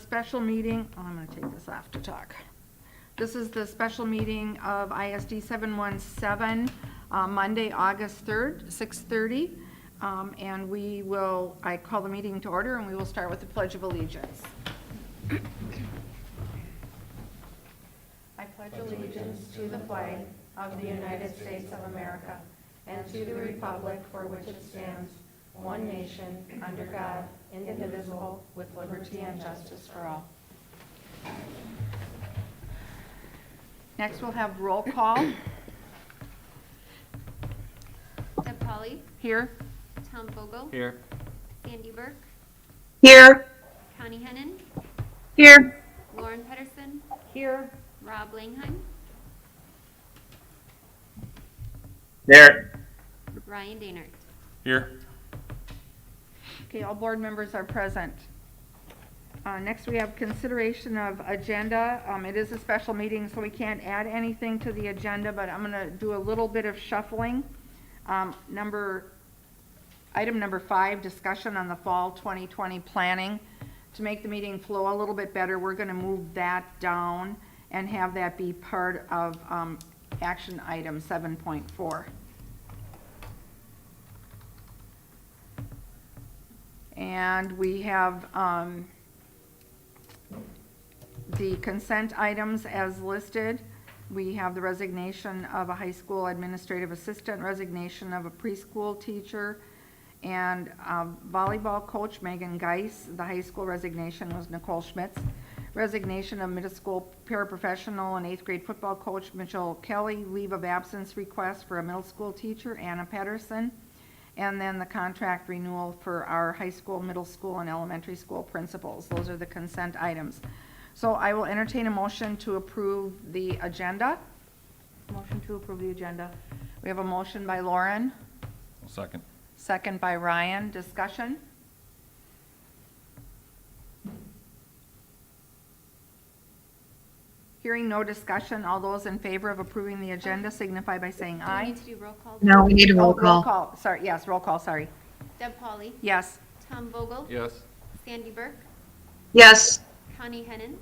Special meeting, I'm going to take this off to talk. This is the special meeting of ISD 717, Monday, August 3rd, 6:30. And I call the meeting to order, and we will start with the Pledge of Allegiance. I pledge allegiance to the flag of the United States of America and to the republic for which it stands, one nation, under God, indivisible, with liberty and justice for all. Next, we'll have roll call. Deb Polly, Here. Tom Vogel, Here. Sandy Burke, Here. Connie Hennon, Here. Lauren Pedersen, Here. Rob Langheim, There. Ryan Dainert. Here. Okay, all board members are present. Next, we have consideration of agenda. It is a special meeting, so we can't add anything to the agenda, but I'm going to do a little bit of shuffling. Item number 5, discussion on the fall 2020 planning. To make the meeting flow a little bit better, we're going to move that down and have that be part of action item 7.4. And we have the consent items as listed. We have the resignation of a high school administrative assistant, resignation of a preschool teacher, and volleyball coach Megan Geis. The high school resignation was Nicole Schmitz. Resignation of middle school paraprofessional and 8th grade football coach Mitchell Kelly. Leave of absence request for a middle school teacher, Anna Pedersen. And then the contract renewal for our high school, middle school, and elementary school principals. Those are the consent items. So I will entertain a motion to approve the agenda. Motion to approve the agenda. We have a motion by Lauren, Second. second by Ryan. Discussion? Hearing no discussion, all those in favor of approving the agenda signify by saying Do we aye. need to do roll call? No, we need a roll Oh, roll call. call, sorry, yes, roll call, sorry. Deb Polly, Yes. Tom Vogel, Yes. Sandy Burke, Yes. Connie Hennon,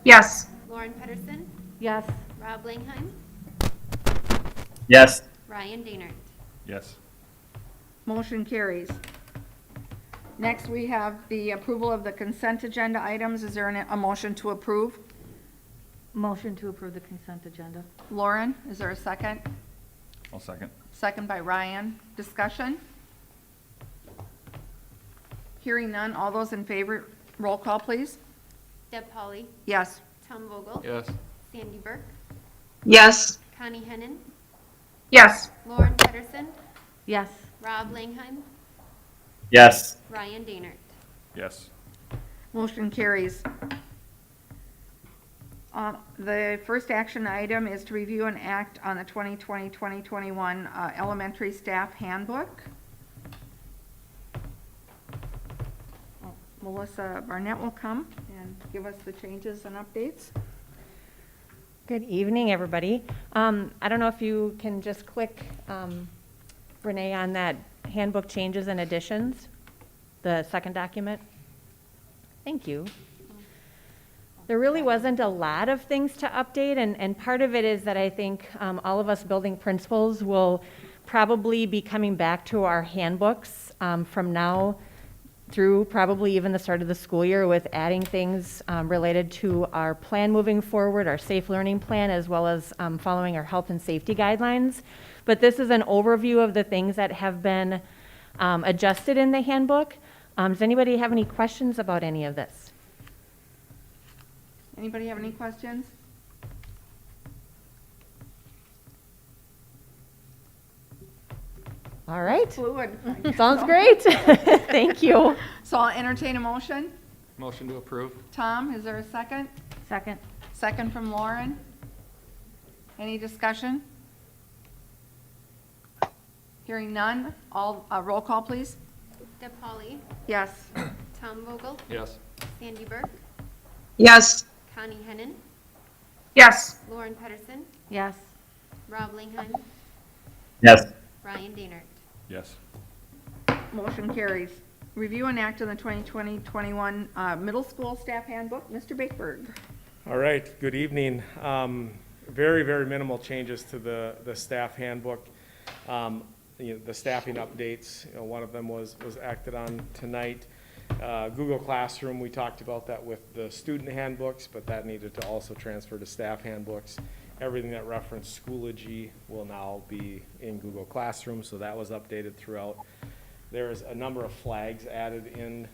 Yes. Lauren Pedersen, Yes. Rob Langheim, Yes. Ryan Dainert. Yes. Motion carries. Next, we have the approval of the consent agenda items. Is there a motion to approve? Motion to approve the consent agenda. Lauren, is there a second? I'll second. Second by Ryan. Discussion? Hearing none, all those in favor, roll call, please. Deb Polly, Yes. Tom Vogel, Yes. Sandy Burke, Yes. Connie Hennon, Yes. Lauren Pedersen, Yes. Rob Langheim, Yes. Ryan Dainert. Yes. Motion carries. The first action item is to review and act on the 2020-2021 elementary staff handbook. Melissa Barnett will come and give us the changes and updates. Good evening, everybody. I don't know if you can just click, Renee, on that handbook changes and additions, the second document. Thank you. There really wasn't a lot of things to update, and part of it is that I think all of us building principals will probably be coming back to our handbooks from now through probably even the start of the school year with adding things related to our plan moving forward, our safe learning plan, as well as following our health and safety guidelines. But this is an overview of the things that have been adjusted in the handbook. Does anybody have any questions about any of this? Anybody have any questions? All right. Fluid. Sounds great. Thank you. So I'll entertain a motion. Motion to approve. Tom, is there a second? Second. Second from Lauren. Any discussion? Hearing none, all, roll call, please. Deb Polly, Yes. Tom Vogel, Yes. Sandy Burke, Yes. Connie Hennon, Yes. Lauren Pedersen, Yes. Rob Langheim, Yes. Ryan Dainert. Yes. Motion carries. Review and act on the 2020-21 middle school staff handbook. Mr. Bakeberg. All right, good evening. Very, very minimal changes to the staff handbook. The staffing updates, one of them was acted on tonight. Google Classroom, we talked about that with the student handbooks, but that needed to also transfer to staff handbooks. Everything that referenced Schoology will now be in Google Classroom, so that was updated throughout. There's a number of flags added in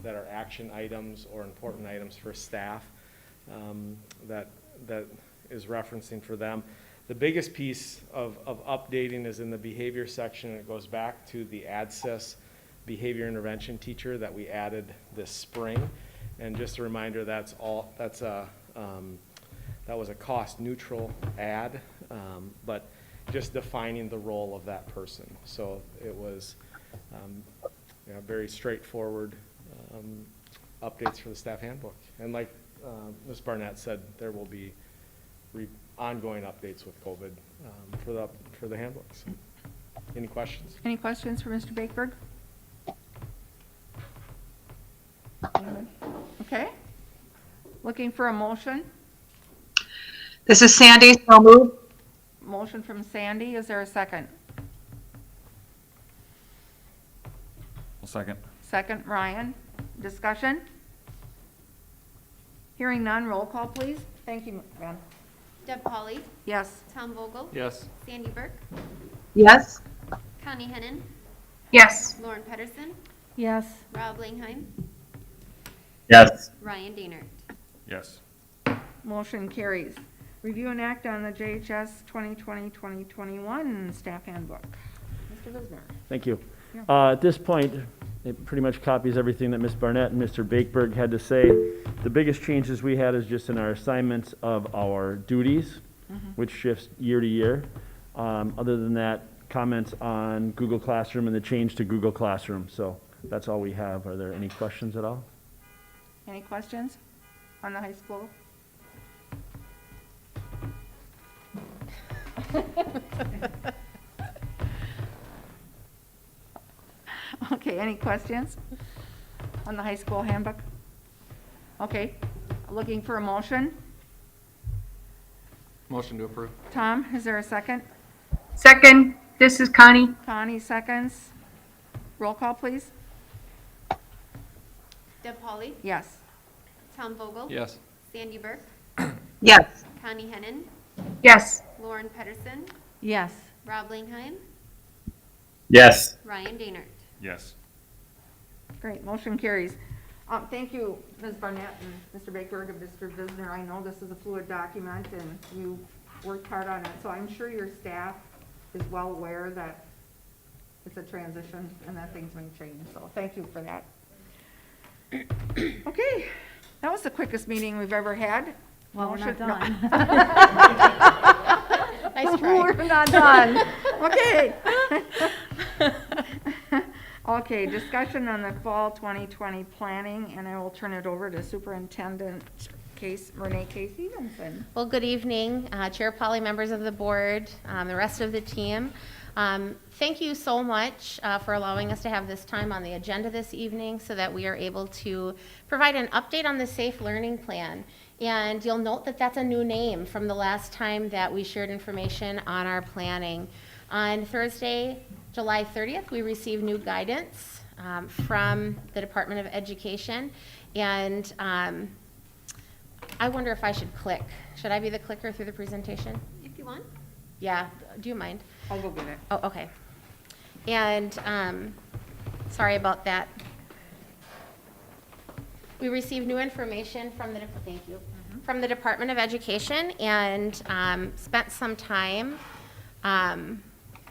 that are action items or important items for staff that is referencing for them. The biggest piece of updating is in the behavior section, and it goes back to the ADSIS behavior intervention teacher that we added this spring. And just a reminder, that was a cost neutral add, but just defining the role of that person. So it was very straightforward updates for the staff handbook. And like Ms. Barnett said, there will be ongoing updates with COVID for the handbooks. Any questions? Any questions for Mr. Bakeberg? Okay. Looking for a motion. This is Sandy, so moved. Motion from Sandy. Is there a second? I'll second. Second, Ryan. Discussion? Hearing none, roll call, please. Thank you, Ben. Deb Pauley, Yes. Tom Vogel, Yes. Sandy Burke, Yes. Connie Hennon, Yes. Lauren Pedersen, Yes. Rob Langheim, Yes. Ryan Dainert. Yes. Motion carries. Review and act on the JHS 2020-2021 staff handbook. Mr. Visner. Thank you. Yeah. At this point, it pretty much copies everything that Ms. Barnett and Mr. Bakeberg had to say. The biggest changes we had is just in our assignments of our duties, which shifts year to year. Other than that, comments on Google Classroom and the change to Google Classroom. So that's all we have. Are there any questions at all? Any questions on the high school? Okay, any questions on the high school handbook? Okay, looking for a motion. Motion to approve. Tom, is there a second? Second, this is Connie. Connie seconds. Roll call, please. Deb Pauley, Yes. Tom Vogel, Yes. Sandy Burke, Yes. Connie Hennon, Yes. Lauren Pedersen, Yes. Rob Langheim, Yes. Ryan Dainert. Yes. Great, motion carries. Thank you, Ms. Barnett and Mr. Baker and Mr. Visner. I know this is a fluid document and you worked hard on it, so I'm sure your staff is well aware that it's a transition and that things may change, so thank you for that. Okay, that was the quickest meeting we've ever had. Well, we're not Motion- done. Nice try. We're not done. Okay. Okay, discussion on the fall 2020 planning, and I will turn it over to Superintendent Renee K. Stevenson. Well, good evening, Chair Polly, members of the board, the rest of the team. Thank you so much for allowing us to have this time on the agenda this evening so that we are able to provide an update on the Safe Learning Plan. And you'll note that that's a new name from the last time that we shared information on our planning. On Thursday, July 30th, we received new guidance from the Department of Education. And I wonder if I should click. Should I be the clicker through the presentation? If you want. Yeah, do you mind? I'll go get it. Oh, okay. And, sorry about that. We received new information from the, thank you, from the Department of Education and spent some time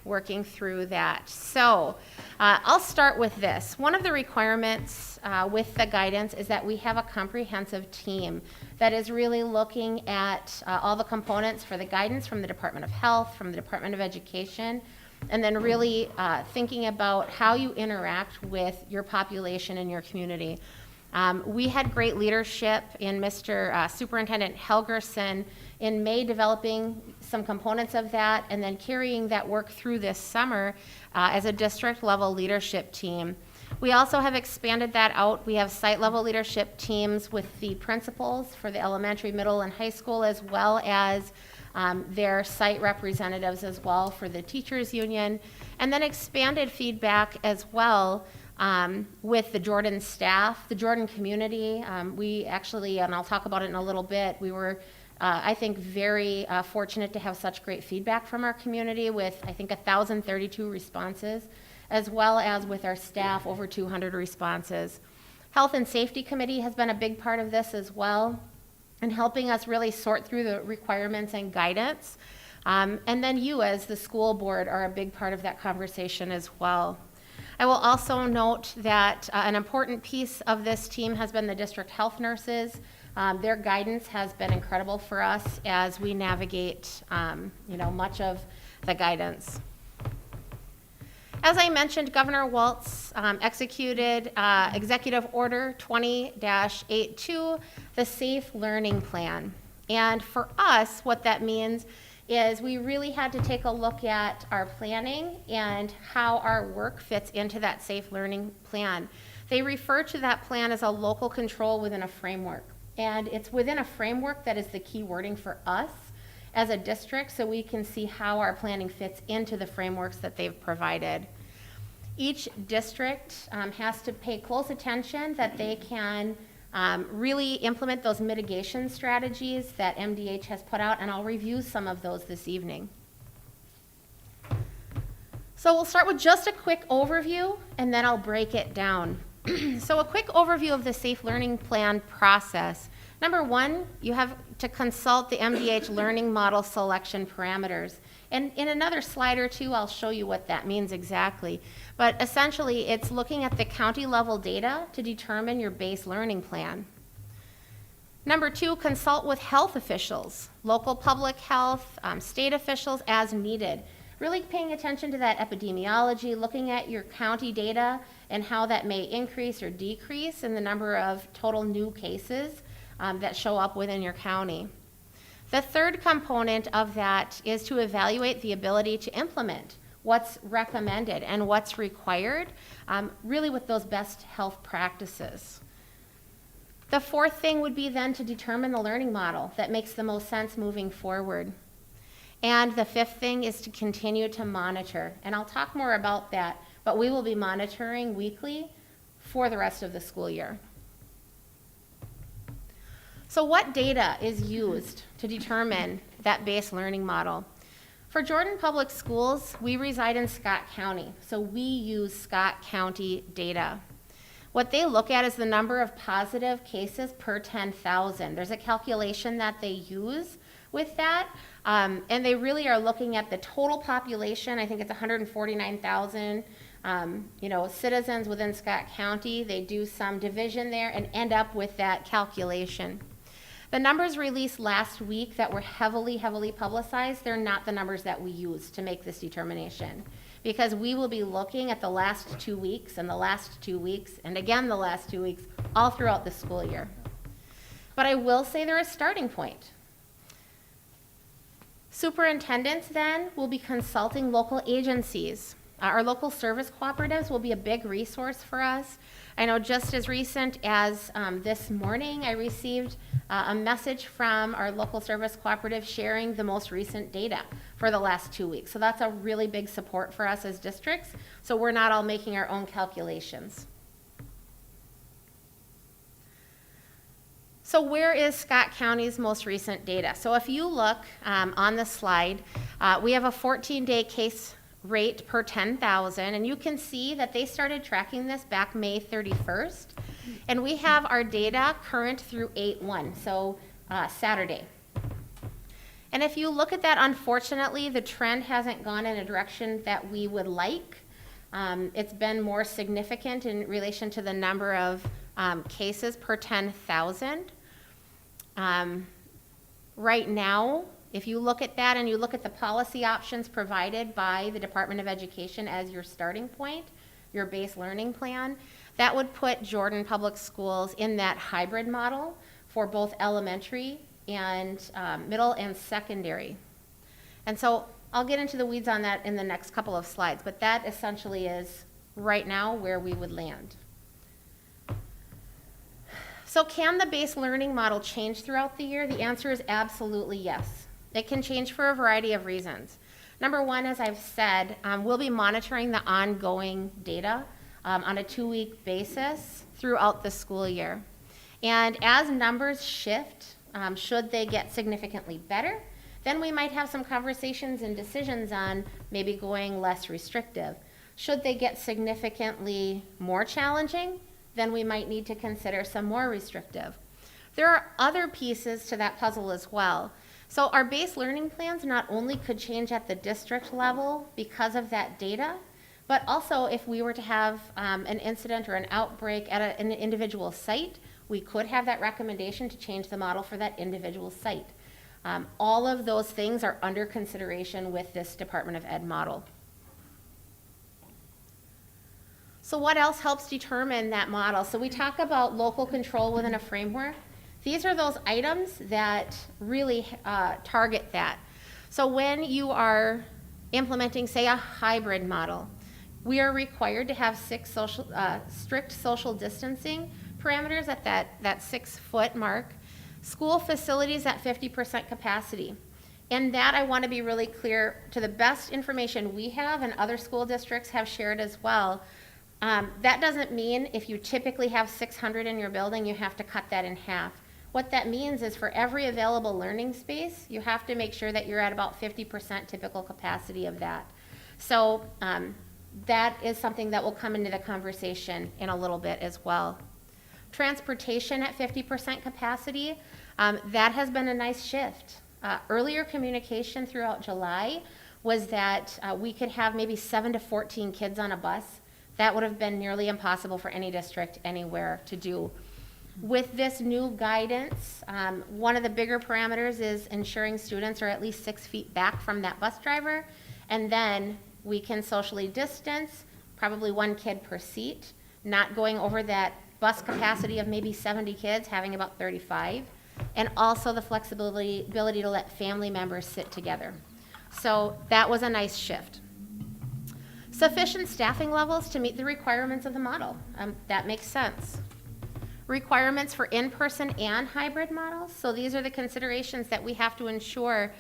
working through that. So I'll start with this. One of the requirements with the guidance is that we have a comprehensive team that is really looking at all the components for the guidance from the Department of Health, from the Department of Education, and then really thinking about how you interact with your population and your community. We had great leadership in Mr. Superintendent Helgerson in May, developing some components of that and then carrying that work through this summer as a district level leadership team. We also have expanded that out. We have site-level leadership teams with the principals for the elementary, middle, and high school, as well as their site representatives as well for the teachers union, and then expanded feedback as well with the Jordan staff, the Jordan community. We actually, and I'll talk about it in a little bit, we were, I think, very fortunate to have such great feedback from our community with, I think, 1,032 responses, as well as with our staff, over 200 responses. Health and Safety Committee has been a big part of this as well, and helping us really sort through the requirements and guidance. And then you, as the school board, are a big part of that conversation as well. I will also note that an important piece of this team has been the district health nurses. Their guidance has been incredible for us as we navigate, much of the guidance. As I mentioned, Governor Walz executed Executive Order 20-82, the Safe Learning Plan. And for us, what that means is we really had to take a look at our planning and how our work fits into that Safe Learning Plan. They refer to that plan as a local control within a framework. And it's within a framework that is the key wording for us as a district, so we can see how our planning fits into the frameworks that they've provided. Each district has to pay close attention that they can really implement those mitigation strategies that MDH has put out, and I'll review some of those this evening. So we'll start with just a quick overview, and then I'll break it down. So a quick overview of the Safe Learning Plan process. Number one, you have to consult the MDH learning model selection parameters. And in another slide or two, I'll show you what that means exactly. But essentially, it's looking at the county level data to determine your base learning plan. Number two, consult with health officials, local public health, state officials as needed. Really paying attention to that epidemiology, looking at your county data and how that may increase or decrease in the number of total new cases that show up within your county. The third component of that is to evaluate the ability to implement what's recommended and what's required, really with those best health practices. The fourth thing would be then to determine the learning model that makes the most sense moving forward. And the fifth thing is to continue to monitor. And I'll talk more about that, but we will be monitoring weekly for the rest of the school year. So what data is used to determine that base learning model? For Jordan Public Schools, we reside in Scott County, so we use Scott County data. What they look at is the number of positive cases per 10,000. There's a calculation that they use with that, and they really are looking at the total population. I think it's 149,000 citizens within Scott County. They do some division there and end up with that calculation. The numbers released last week that were heavily publicized, they're not the numbers that we use to make this determination, because we will be looking at the last 2 weeks and the last 2 weeks and again the last 2 weeks all throughout the school year. But I will say they're a starting point. Superintendents then will be consulting local agencies. Our local service cooperatives will be a big resource for us. I know just as recent as this morning, I received a message from our local service cooperative sharing the most recent data for the last 2 weeks. So that's a really big support for us as districts. So we're not all making our own calculations. So where is Scott County's most recent data? So if you look on the slide, we have a 14-day case rate per 10,000, and you can see that they started tracking this back May 31st, and we have our data current through 8/1, so Saturday. And if you look at that, unfortunately, the trend hasn't gone in a direction that we would like. It's been more significant in relation to the number of cases per 10,000. Right now, if you look at that and you look at the policy options provided by the Department of Education as your starting point, your base learning plan, that would put Jordan Public Schools in that hybrid model for both elementary and middle and secondary. And so I'll get into the weeds on that in the next couple of slides, but that essentially is right now where we would land. So can the base learning model change throughout the year? The answer is absolutely yes. It can change for a variety of reasons. Number one, as I've said, we'll be monitoring the ongoing data on a 2-week basis throughout the school year. And as numbers shift, should they get significantly better, then we might have some conversations and decisions on maybe going less restrictive. Should they get significantly more challenging, then we might need to consider some more restrictive. There are other pieces to that puzzle as well. So our base learning plans not only could change at the district level because of that data, but also if we were to have an incident or an outbreak at an individual site, we could have that recommendation to change the model for that individual site. All of those things are under consideration with this Department of Ed model. So what else helps determine that model? So we talk about local control within a framework. These are those items that really target that. So when you are implementing, say, a hybrid model, we are required to have strict social distancing parameters at that 6-foot mark. School facilities at 50% capacity. And that I want to be really clear, to the best information we have and other school districts have shared as well, that doesn't mean if you typically have 600 in your building, you have to cut that in half. What that means is for every available learning space, you have to make sure that you're at about 50% typical capacity of that. So that is something that will come into the conversation in a little bit as well. Transportation at 50% capacity, that has been a nice shift. Earlier communication throughout July was that we could have maybe 7 to 14 kids on a bus. That would have been nearly impossible for any district anywhere to do. With this new guidance, one of the bigger parameters is ensuring students are at least 6 feet back from that bus driver, and then we can socially distance, probably 1 kid per seat, not going over that bus capacity of maybe 70 kids, having about 35, and also the ability to let family members sit together. So that was a nice shift. Sufficient staffing levels to meet the requirements of the model. That makes sense. Requirements for in-person and hybrid models. So these are the considerations that we have to ensure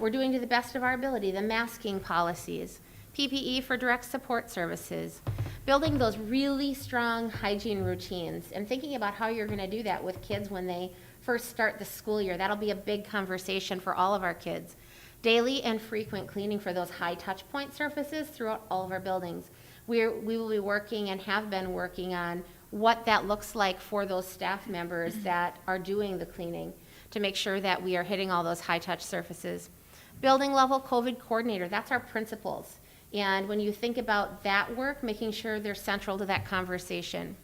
we're doing to the best of our ability. The masking policies, PPE for direct support services, building those really strong hygiene routines, and thinking about how you're going to do that with kids when they first start the school year. That'll be a big conversation for all of our kids. Daily and frequent cleaning for those high touch point surfaces throughout all of our buildings. We will be working and have been working on what that looks like for those staff members that are doing the cleaning to make sure that we are hitting all those high touch surfaces. Building level COVID coordinator, that's our principals. And when you think about that work, making sure they're central to that conversation.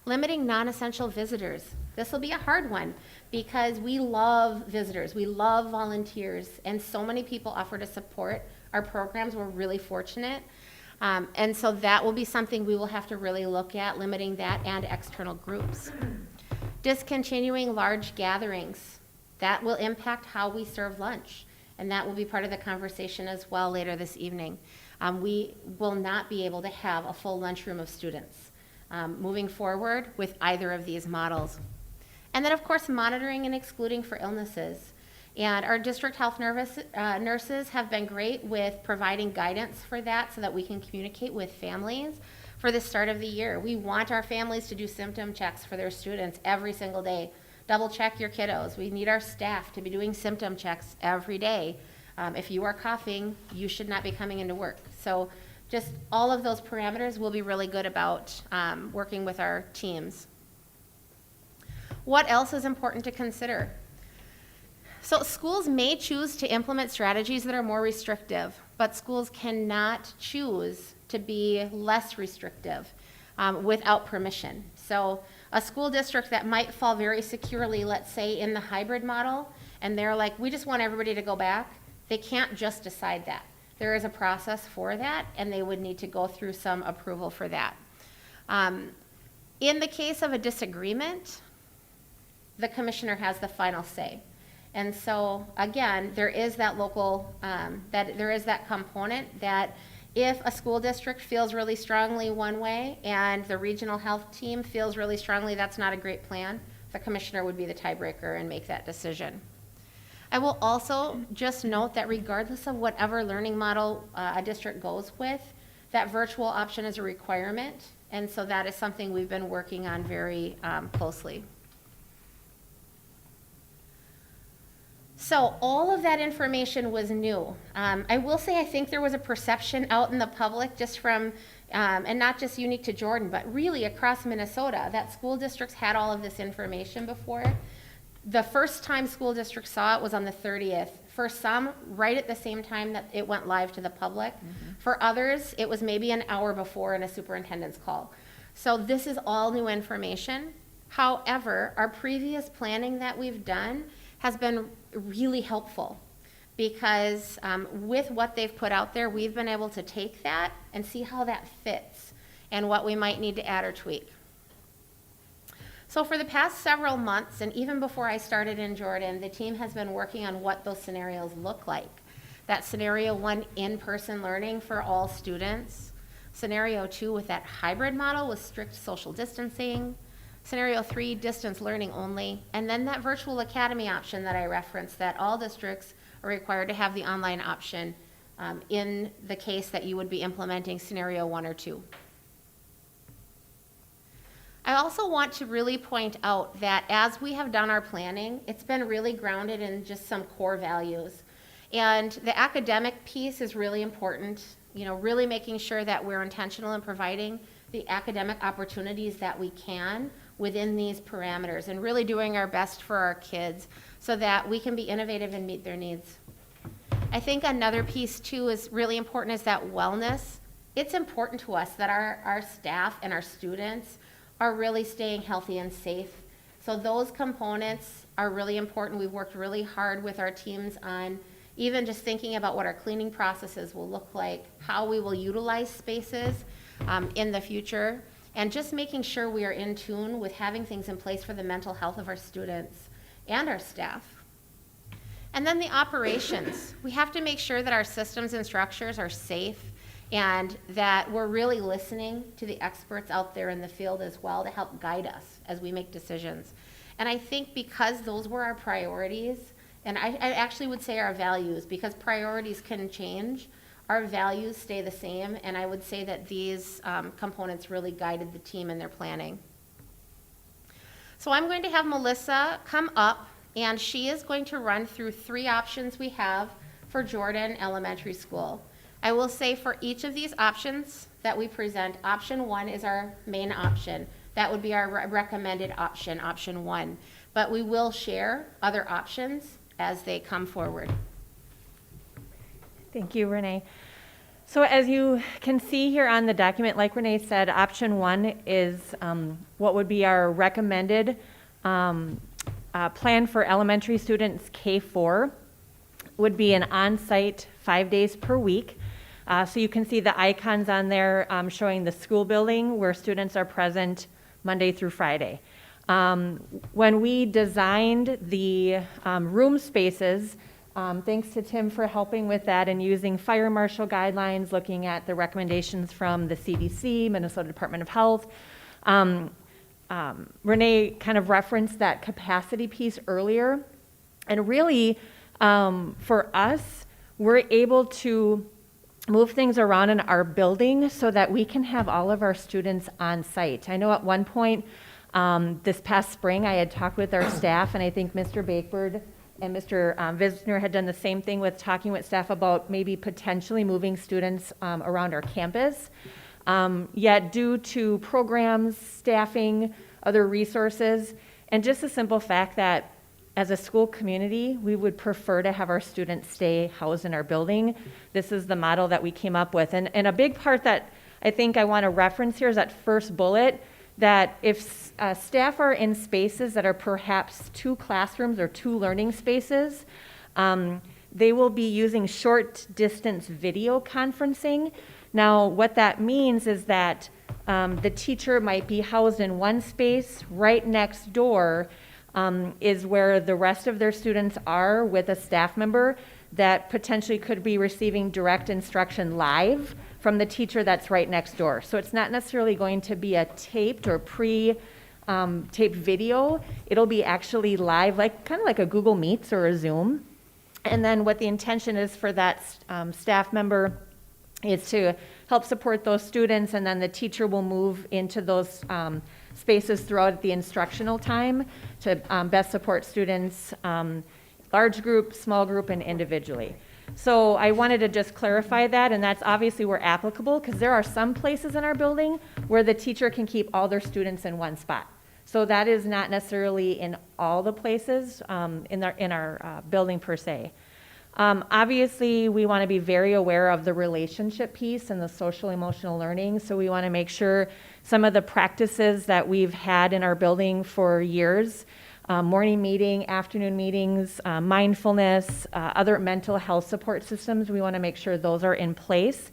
Limiting non-essential visitors. This will be a hard one because we love visitors, we love volunteers, and so many people offer to support our programs. We're really fortunate. And so that will be something we will have to really look at, limiting that and external groups. Discontinuing large gatherings. That will impact how we serve lunch, and that will be part of the conversation as well later this evening. We will not be able to have a full lunchroom of students moving forward with either of these models. And then, of course, monitoring and excluding for illnesses. And our district health nurses have been great with providing guidance for that so that we can communicate with families for the start of the year. We want our families to do symptom checks for their students every single day. Double check your kiddos. We need our staff to be doing symptom checks every day. If you are coughing, you should not be coming into work. So just all of those parameters will be really good about working with our teams. What else is important to consider? So schools may choose to implement strategies that are more restrictive, but schools cannot choose to be less restrictive without permission. So a school district that might fall very securely, let's say in the hybrid model, and they're like, we just want everybody to go back, they can't just decide that. There is a process for that, and they would need to go through some approval for that. In the case of a disagreement, the commissioner has the final say. And so, again, there is that local, there is that component that If a school district feels really strongly one way and the regional health team feels really strongly that's not a great plan, the commissioner would be the tiebreaker and make that decision. I will also just note that regardless of whatever learning model a district goes with, that virtual option is a requirement, and so that is something we've been working on very closely. So all of that information was new. I will say I think there was a perception out in the public just from, and not just unique to Jordan, but really across Minnesota, that school districts had all of this information before. The first time school districts saw it was on the 30th. For some, right at the same time that it went live to the public. For others, it was maybe an hour before in a superintendent's call. So this is all new information. However, our previous planning that we've done has been really helpful because with what they've put out there, we've been able to take that and see how that fits and what we might need to add or tweak. So for the past several months, and even before I started in Jordan, the team has been working on what those scenarios look like. That scenario 1, in-person learning for all students. Scenario 2 with that hybrid model with strict social distancing. Scenario 3, distance learning only. And then that virtual academy option that I referenced, that all districts are required to have the online option in the case that you would be implementing scenario 1 or 2. I also want to really point out that as we have done our planning, it's been really grounded in just some core values. And the academic piece is really important, you know, really making sure that we're intentional in providing the academic opportunities that we can within these parameters and really doing our best for our kids so that we can be innovative and meet their needs. I think another piece too is really important is that wellness. It's important to us that our staff and our students are really staying healthy and safe. So those components are really important. We've worked really hard with our teams on even just thinking about what our cleaning processes will look like, how we will utilize spaces in the future, and just making sure we are in tune with having things in place for the mental health of our students and our staff. And then the operations. We have to make sure that our systems and structures are safe and that we're really listening to the experts out there in the field as well to help guide us as we make decisions. And I think because those were our priorities, and I actually would say our values, because priorities can change, our values stay the same, and I would say that these components really guided the team in their planning. So I'm going to have Melissa come up, and she is going to run through 3 options we have for Jordan Elementary School. I will say for each of these options that we present, option 1 is our main option. That would be our recommended option, option 1. But we will share other options as they come forward. Thank you, Renee. So as you can see here on the document, like Renee said, option 1 is what would be our recommended plan for elementary students K-4. Would be an on-site 5 days per week. So you can see the icons on there showing the school building where students are present Monday through Friday. When we designed the room spaces, thanks to Tim for helping with that and using fire marshal guidelines, looking at the recommendations from the CDC, Minnesota Department of Health. Renee kind of referenced that capacity piece earlier. And really, for us, we're able to move things around in our building so that we can have all of our students on site. I know at one point this past spring I had talked with our staff, and I think Mr. Bakebird and Mr. Visner had done the same thing with talking with staff about maybe potentially moving students around our campus. Yet due to programs, staffing, other resources, and just the simple fact that as a school community, we would prefer to have our students stay housed in our building. This is the model that we came up with. And a big part that I think I want to reference here is that first bullet, that if staff are in spaces that are perhaps 2 classrooms or 2 learning spaces, they will be using short distance video conferencing. Now, what that means is that the teacher might be housed in one space. Right next door is where the rest of their students are with a staff member that potentially could be receiving direct instruction live from the teacher that's right next door. So it's not necessarily going to be a taped or taped video. It'll be actually live, like kind of like a Google Meets or a Zoom. And then what the intention is for that staff member is to help support those students, and then the teacher will move into those spaces throughout the instructional time to best support students, large group, small group, and individually. So I wanted to just clarify that, and that's obviously where applicable, because there are some places in our building where the teacher can keep all their students in one spot. So that is not necessarily in all the places in our building per se. Obviously, we want to be very aware of the relationship piece and the social emotional learning. So we want to make sure some of the practices that we've had in our building for years, morning meeting, afternoon meetings, mindfulness, other mental health support systems, we want to make sure those are in place.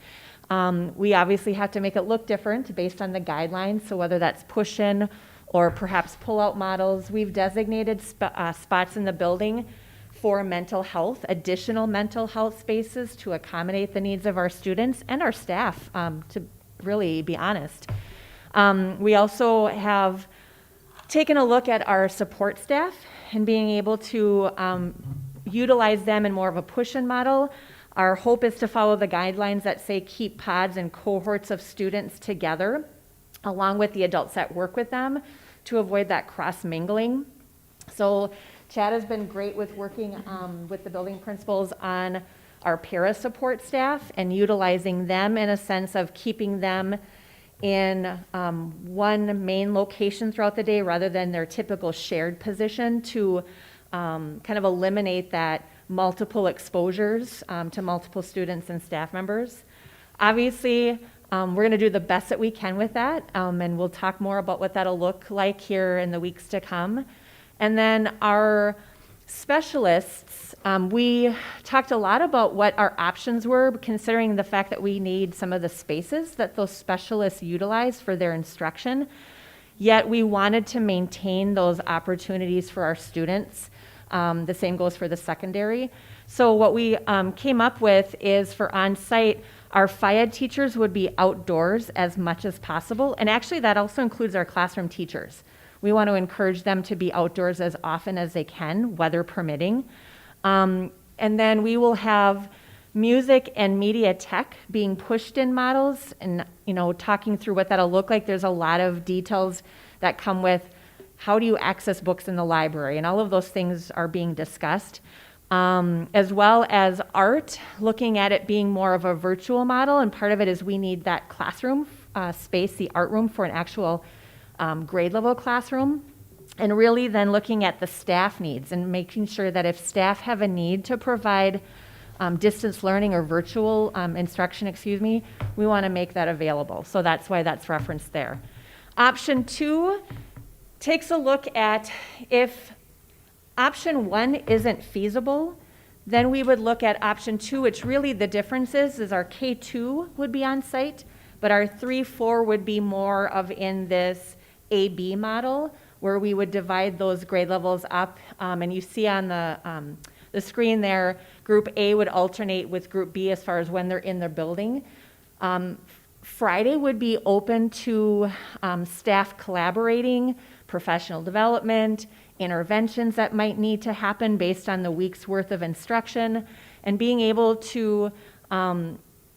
We obviously have to make it look different based on the guidelines. So whether that's push-in or perhaps pull-out models, we've designated spots in the building for mental health, additional mental health spaces to accommodate the needs of our students and our staff, to really be honest. We also have taken a look at our support staff and being able to utilize them in more of a push-in model. Our hope is to follow the guidelines that say keep pods and cohorts of students together, along with the adults that work with them, to avoid that cross-mingling. So Chad has been great with working with the building principals on our para support staff and utilizing them in a sense of keeping them in one main location throughout the day rather than their typical shared position to kind of eliminate that multiple exposures to multiple students and staff members. Obviously, we're going to do the best that we can with that, and we'll talk more about what that'll look like here in the weeks to come. And then our specialists, we talked a lot about what our options were, considering the fact that we need some of the spaces that those specialists utilize for their instruction. Yet we wanted to maintain those opportunities for our students. The same goes for the secondary. So what we came up with is for on-site, our FIAD teachers would be outdoors as much as possible. And actually that also includes our classroom teachers. We want to encourage them to be outdoors as often as they can, weather permitting. And then we will have music and media tech being pushed in models and, talking through what that'll look like. There's a lot of details that come with how do you access books in the library, and all of those things are being discussed. As well as art, looking at it being more of a virtual model, and part of it is we need that classroom space, the art room, for an actual grade level classroom, and really then looking at the staff needs and making sure that if staff have a need to provide distance learning or virtual instruction, we want to make that available. So that's why that's referenced there. Option 2 takes a look at if option 1 isn't feasible, then we would look at option 2, which really the difference is our K2 would be on site, but our 3-4 would be more of in this AB model, where we would divide those grade levels up. And you see on the screen there, group A would alternate with group B as far as when they're in their building. Friday would be open to staff collaborating, professional development, interventions that might need to happen based on the week's worth of instruction, and being able to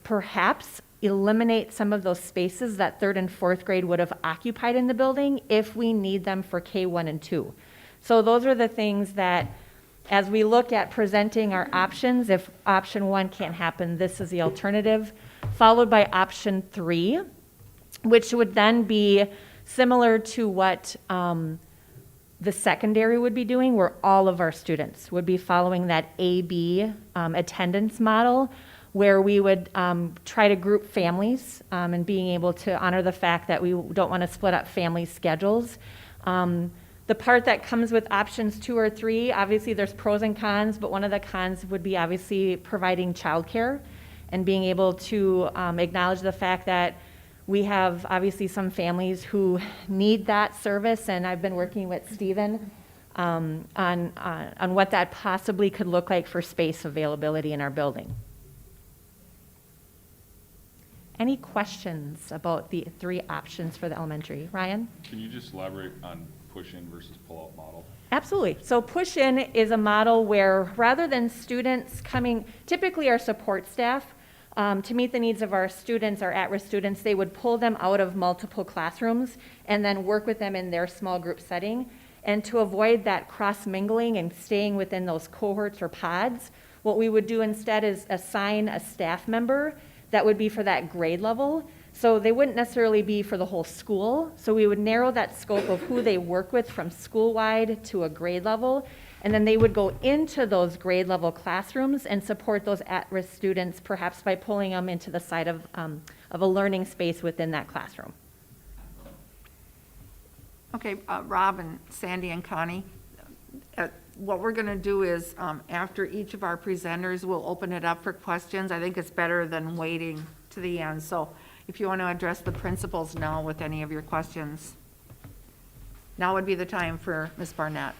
perhaps eliminate some of those spaces that 3rd and 4th grade would have occupied in the building if we need them for K1 and 2. So those are the things that, as we look at presenting our options, if option 1 can't happen, this is the alternative, followed by option 3, which would then be similar to what the secondary would be doing, where all of our students would be following that AB attendance model, where we would try to group families and being able to honor the fact that we don't want to split up family schedules. The part that comes with options 2 or 3, obviously there's pros and cons, but one of the cons would be obviously providing childcare and being able to acknowledge the fact that we have obviously some families who need that service, and I've been working with Stephen on what that possibly could look like for space availability in our building. Any questions about the three options for the elementary? Ryan? Can you just elaborate on push-in versus pull-out model? Absolutely. So push-in is a model where rather than students coming, typically our support staff, to meet the needs of our students, our at-risk students, they would pull them out of multiple classrooms and then work with them in their small group setting. And to avoid that cross-mingling and staying within those cohorts or pods, what we would do instead is assign a staff member that would be for that grade level. So they wouldn't necessarily be for the whole school. So we would narrow that scope of who they work with from school-wide to a grade level. And then they would go into those grade level classrooms and support those at-risk students, perhaps by pulling them into the side of a learning space within that classroom. Okay, Rob and Sandy and Connie, what we're going to do is, after each of our presenters, we'll open it up for questions. I think it's better than waiting to the end. So if you want to address the principals now with any of your questions, now would be the time for Ms. Barnett.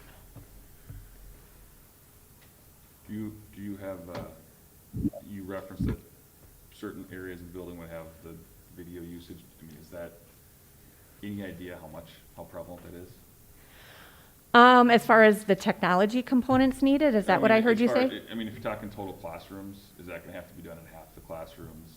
Do you have, you referenced that certain areas of the building would have the video usage. I mean, is that any idea how prevalent that is? As far as the technology components needed, is that what I heard you say? I mean, if you're talking total classrooms, is that gonna have to be done in half the classrooms?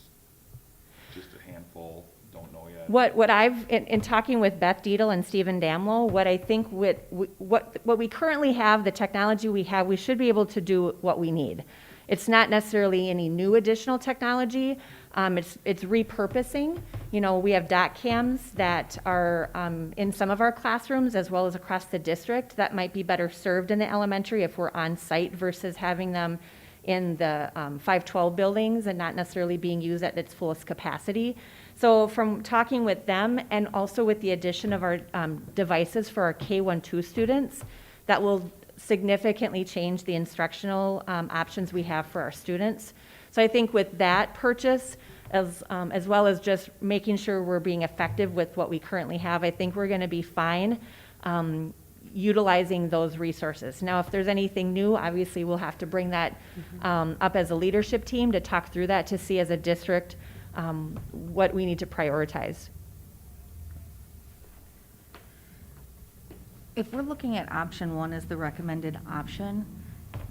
Just a handful, don't know yet? What I've, in talking with Beth Dietl and Stephen Damlow, what I think what we currently have, the technology we have, we should be able to do what we need. It's not necessarily any new additional technology. It's repurposing. You know, we have dot cams that are in some of our classrooms as well as across the district that might be better served in the elementary if we're on site versus having them in the 512 buildings and not necessarily being used at its fullest capacity. So from talking with them and also with the addition of our devices for our K-1-2 students, that will significantly change the instructional options we have for our students. So I think with that purchase, as well as just making sure we're being effective with what we currently have, I think we're going to be fine utilizing those resources. Now, if there's anything new, obviously we'll have to bring that up as a leadership team to talk through that to see as a district what we need to prioritize. If we're looking at option one as the recommended option,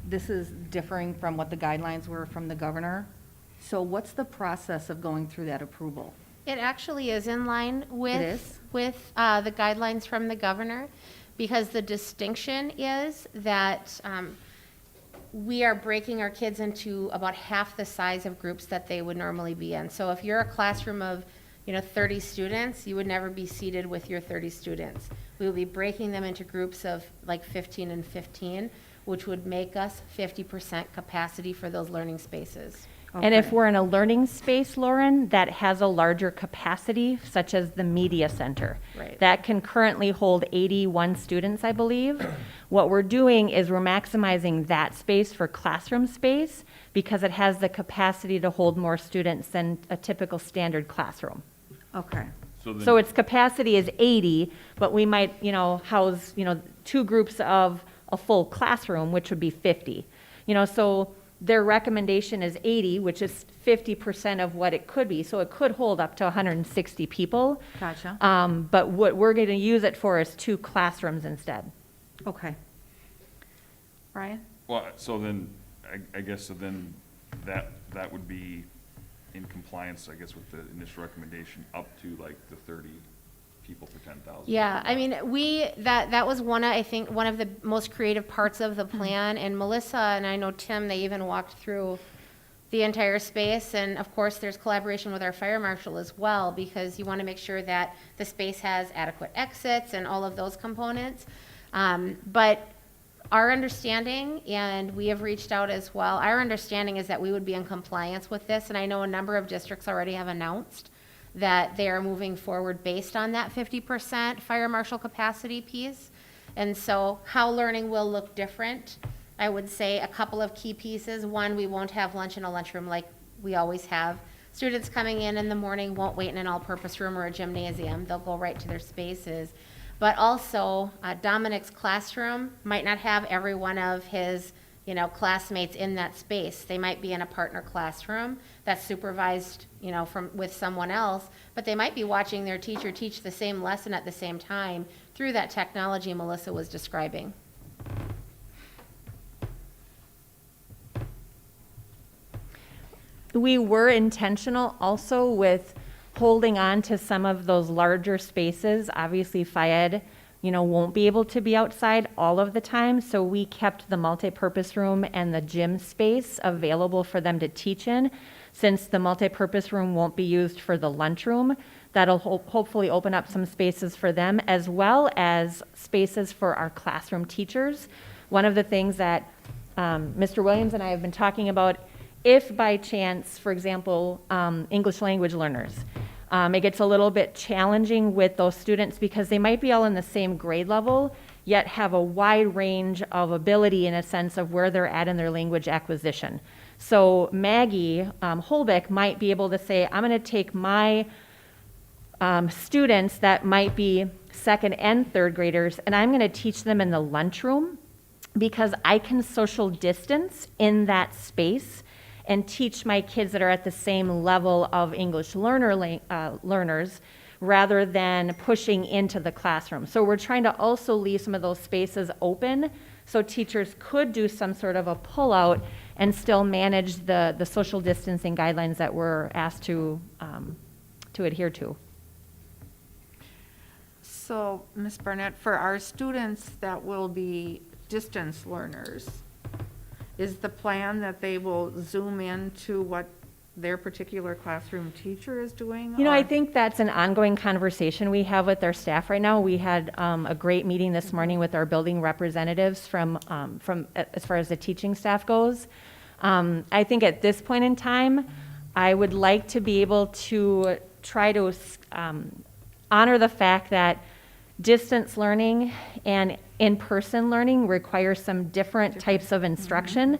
this is differing from what the guidelines were from the governor. So what's the process of going through that approval? It actually is in line with, is? the guidelines from the governor, because the distinction is that we are breaking our kids into about half the size of groups that they would normally be in. So if you're a classroom of 30 students, you would never be seated with your 30 students. We will be breaking them into groups of like 15 and 15, which would make us 50% capacity for those learning spaces. And if Okay. we're in a learning space, Lauren, that has a larger capacity, such as the media center. Right. That can currently hold 81 students, I believe. What we're doing is we're maximizing that space for classroom space because it has the capacity to hold more students than a typical standard classroom. Okay. So its capacity is 80, but we might, house, two groups of a full classroom, which would be 50. So their recommendation is 80, which is 50% of what it could be. So it could hold up to 160 people. Gotcha. But what we're going to use it for is 2 classrooms instead. Okay. Brian? Well, so then, I guess, so then that would be in compliance, I guess, with the initial recommendation up to like the 30 people per 10,000. Yeah, I mean, that was one of the most creative parts of the plan, and Melissa and I know Tim, they even walked through the entire space, and of course, there's collaboration with our fire marshal as well, because you want to make sure that the space has adequate exits and all of those components. But our understanding, and we have reached out as well, our understanding is that we would be in compliance with this, and I know a number of districts already have announced that they are moving forward based on that 50% fire marshal capacity piece. And so how learning will look different, I would say a couple of key pieces. One, we won't have lunch in a lunchroom like we always have. Students coming in the morning won't wait in an all-purpose room or a gymnasium. They'll go right to their spaces. But also, Dominic's classroom might not have every one of his classmates in that space. They might be in a partner classroom that's supervised, with someone else, but they might be watching their teacher teach the same lesson at the same time through that technology Melissa was describing. We were intentional also with holding on to some of those larger spaces. Obviously, FIED, won't be able to be outside all of the time, so we kept the multipurpose room and the gym space available for them to teach in. Since the multipurpose room won't be used for the lunchroom, that'll hopefully open up some spaces for them, as well as spaces for our classroom teachers. One of the things that Mr. Williams and I have been talking about, if by chance, for example, English language learners, it gets a little bit challenging with those students because they might be all in the same grade level, yet have a wide range of ability in a sense of where they're at in their language acquisition. So Maggie Holbeck might be able to say, I'm going to take my students that might be second and third graders, and I'm going to teach them in the lunchroom because I can social distance in that space and teach my kids that are at the same level of English learners rather than pushing into the classroom. So we're trying to also leave some of those spaces open so teachers could do some sort of a pullout and still manage the social distancing guidelines that we're asked to adhere to. So, Ms. Barnett, for our students that will be distance learners, is the plan that they will Zoom into what their particular classroom teacher is doing? I or- think that's an ongoing conversation we have with our staff right now. We had a great meeting this morning with our building representatives from as far as the teaching staff goes. I think at this point in time, I would like to be able to try to honor the fact that distance learning and in-person learning requires some different types of instruction.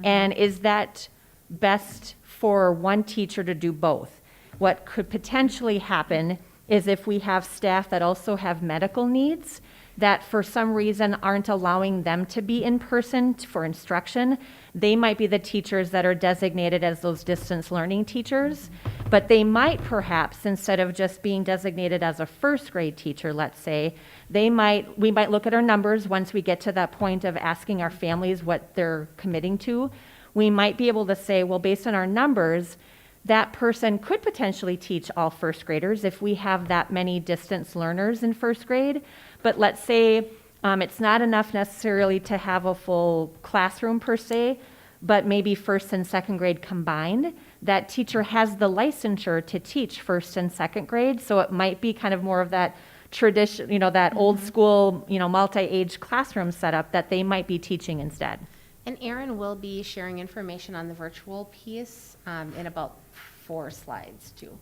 And is that best for one teacher to do both? What could potentially happen is if we have staff that also have medical needs that for some reason aren't allowing them to be in person for instruction, they might be the teachers that are designated as those distance learning teachers, but they might perhaps, instead of just being designated as a first grade teacher, let's say, we might look at our numbers once we get to that point of asking our families what they're committing to. We might be able to say, well, based on our numbers, that person could potentially teach all first graders if we have that many distance learners in first grade. But let's say it's not enough necessarily to have a full classroom per se, but maybe first and second grade combined. That teacher has the licensure to teach first and second grade, so it might be kind of more of that tradition, that old school, multi-age classroom setup that they might be teaching instead. And Erin will be sharing information on the virtual piece in about 4 slides too.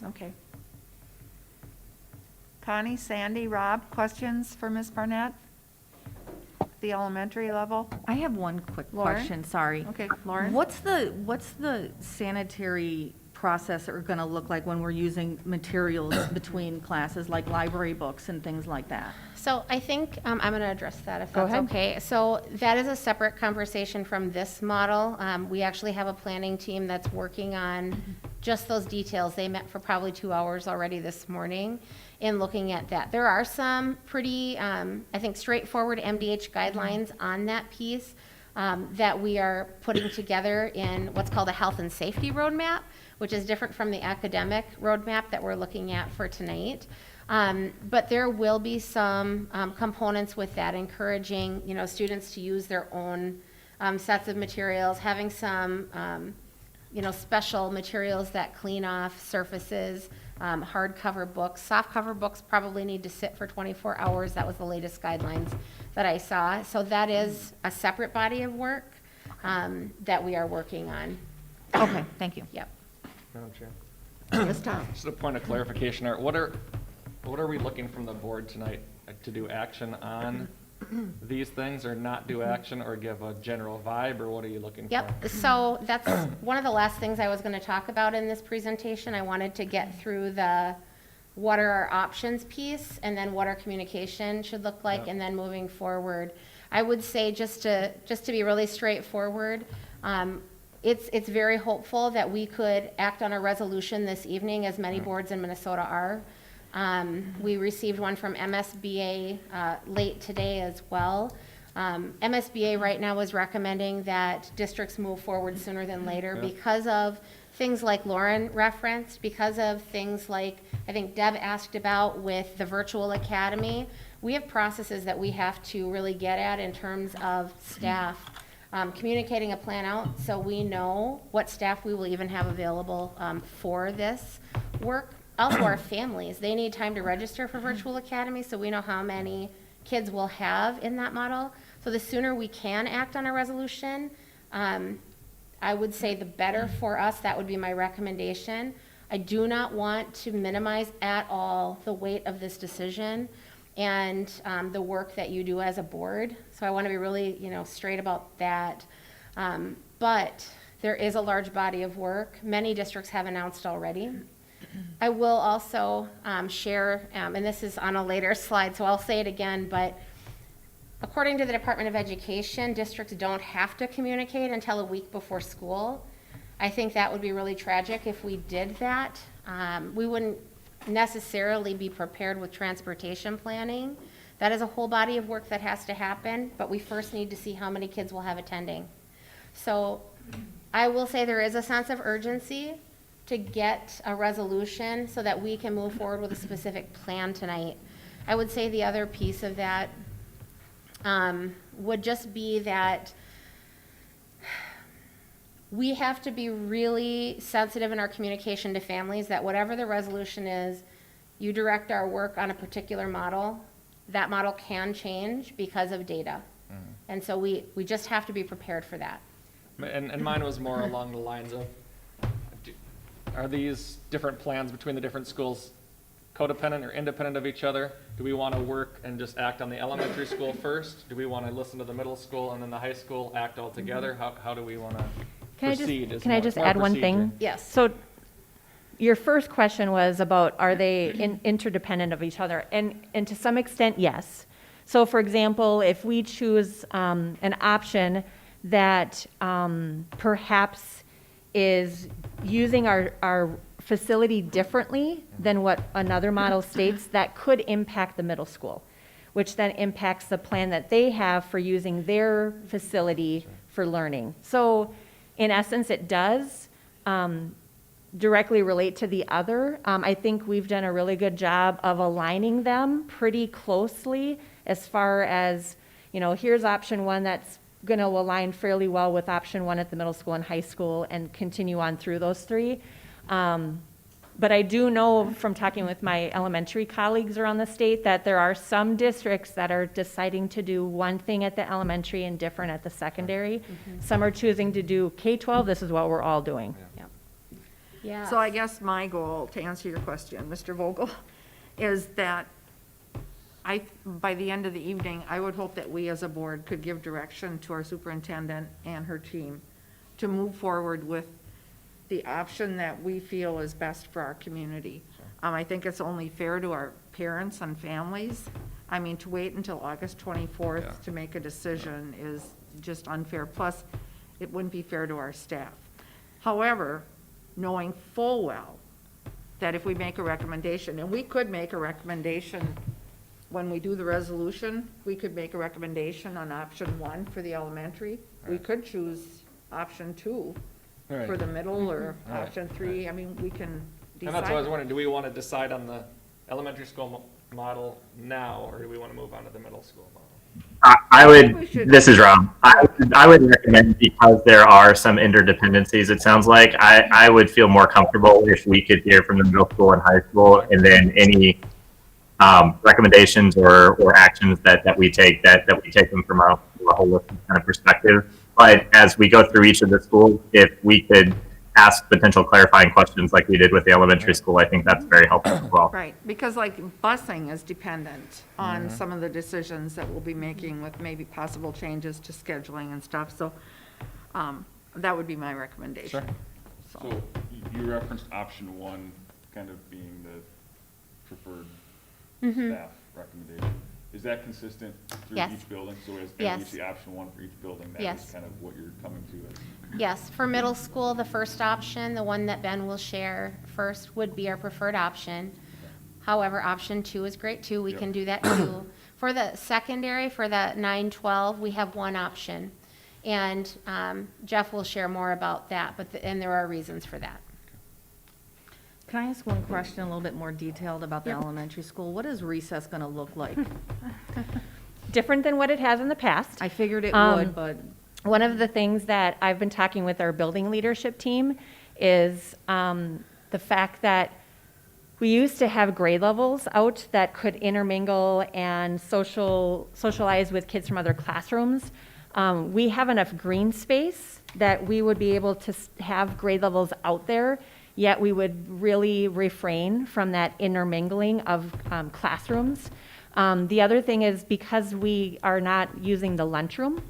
Okay. Connie, Sandy, Rob, questions for Ms. Barnett? The elementary level? I have one quick Lauren? question, sorry. Okay, Lauren? What's the sanitary process going to look like when we're using materials between classes, like library books and things like that? So I think I'm going to address that if Go that's ahead. okay. So that is a separate conversation from this model. We actually have a planning team that's working on just those details. They met for probably 2 hours already this morning in looking at that. There are some pretty, I think, straightforward MDH guidelines on that piece that we are putting together in what's called a health and safety roadmap, which is different from the academic roadmap that we're looking at for tonight. But there will be some components with that, encouraging students to use their own sets of materials, having some special materials that clean off surfaces, hardcover books. Softcover books probably need to sit for 24 hours. That was the latest guidelines that I saw. So that is a separate body of work that we are working on. Okay, thank you. Yep. Madam Chair. Yes, Tom? Just a point of clarification, Art, what are we looking from the board tonight to do action on these things, or not do action, or give a general vibe, or what are you looking for? Yep, so that's one of the last things I was going to talk about in this presentation. I wanted to get through the what are our options piece, and then what our communication should look like, Yep. and then moving forward. I would say just to be really straightforward, it's very hopeful that we could act on a resolution this evening, as many boards in Minnesota are. We received one from MSBA late today as well. MSBA right now is recommending that districts move forward sooner than later because of things like Lauren referenced, because of things like, I think Deb asked about with the virtual academy. We have processes that we have to really get at in terms of staff, communicating a plan out so we know what staff we will even have available for this work. Also, our families, they need time to register for virtual academy, so we know how many kids we'll have in that model. So the sooner we can act on a resolution, I would say the better for us. That would be my recommendation. I do not want to minimize at all the weight of this decision and the work that you do as a board. So I want to be really, straight about that. But there is a large body of work. Many districts have announced already. I will also share, and this is on a later slide, so I'll say it again, but according to the Department of Education, districts don't have to communicate until a week before school. I think that would be really tragic if we did that. We wouldn't necessarily be prepared with transportation planning. That is a whole body of work that has to happen, but we first need to see how many kids we'll have attending. So I will say there is a sense of urgency to get a resolution so that we can move forward with a specific plan tonight. I would say the other piece of that would just be that we have to be really sensitive in our communication to families that whatever the resolution is, you direct our work on a particular model. That model can change because of data. And so we just have to be prepared for that. And mine was more along the lines of, are these different plans between the different schools codependent or independent of each other? Do we want to work and just act on the elementary school first? Do we want to listen to the middle school and then the high school act all together? How do we want to proceed? Can I just add one thing? Yes. So your first question was about, are they interdependent of each other? And to some extent, yes. So for example, if we choose an option that perhaps is using our facility differently than what another model states, that could impact the middle school, which then impacts the plan that they have for using their facility for learning. So in essence, it does directly relate to the other. I think we've done a really good job of aligning them pretty closely as far as, here's option one that's going to align fairly well with option one at the middle school and high school and continue on through those three. But I do know from talking with my elementary colleagues around the state that there are some districts that are deciding to do one thing at the elementary and different at the secondary. Some are choosing to do K-12. This is what we're all doing. Yeah. So I guess my goal, to answer your question, Mr. Vogel, is that by the end of the evening, I would hope that we as a board could give direction to our superintendent and her team to move forward with the option that we feel is best for our community. I think it's only fair to our parents and families. I mean, to wait until August 24th to make a decision is just unfair. Plus, it wouldn't be fair to our staff. However, knowing full well that if we make a recommendation, and we could make a recommendation when we do the resolution, we could make a recommendation on option one for the elementary. We could choose option two for the middle, or option three. I mean, we can decide. And that's what I was wondering, do we want to decide on the elementary school model now, or do we want to move on to the middle school model? I would, this is Rob. I would recommend, because there are some interdependencies, it sounds like, I would feel more comfortable if we could hear from the middle school and high school, and then any recommendations or actions that we take, that we take them from a holistic kind of perspective. But as we go through each of the schools, if we could ask potential clarifying questions like we did with the elementary school, I think that's very helpful as well. Right, because like busing is dependent on some of the decisions that we'll be making with maybe possible changes to scheduling and stuff, so that would be my recommendation. So you referenced option one kind of being the preferred staff recommendation. Is that consistent through Yes. each building? So as Yes. you see option one for each building, that Yes. is kind of what you're coming to as? Yes, for middle school, the first option, the one that Ben will share first, would be our preferred option. However, option 2 is great too, we Yep. can do that too. For the secondary, for the 9-12, we have one option. And Jeff will share more about that, and there are reasons for that. Can I ask one question a little bit more detailed about the elementary school? What is recess going to look like? Different than what it has in the past. I figured it Um, would, but One of the things that I've been talking with our building leadership team is the fact that we used to have grade levels out that could intermingle and socialize with kids from other classrooms. We have enough green space that we would be able to have grade levels out there, yet we would really refrain from that intermingling of classrooms. The other thing is because we are not using the lunchroom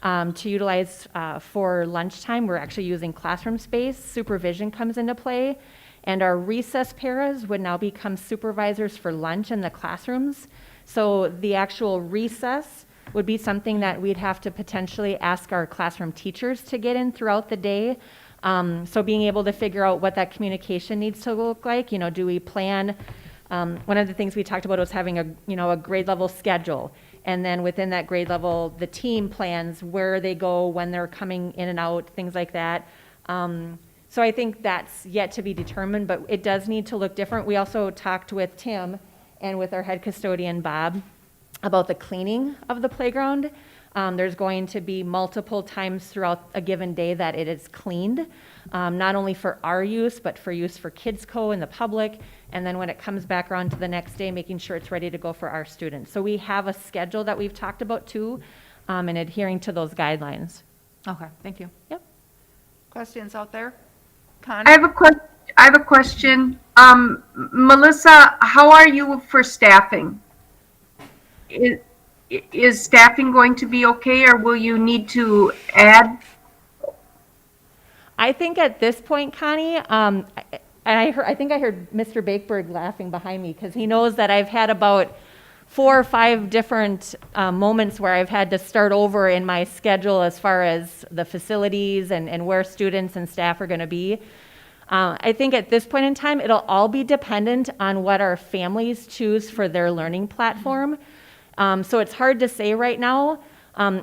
to utilize for lunchtime, we're actually using classroom space. Supervision comes into play. And our recess paras would now become supervisors for lunch in the classrooms. So the actual recess would be something that we'd have to potentially ask our classroom teachers to get in throughout the day. So being able to figure out what that communication needs to look like, do we plan, one of the things we talked about was having a grade level schedule. And then within that grade level, the team plans where they go, when they're coming in and out, things like that. So I think that's yet to be determined, but it does need to look different. We also talked with Tim and with our head custodian, Bob, about the cleaning of the playground. There's going to be multiple times throughout a given day that it is cleaned, not only for our use, but for use for Kids Co. and the public. And then when it comes back around to the next day, making sure it's ready to go for our students. So we have a schedule that we've talked about too, and adhering to those guidelines. okay, thank you. Yep. Questions out there? I Connie? have a question. Melissa, how are you for staffing? Is staffing going to be okay, or will you need to add? I think at this point, Connie, I think I heard Mr. Bakeberg laughing behind me because he knows that I've had about 4 or 5 different moments where I've had to start over in my schedule as far as the facilities and where students and staff are going to be. I think at this point in time, it'll all be dependent on what our families choose for their learning platform. So it's hard to say right now.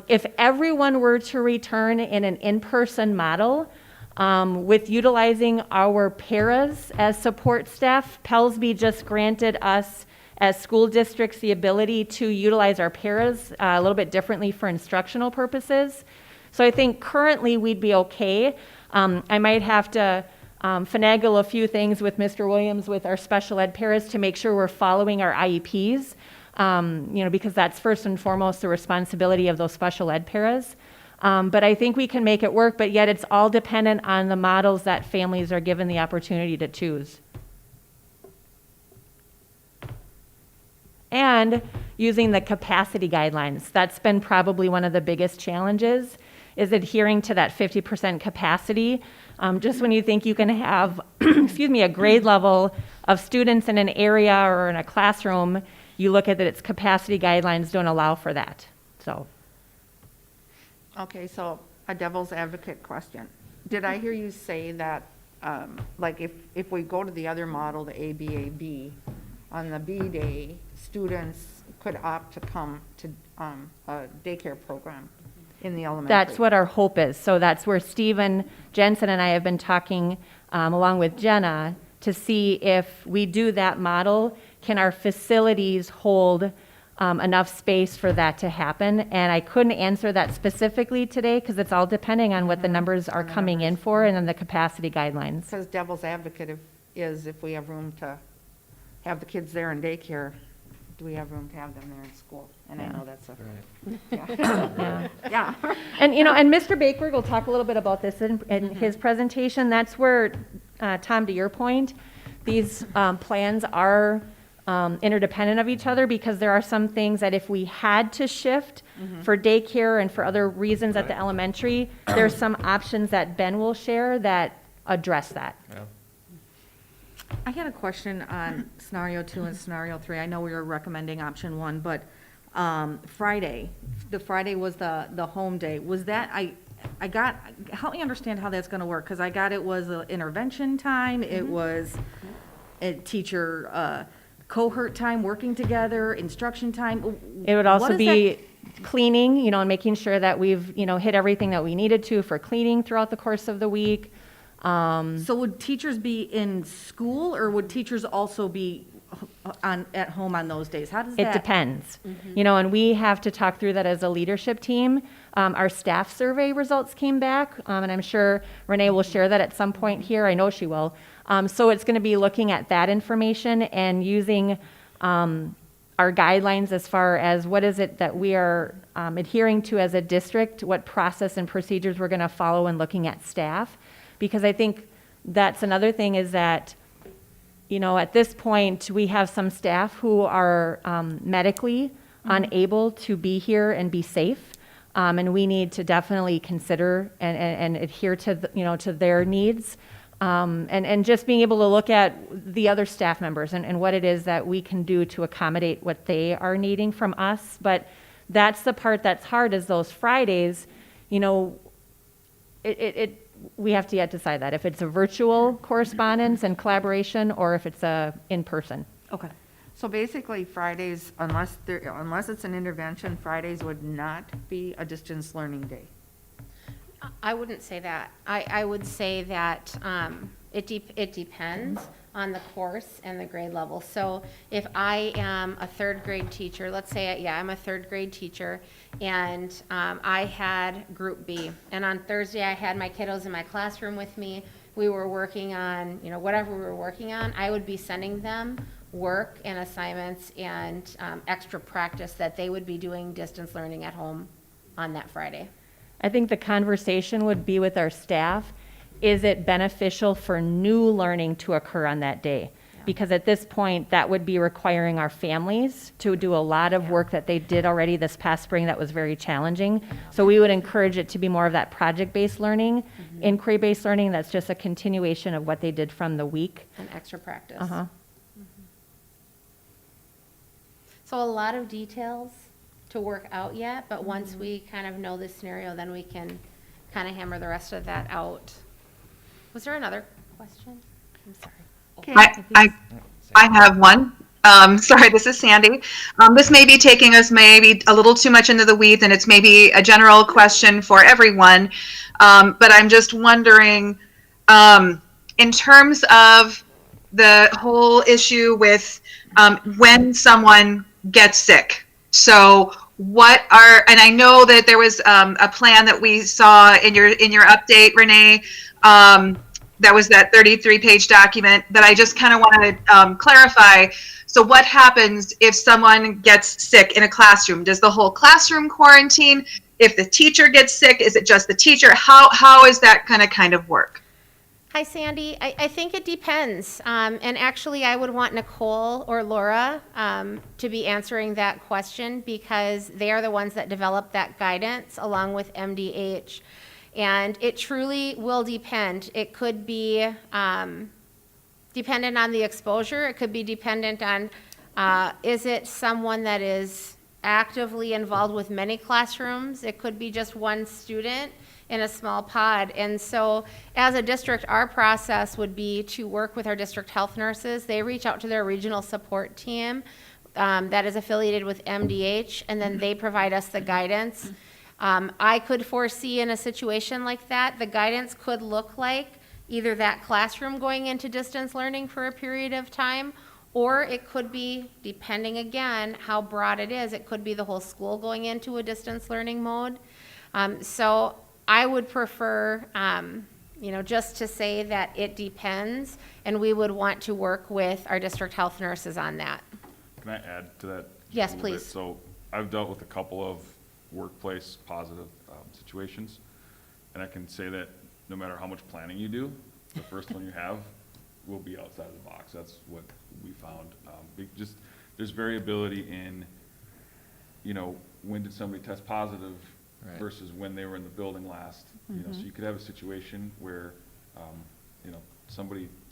If everyone were to return in an in-person model, with utilizing our paras as support staff, Pellsby just granted us as school districts the ability to utilize our paras a little bit differently for instructional purposes. So I think currently we'd be okay. I might have to finagle a few things with Mr. Williams with our special ed paras to make sure we're following our IEPs, because that's first and foremost the responsibility of those special ed paras. But I think we can make it work, but yet it's all dependent on the models that families are given the opportunity to choose. And using the capacity guidelines. That's been probably one of the biggest challenges, is adhering to that 50% capacity. Just when you think you can have, a grade level of students in an area or in a classroom, you look at that its capacity guidelines don't allow for that, so. Okay, so a devil's advocate question. Did I hear you say that, like if we go to the other model, the ABAB, on the B day, students could opt to come to a daycare program in the elementary? That's what our hope is. So that's where Stephen Jensen and I have been talking, along with Jenna, to see if we do that model, can our facilities hold enough space for that to happen? And I couldn't answer that specifically today because it's all depending on what the numbers are coming in for and then the capacity guidelines. Because devil's advocate is if we have room to have the kids there in daycare, do we have room to have them there in school? And I know that's a, Yeah. yeah. And, and Mr. Bakeberg will talk a little bit about this in his presentation. That's where, Tom, to your point, these plans are interdependent of each other because there are some things that if we had to shift for daycare and for other reasons at the elementary, there's some options that Ben will share that address that. Yeah. I had a question on scenario 2 and scenario 3. I know we were recommending option 1, but Friday, the Friday was the home day. Was that, help me understand how that's gonna work, because I got it was an intervention time, it was a teacher, cohort time, working together, instruction time. It would What also is be cleaning, and making sure that we've, hit everything that we needed to for cleaning throughout the course of the week. So would teachers be in school, or would teachers also be at home on those days? How does that? It depends. And we have to talk through that as a leadership team. Our staff survey results came back, and I'm sure Renee will share that at some point here. I know she will. So it's going to be looking at that information and using our guidelines as far as what is it that we are adhering to as a district, what process and procedures we're going to follow in looking at staff. Because I think that's another thing is that, at this point, we have some staff who are medically unable to be here and be safe. And we need to definitely consider and adhere to, to their needs. And just being able to look at the other staff members and what it is that we can do to accommodate what they are needing from us. But that's the part that's hard is those Fridays, we have to yet decide that if it's a virtual correspondence and collaboration or if it's a in-person. Okay. So basically Fridays, unless it's an intervention, Fridays would not be a distance learning day. I wouldn't say that. I would say that it depends on the course and the grade level. So if I am a third grade teacher, let's say, I'm a third grade teacher, and I had group B, and on Thursday I had my kiddos in my classroom with me. We were working on, whatever we were working on. I would be sending them work and assignments and extra practice that they would be doing distance learning at home on that Friday. I think the conversation would be with our staff, is it beneficial for new learning to occur on that day? Because at this point, that would be requiring our families to do a lot of work that they did already this past spring that was very challenging. So we would encourage it to be more of that project-based learning, inquiry-based learning, that's just a continuation of what they did from the week. And extra practice. Uh-huh. So a lot of details to work out yet, but once we kind of know this scenario, then we can kind of hammer the rest of that out. Was there another question? I'm sorry. I have one. Sorry, this is Sandy. This may be taking us maybe a little too much into the weeds, and it's maybe a general question for everyone. But I'm just wondering, in terms of the whole issue with when someone gets sick. So and I know that there was a plan that we saw in your update, Renee, that was that 33-page document that I just kind of want to clarify. So what happens if someone gets sick in a classroom? Does the whole classroom quarantine? If the teacher gets sick, is it just the teacher? How is that going to kind of work? Hi, Sandy. I think it depends. And actually, I would want Nicole or Laura to be answering that question because they are the ones that developed that guidance along with MDH. And it truly will depend. It could be dependent on the exposure. It could be dependent on, is it someone that is actively involved with many classrooms? It could be just one student in a small pod. And so as a district, our process would be to work with our district health nurses. They reach out to their regional support team that is affiliated with MDH, and then they provide us the guidance. I could foresee in a situation like that, the guidance could look like either that classroom going into distance learning for a period of time, or it could be, depending again how broad it is, it could be the whole school going into a distance learning mode. So I would prefer, just to say that it depends, and we would want to work with our district health nurses on that. Can I add to that? Yes, a little bit? please. So I've dealt with a couple of workplace positive situations, and I can say that no matter how much planning you do, the first one you have will be outside of the box. That's what we found. There's variability in, when did somebody test positive versus when they were in the building last. So you could have a situation where,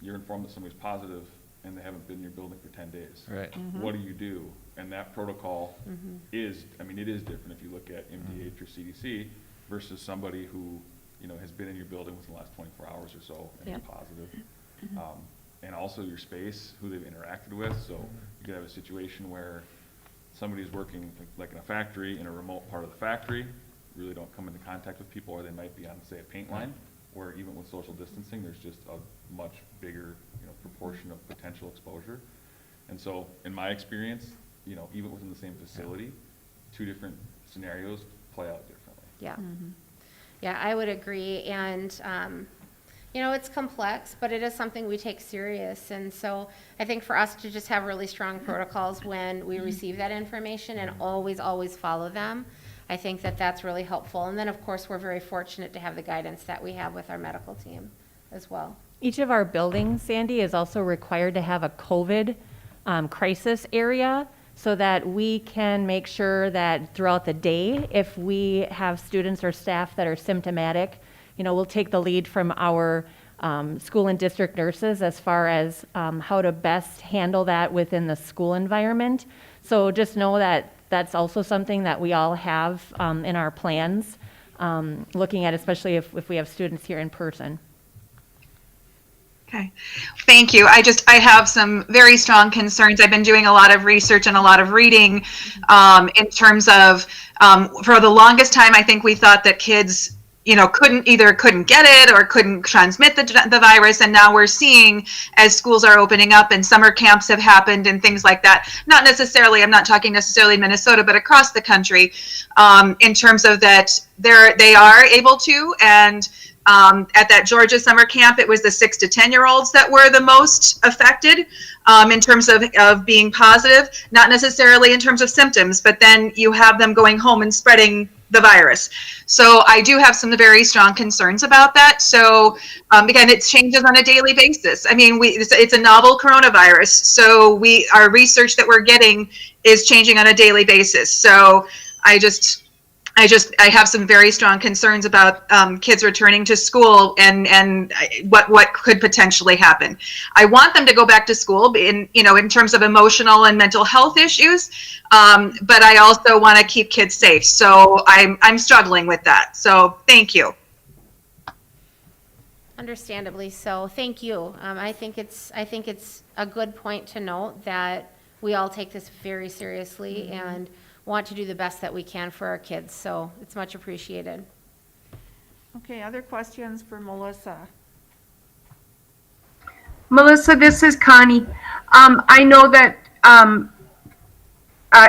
you're informed that somebody's positive and they haven't been in your building for 10 days. Right. What do you do? And that protocol is, I mean, it is different if you look at MDH or CDC versus somebody who, you know, has been in your building within the last 24 hours or so and is Yep. positive. And also your space, who they've interacted with. So you could have a situation where somebody's working like in a factory, in a remote part of the factory, really don't come into contact with people, or they might be on, say, a paint line, where even with social distancing, there's just a much bigger, you know, proportion of potential exposure. And so, in my experience, you know, even within the same facility, two different scenarios play out differently. Yeah. Yeah, I would agree. And, you know, it's complex, but it is something we take serious. And so I think for us to just have really strong protocols when we receive that information and always follow them, I think that that's really helpful. And then, of course, we're very fortunate to have the guidance that we have with our medical team as well. Each of our buildings, Sandy, is also required to have a COVID crisis area so that we can make sure that throughout the day, if we have students or staff that are symptomatic, you know, we'll take the lead from our school and district nurses as far as how to best handle that within the school environment. So just know that that's also something that we all have in our plans, looking at especially if we have students here in person. Okay, thank you. I have some very strong concerns. I've been doing a lot of research and a lot of reading in terms of, for the longest time, I think we thought that kids, you know, couldn't get it or couldn't transmit the virus. And now we're seeing, as schools are opening up and summer camps have happened and things like that, not necessarily, I'm not talking necessarily in Minnesota, but across the country, in terms of that they are able to. And at that Georgia summer camp, it was the 6 to 10-year-olds that were the most affected in terms of being positive, not necessarily in terms of symptoms, but then you have them going home and spreading the virus. So I do have some very strong concerns about that. So again, it changes on a daily basis. I mean, it's a novel coronavirus, so our research that we're getting is changing on a daily basis. So I have some very strong concerns about kids returning to school and what could potentially happen. I want them to go back to school in terms of emotional and mental health issues, but I also want to keep kids safe. So I'm struggling with that. So thank you. Understandably so. Thank you. I think it's a good point to note that we all take this very seriously and want to do the best that we can for our kids. So it's much appreciated. Okay, other questions for Melissa? Melissa, this is Connie. I know that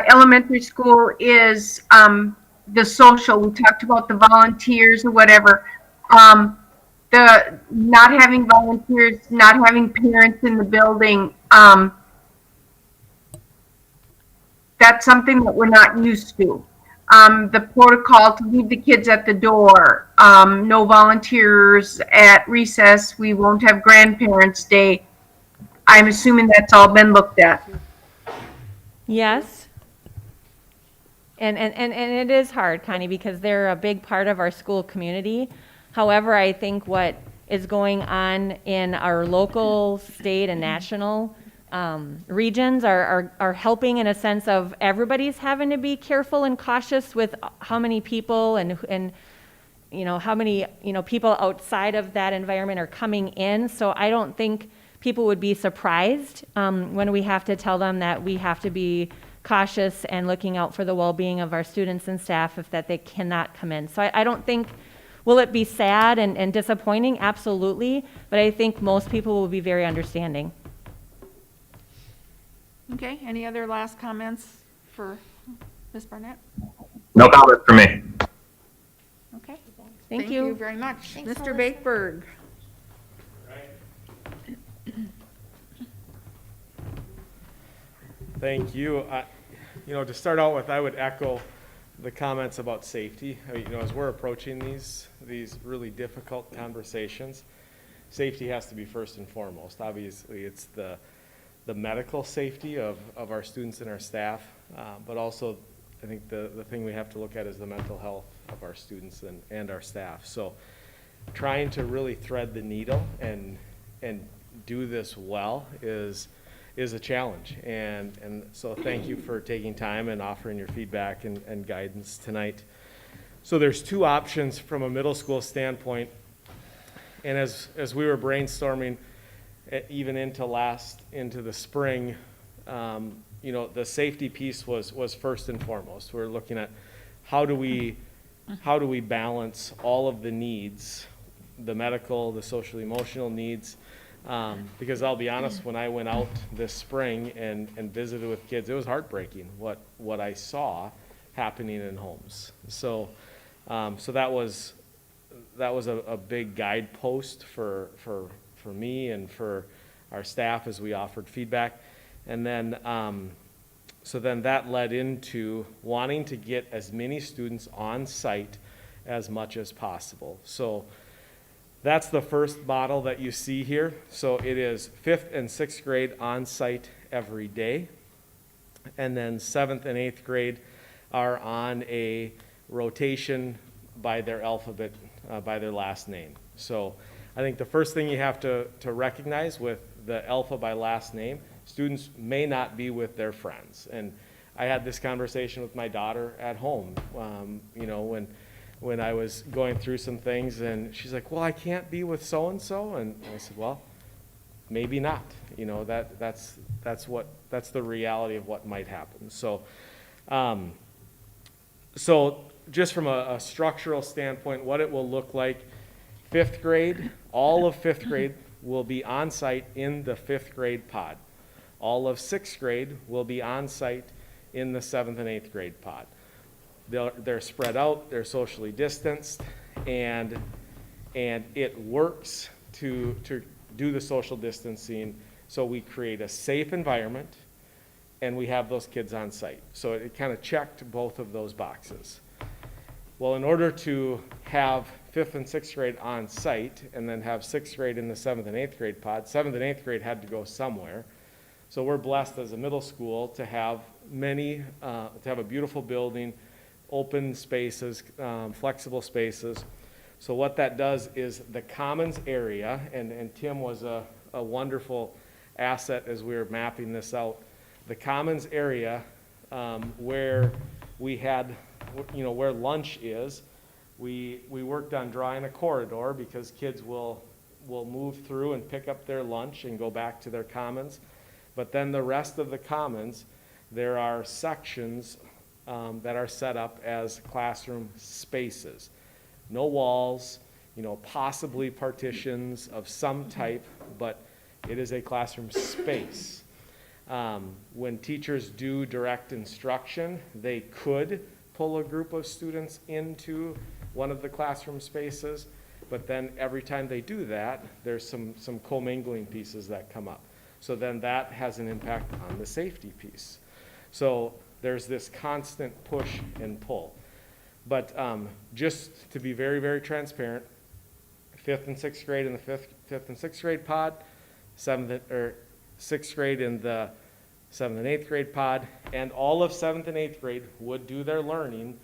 elementary school is the social. We talked about the volunteers or whatever. The not having volunteers, not having parents in the building, that's something that we're not used to. The protocol to leave the kids at the door, no volunteers at recess, we won't have grandparents' day. I'm assuming that's all been looked at. Yes. And it is hard, Connie, because they're a big part of our school community. However, I think what is going on in our local, state, and national regions are helping in a sense of everybody's having to be careful and cautious with how many people and you know, how many, you know, people outside of that environment are coming in. So I don't think people would be surprised when we have to tell them that we have to be cautious and looking out for the well-being of our students and staff if that they cannot come in. So I don't think, will it be sad and disappointing? Absolutely. But I think most people will be very understanding. Okay, any other last comments for Ms. Barnett? No comment for me. Okay. Thank you. very much. Thanks, Mr. Melissa. Bakeberg? Thank you. You know, to start out with, I would echo the comments about safety. You know, as we're approaching these really difficult conversations, safety has to be first and foremost. Obviously, it's the medical safety of our students and our staff, but also I think the thing we have to look at is the mental health of our students and our staff. So trying to really thread the needle and do this well is is a challenge. And so thank you for taking time and offering your feedback and guidance tonight. So there's two options from a middle school standpoint. And as we were brainstorming, even into the spring, the safety piece was first and foremost. We're looking at how do we balance all of the needs, the medical, the social emotional needs, because I'll be honest, when I went out this spring and visited with kids, it was heartbreaking what I saw happening in homes. So that was a big guidepost for me and for our staff as we offered feedback. And then so then that led into wanting to get as many students on site as much as possible. So that's the first model that you see here. So it is 5th and 6th grade on site every day. And then 7th and 8th grade are on a rotation by their alphabet, by their last name. So I think the first thing you have to recognize with the alpha by last name, students may not be with their friends. And I had this conversation with my daughter at home, when I was going through some things, and she's like, well, I can't be with so-and-so. And I said, well, maybe not. That's the reality of what might happen. So just from a structural standpoint, what it will look like, 5th grade, all of 5th grade will be on site in the 5th grade pod. All of 6th grade will be on site in the 7th and 8th grade pod. They're spread out, they're socially distanced, and it works to do the social distancing so we create a safe environment and we have those kids on site. So it kind of checked both of those boxes. Well, in order to have 5th and 6th grade on site and then have 6th grade in the 7th and 8th grade pod, 7th and 8th grade had to go somewhere. So we're blessed as a middle school to have a beautiful building, open spaces, flexible spaces. So what that does is the commons area, and Tim was a wonderful asset as we were mapping this out. The commons area where we had, where lunch is, we worked on drawing a corridor because kids will move through and pick up their lunch and go back to their commons. But then the rest of the commons, there are sections that are set up as classroom spaces. No walls, possibly partitions of some type, but it is a classroom space. When teachers do direct instruction, they could pull a group of students into one of the classroom spaces, but then every time they do that, there's some commingling pieces that come up. So then that has an impact on the safety piece. So there's this constant push and pull. But just to be very, very transparent, 5th and 6th grade in the 5th and 6th grade pod, 6th grade in the 7th and 8th grade pod, and all of 7th and 8th grade would do their learning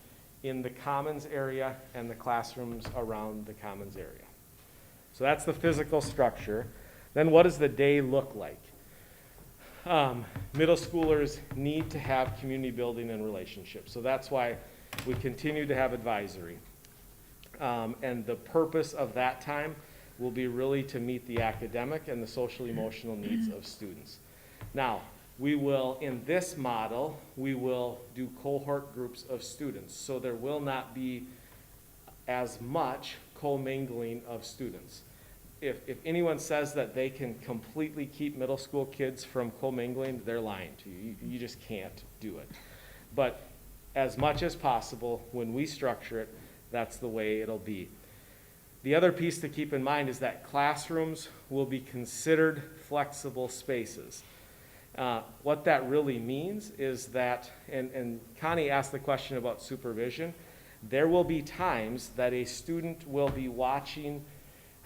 in the commons area and the classrooms around the commons area. So that's the physical structure. Then what does the day look like? Middle schoolers need to have community building and relationships. So that's why we continue to have advisory. And the purpose of that time will be really to meet the academic and the social emotional needs of students. Now, we will, in this model, we will do cohort groups of students. So there will not be as much commingling of students. If anyone says that they can completely keep middle school kids from commingling, they're lying to you. You just can't do it. But as much as possible, when we structure it, that's the way it'll be. The other piece to keep in mind is that classrooms will be considered flexible spaces. What that really means is that, and Connie asked the question about supervision, there will be times that a student will be watching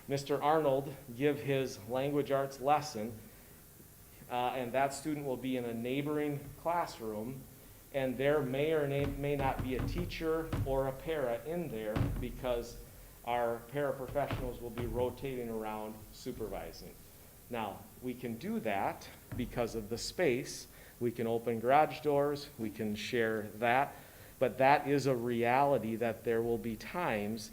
Mr. Arnold give his language arts lesson, and that student will be in a neighboring classroom, and there may or may not be a teacher or a para in there because our paraprofessionals will be rotating around supervising. Now, we can do that because of the space. We can open garage doors, we can share that, but that is a reality that there will be times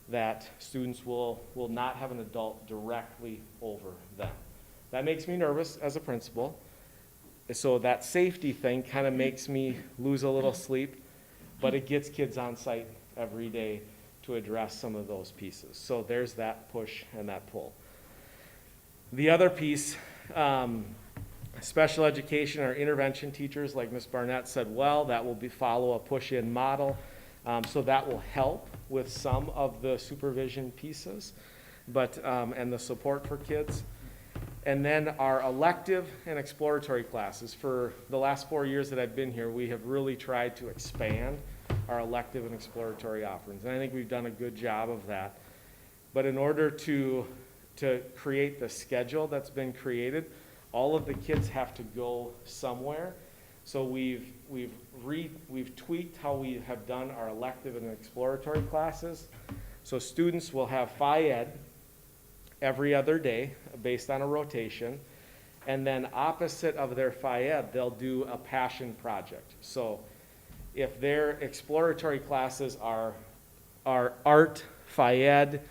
that students will not have an adult directly over them. That makes me nervous as a principal. So that safety thing kind of makes me lose a little sleep, but it gets kids on site every day to address some of those pieces. So there's that push and that pull. The other piece, special education or intervention teachers, like Ms. Barnett said, well, that will follow a push-in model. So that will help with some of the supervision pieces, but, and the support for kids. And then our elective and exploratory classes. For the last 4 years that I've been here, we have really tried to expand our elective and exploratory offerings. And I think we've done a good job of that. But in order to create the schedule that's been created, all of the kids have to go somewhere. So we've tweaked how we have done our elective and exploratory classes. So students will have Phi-Ed every other day based on a rotation. And then opposite of their Phi-Ed, they'll do a passion project. So if their exploratory classes are art, Phi-Ed,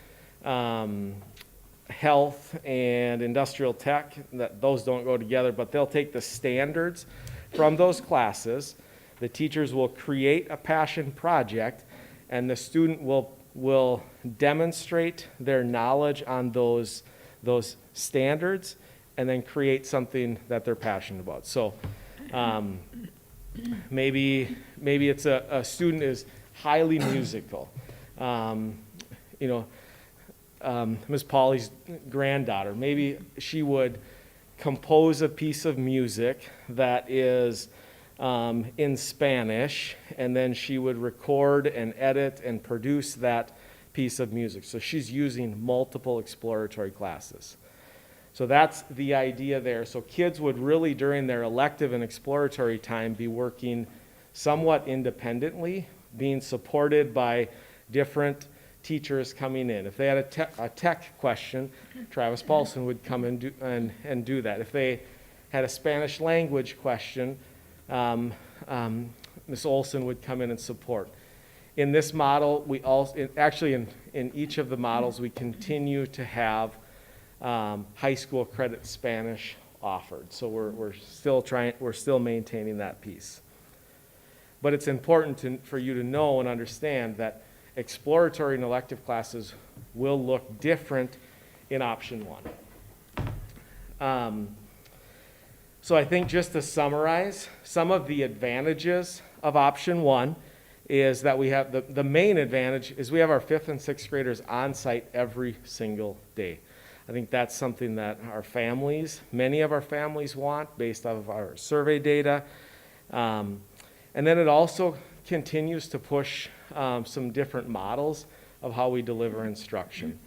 health, and industrial tech, those don't go together, but they'll take the standards from those classes. The teachers will create a passion project, and the student will demonstrate their knowledge on those standards and then create something that they're passionate about. So maybe it's a student is highly musical. Ms. Polly's granddaughter, maybe she would compose a piece of music that is in Spanish, and then she would record and edit and produce that piece of music. So she's using multiple exploratory classes. So that's the idea there. So kids would really, during their elective and exploratory time, be working somewhat independently, being supported by different teachers coming in. If they had a tech question, Travis Paulson would come and do that. If they had a Spanish language question, Ms. Olson would come in and support. In this model, we also, actually in each of the models, we continue to have high school credit Spanish offered. So we're still maintaining that piece. But it's important for you to know and understand that exploratory and elective classes will look different in option one. So I think just to summarize, some of the advantages of option one is that we have, the main advantage is we have our 5th and 6th graders on site every single day. I think that's something that many of our families want based off of our survey data. And then it also continues to push some different models of how we deliver instruction.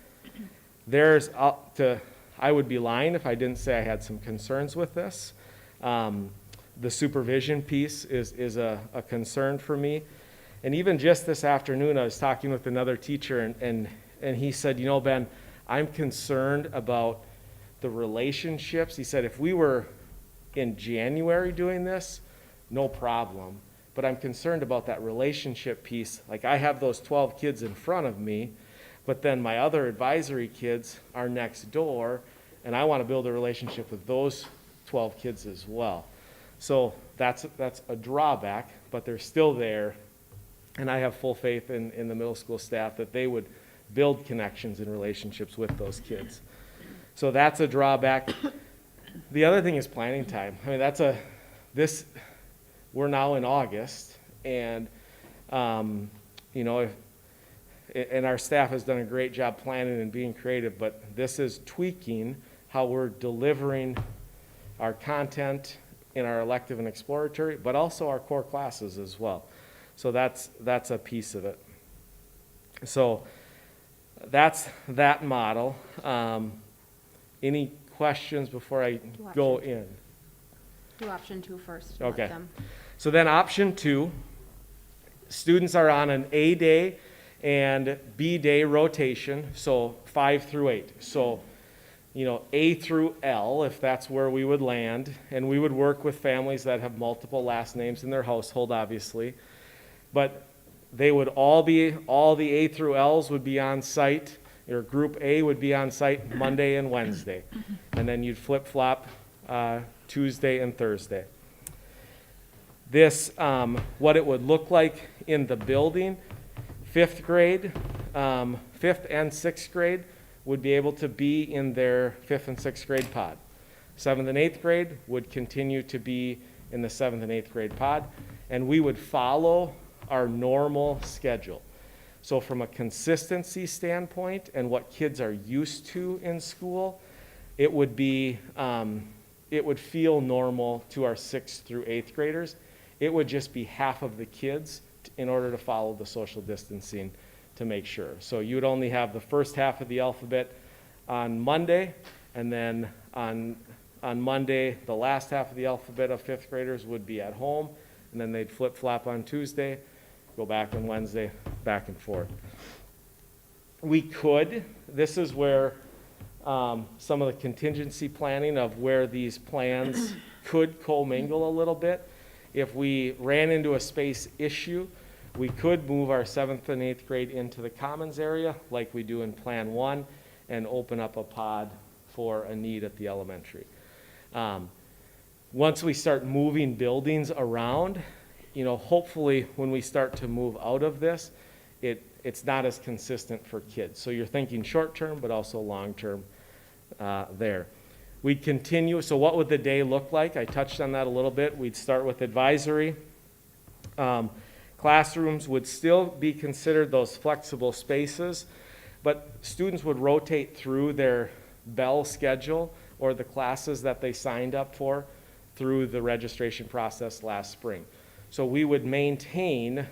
I would be lying if I didn't say I had some concerns with this. The supervision piece is a concern for me. And even just this afternoon, I was talking with another teacher, and he said, Ben, I'm concerned about the relationships. He said, if we were in January doing this, no problem. But I'm concerned about that relationship piece. Like, I have those 12 kids in front of me, but then my other advisory kids are next door, and I want to build a relationship with those 12 kids as well. So that's a drawback, but they're still there, and I have full faith in the middle school staff that they would build connections and relationships with those kids. So that's a drawback. The other thing is planning time. I mean, we're now in August, and and our staff has done a great job planning and being creative, but this is tweaking how we're delivering our content in our elective and exploratory, but also our core classes as well. So that's a piece of it. So that's that model. Any questions before I go in? Do option 2 first. Okay. So then option 2, students are on an A day and B day rotation, so 5 through 8. So, A through L, if that's where we would land, and we would work with families that have multiple last names in their household, obviously. But they would all the A through Ls would be on site, or Group A would be on site Monday and Wednesday. And then you'd flip-flop Tuesday and Thursday. This, what it would look like in the building, fifth and sixth grade would be able to be in their fifth and sixth grade pod. Seventh and eighth grade would continue to be in the seventh and eighth grade pod, and we would follow our normal schedule. So from a consistency standpoint and what kids are used to in school, it would be, it would feel normal to our sixth through eighth graders. It would just be half of the kids in order to follow the social distancing to make sure. So you would only have the first half of the alphabet on Monday, and then on Monday, the last half of the alphabet of fifth graders would be at home, and then they'd flip-flop on Tuesday, go back on Wednesday, back and forth. We could, this is where some of the contingency planning of where these plans could commingle a little bit. If we ran into a space issue, we could move our seventh and eighth grade into the commons area like we do in Plan 1 and open up a pod for a need at the elementary. Once we start moving buildings around, hopefully when we start to move out of this, it's not as consistent for kids. So you're thinking short term, but also long term there. We'd continue, so what would the day look like? I touched on that a little bit. We'd start with advisory. Classrooms would still be considered those flexible spaces, but students would rotate through their bell schedule or the classes that they signed up for through the registration process last spring. So we would maintain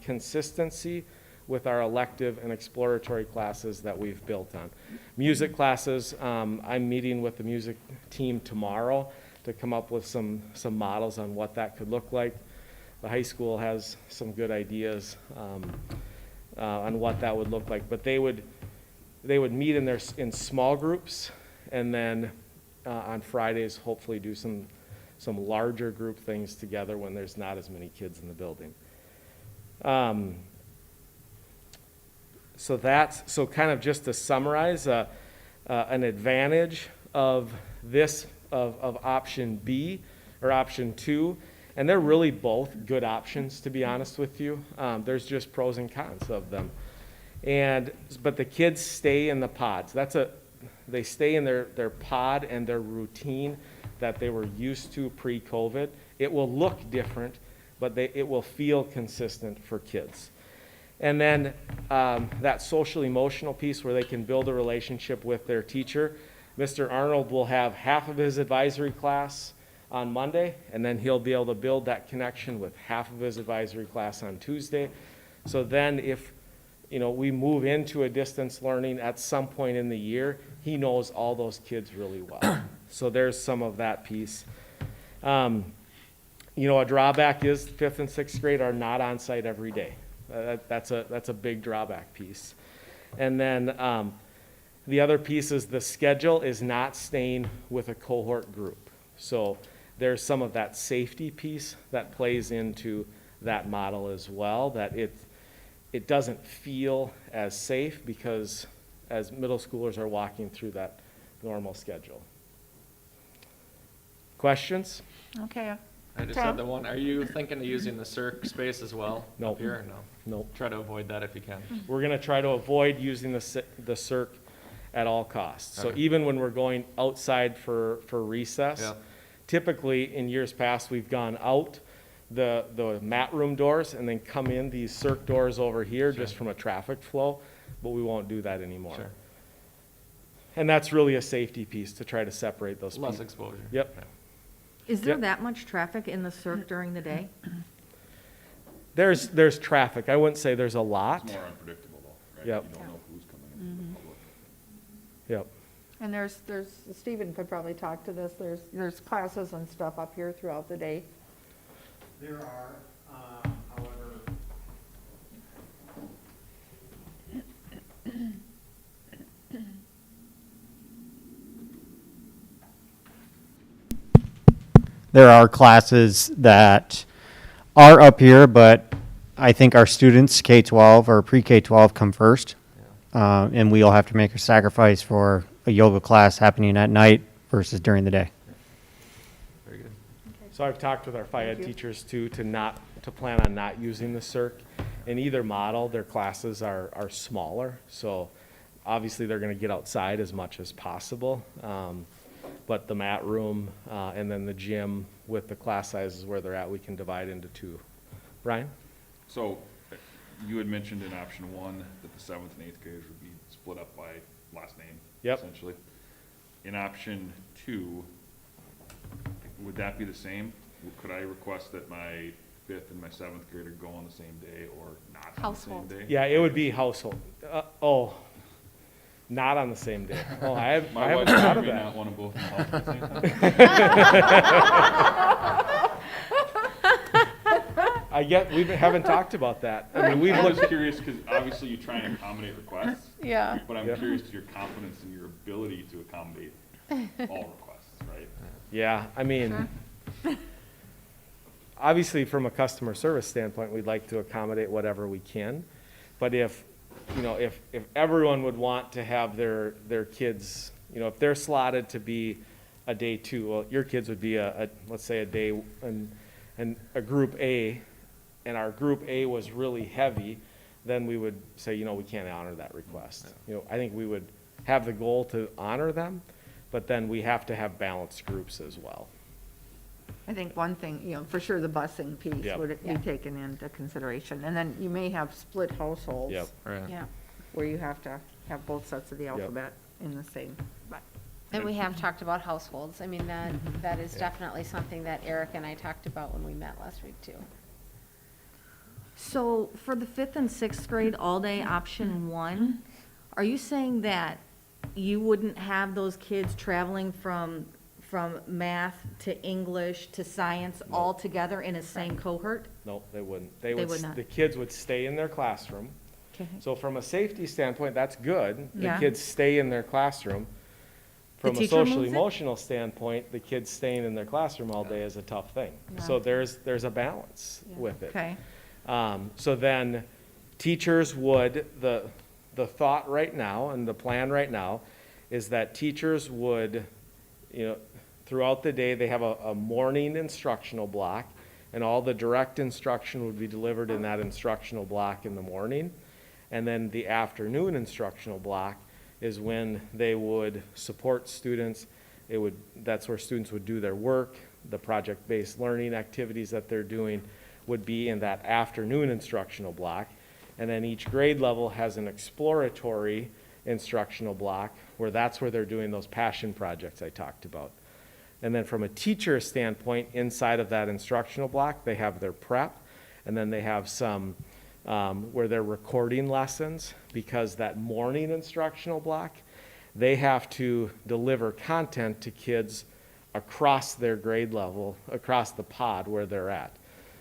consistency with our elective and exploratory classes that we've built on. Music classes, I'm meeting with the music team tomorrow to come up with some models on what that could look like. The high school has some good ideas on what that would look like, but they would meet in small groups, and then on Fridays hopefully do some larger group things together when there's not as many kids in the building. So kind of just to summarize, an advantage of this, of option B or option 2, and they're really both good options, to be honest with you. There's just pros and cons of them. But the kids stay in the pods. They stay in their pod and their routine that they were used to pre-COVID. It will look different, but it will feel consistent for kids. And then that social emotional piece where they can build a relationship with their teacher. Mr. Arnold will have half of his advisory class on Monday, and then he'll be able to build that connection with half of his advisory class on Tuesday. So then if we move into a distance learning at some point in the year, he knows all those kids really well. So there's some of that piece. A drawback is 5th and 6th grade are not on site every day. That's a big drawback piece. And then the other piece is the schedule is not staying with a cohort group. So there's some of that safety piece that plays into that model as well, that it doesn't feel as safe because as middle schoolers are walking through that normal schedule. Questions? Okay. I just had the one, are you thinking of using the circ space as well? No. Up here or no? Nope. Try to avoid that if you can. We're going to try to avoid using the circ at all costs. So Okay. even when we're going outside for recess, Yeah. typically in years past, we've gone out the mat room doors and then come in these circ doors over here just from a traffic flow, but we won't do that anymore. Sure. And that's really a safety piece to try to separate those Less people. exposure. Yep. Okay. Is there Yep. that much traffic in the circ during the day? There's traffic. I wouldn't say there's a lot. It's more unpredictable though, right? Yep. You don't know who's coming into the public. Yep. And there's Stephen could probably talk to this, there's classes and stuff up here throughout the day. There are, however. there are classes that are up here, but I think our students, K-12 or pre-K-12, come first. And we'll have to make a sacrifice for a yoga class happening at night versus during the day. Very good. So I've talked with our FIAD Thank you. teachers too, to plan on not using the circ. In either model, their classes are smaller, so obviously they're gonna get outside as much as possible. But the mat room, and then the gym with the class sizes where they're at, we can divide into two. Ryan? So, you had mentioned in option one that the 7th and 8th graders would be split up by last name, Yep. essentially. In option two, would that be the same? Could I request that my 5th and my 7th grader go on the same day or not on the Household. same day? Yeah, it would be household. Not on the same day. Oh, I haven't My wife thought of may that. not want to both in the house at the same time. We haven't talked about that. I mean, we've I'm looked, just curious, because obviously you try and accommodate requests, Yeah. but I'm Yep. curious to your confidence in your ability to accommodate all requests, right? yeah, I mean, obviously from a customer service standpoint, we'd like to accommodate whatever we can. But if everyone would want to have their kids, if they're slotted to be a day two, well, your kids would be let's say a day and a group A, and our group A was really heavy, then we would say, we can't honor that request. I think we would have the goal to honor them, but then we have to have balanced groups as well. I think one thing, for sure, the busing piece Yep. would be Yeah. taken into consideration. And then you may have split households. Yep. Yeah. Where you have to have both sets of the alphabet in the same, but. And we have talked about households. I mean, that is definitely something that Eric and I talked about when we met last week too. So for the 5th and 6th grade all-day option one, are you saying that you wouldn't have those kids traveling from math to English to science all together in a same cohort? No, they wouldn't. They would not. The kids would stay in their classroom. Okay. So from a safety standpoint, that's good. The Yeah. kids stay in their classroom. From a teacher social moves it? emotional standpoint, the kids staying in their classroom all day is a tough thing. So there's a balance with it. Okay. So then teachers would, the thought right now and the plan right now is that teachers would, throughout the day, they have a morning instructional block, and all the direct instruction would be delivered in that instructional block in the morning. And then the afternoon instructional block is when they would support students. That's where students would do their work. The project-based learning activities that they're doing would be in that afternoon instructional block. And then each grade level has an exploratory instructional block where that's where they're doing those passion projects I talked about. And then from a teacher standpoint, inside of that instructional block, they have their prep, and then they have some where they're recording lessons, because that morning instructional block, they have to deliver content to kids across their grade level, across the pod where they're at.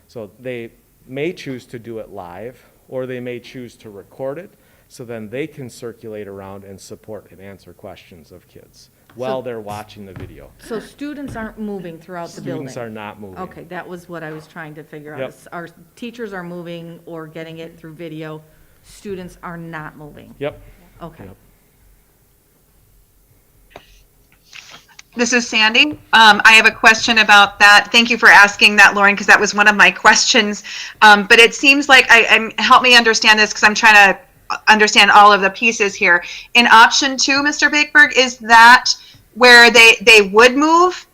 So they may choose to do it live, or they may choose to record it, so then they can circulate around and support and answer questions of kids while they're watching the video. So students aren't moving throughout the building? Students are not moving. Okay, that was what I was trying to figure out. Yep. Our teachers are moving or getting it through video. Students are not moving? Yep. Okay. Yep. This is Sandy. I have a question about that. Thank you for asking that, Lauren, because that was one of my questions. But it seems like help me understand this, because I'm trying to understand all of the pieces here. In option 2, Mr. Bakeberg, is that where they would move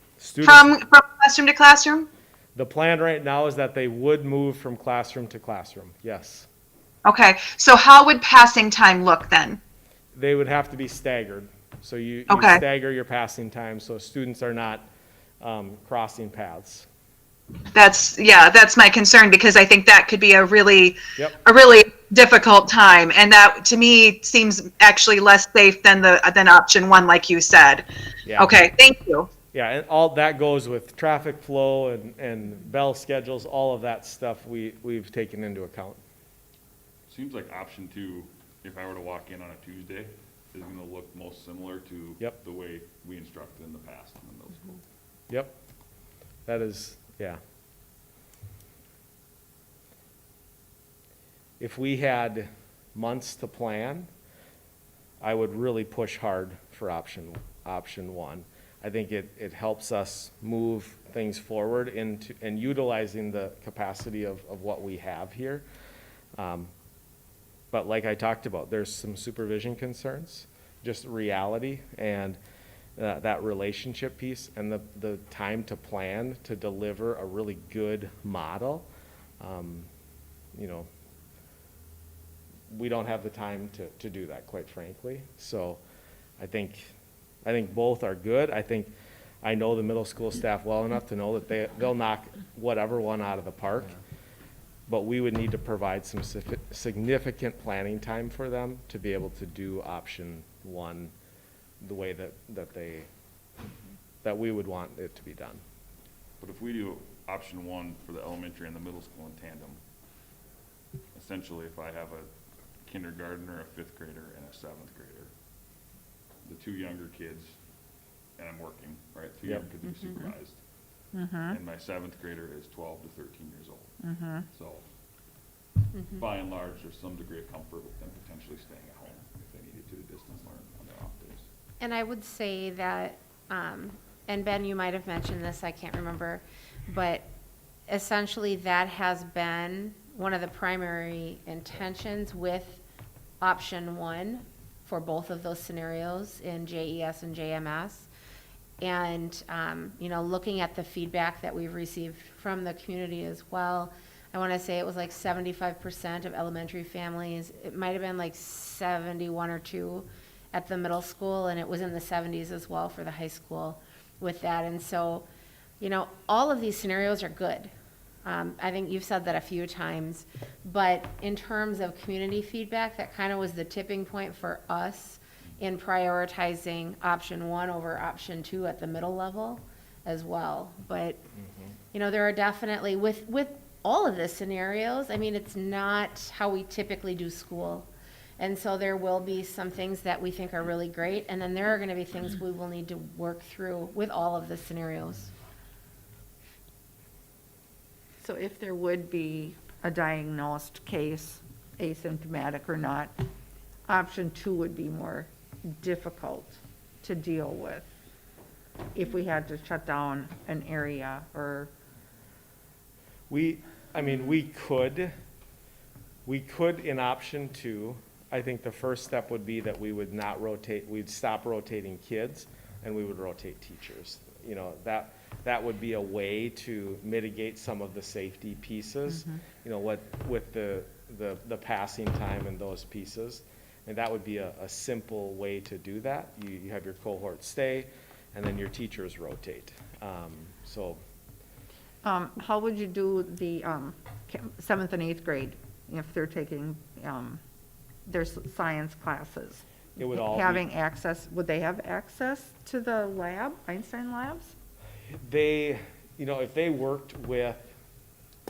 from classroom to classroom? The plan right now is that they would move from classroom to classroom, yes. Okay, so how would passing time look then? They would have to be staggered. So you Okay. stagger your passing time so students are not crossing paths. That's my concern, because I think that could be a really Yep. difficult time, and that to me seems actually less safe than option 1, like you said. Yeah. Okay, thank you. Yeah, and all that goes with traffic flow and bell schedules, all of that stuff we've taken into account. Seems like option 2, if I were to walk in on a Tuesday, is gonna look most similar to Yep. the way we instructed in the past in the middle school. Yep. That is, yeah. If we had months to plan, I would really push hard for option one. I think it helps us move things forward into, and utilizing the capacity of what we have here. But like I talked about, there's some supervision concerns, just reality, and that relationship piece, and the time to plan to deliver a really good model. You know, we don't have the time to do that, quite frankly. So I think both are good. I know the middle school staff well enough to know that they'll knock whatever one out of the park. But we would need to provide some significant planning time for them to be able to do option one the way that we would want it to be done. But if we do option one for the elementary and the middle school in tandem, essentially if I have a kindergartner, a fifth grader, and a seventh grader, the two younger kids, and I'm working, right? Two Yep. younger kids are supervised. And my seventh grader is 12 to 13 years old. So by and large, there's some degree of comfort with them potentially staying at home if they needed to distance learn on their off days. And I would say that, and Ben, you might have mentioned this, I can't remember, but essentially that has been one of the primary intentions with option one for both of those scenarios in JES and JMS. And, you know, looking at the feedback that we've received from the community as well, I want to say it was like 75% of elementary families. It might have been like 71 or 2 at the middle school, and it was in the 70s as well for the high school with that. And so, you know, all of these scenarios are good. I think you've said that a few times, but in terms of community feedback, that kind of was the tipping point for us in prioritizing option one over option two at the middle level as well. But, you know, there are definitely, with all of the scenarios, I mean, it's not how we typically do school. And so there will be some things that we think are really great, and then there are gonna be things we will need to work through with all of the scenarios. So if there would be a diagnosed case, asymptomatic or not, option two would be more difficult to deal with if we had to shut down an area or. We could in option two. I think the first step would be that we would not rotate, we'd stop rotating kids and we would rotate teachers. You know, that would be a way to mitigate some of the safety pieces, you know, with the passing time and those pieces. And that would be a simple way to do that. You have your cohort stay and then your teachers rotate. How would you do the 7th and 8th grade if they're taking their science classes? It would all having access, would they have access to the lab, Einstein labs? They, you know, if they worked with,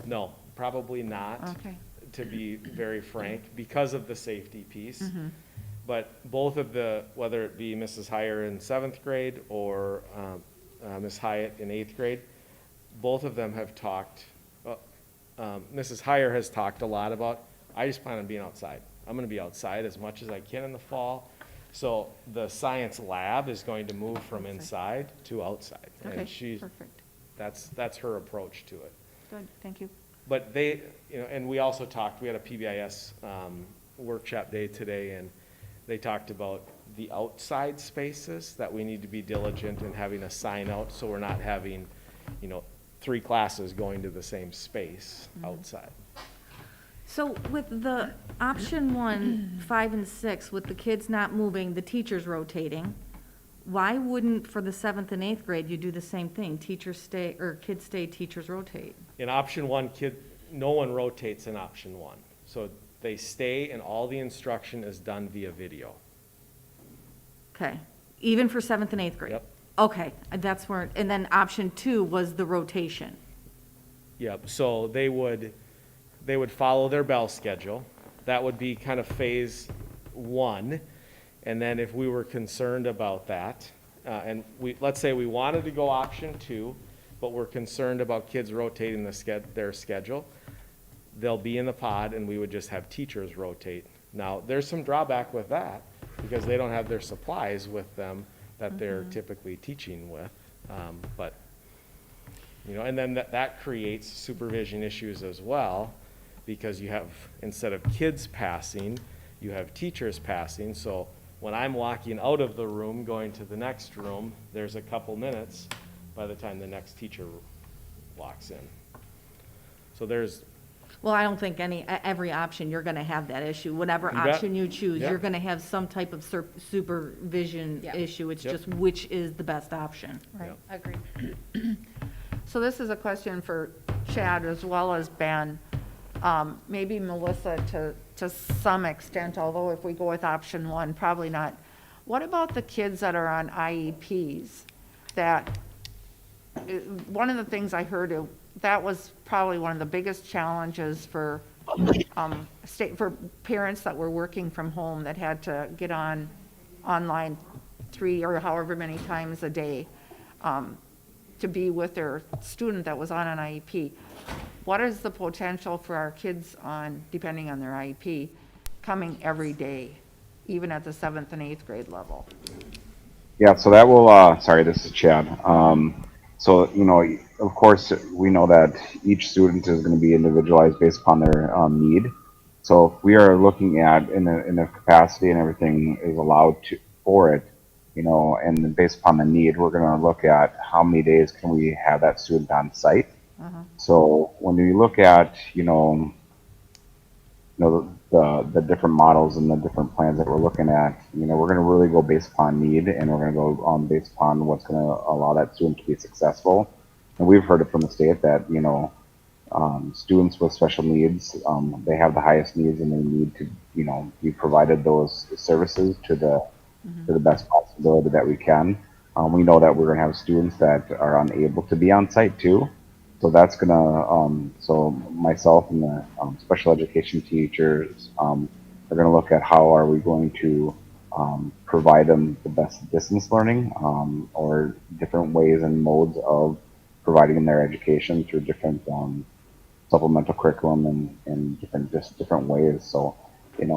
no, probably not. Okay. To be very frank, because of the safety piece. But both of whether it be Mrs. Heyer in 7th grade or Ms. Hyatt in 8th grade, both of them have talked, Mrs. Heyer has talked a lot about, I just plan on being outside. I'm gonna be outside as much as I can in the fall. So the science lab is going to move from inside to outside. Okay, And she's, perfect. that's her approach to it. Good, thank you. But they, you know, and we also talked, we had a PBIS workshop day today, and they talked about the outside spaces that we need to be diligent in having a sign out, so we're not having, you know, 3 classes going to the same space outside. So with the option 1, 5 and 6, with the kids not moving, the teachers rotating, why wouldn't, for the 7th and 8th grade, you do the same thing? Teachers stay, or kids stay, teachers rotate? In option 1, no one rotates in option 1. So they stay and all the instruction is done via video. Okay, even for 7th and 8th grade? Yep. Okay, that's where, and then option 2 was the rotation. Yep, so they would follow their bell schedule. That would be kind of phase 1. And then if we were concerned about that, and let's say we wanted to go option 2, but we're concerned about kids rotating their schedule, they'll be in the pod and we would just have teachers rotate. Now, there's some drawback with that because they don't have their supplies with them that they're typically teaching with. But, you know, and then that creates supervision issues as well because you have, instead of kids passing, you have teachers passing. So when I'm walking out of the room, going to the next room, there's a couple minutes by the time the next teacher walks in. So there's, Well, I don't think every option, you're gonna have that issue. Whatever You bet. option you choose, Yeah. you're gonna have some type of supervision Yeah. issue. It's Yep. just which is the best option. Right, agreed. So this is a question for Chad as well as Ben. Maybe Melissa to some extent, although if we go with option one, probably not. What about the kids that are on IEPs? One of the things I heard, that was probably one of the biggest challenges for for parents that were working from home that had to get online 3 or however many times a day to be with their student that was on an IEP. What is the potential for our kids depending on their IEP, coming every day, even at the 7th and 8th grade level? Yeah, so that will, sorry, this is Chad. So, you know, of course, we know that each student is going to be individualized based upon their need. So if we are looking at in the capacity and everything is allowed for it, you know, and based upon the need, we're going to look at how many days can we have that student on site. So when we look at, the different models and the different plans that we're looking at, you know, we're going to really go based upon need, and we're going to go based upon what's going to allow that student to be successful. And we've heard it from the state that, students with special needs, they have the highest needs and they need to, be provided those services to the best possibility that we can. We know that we're going to have students that are unable to be on site too. So that's gonna, so myself and the special education teachers are gonna look at how are we going to provide them the best distance learning or different ways and modes of providing them their education through different supplemental curriculum and different ways. So, we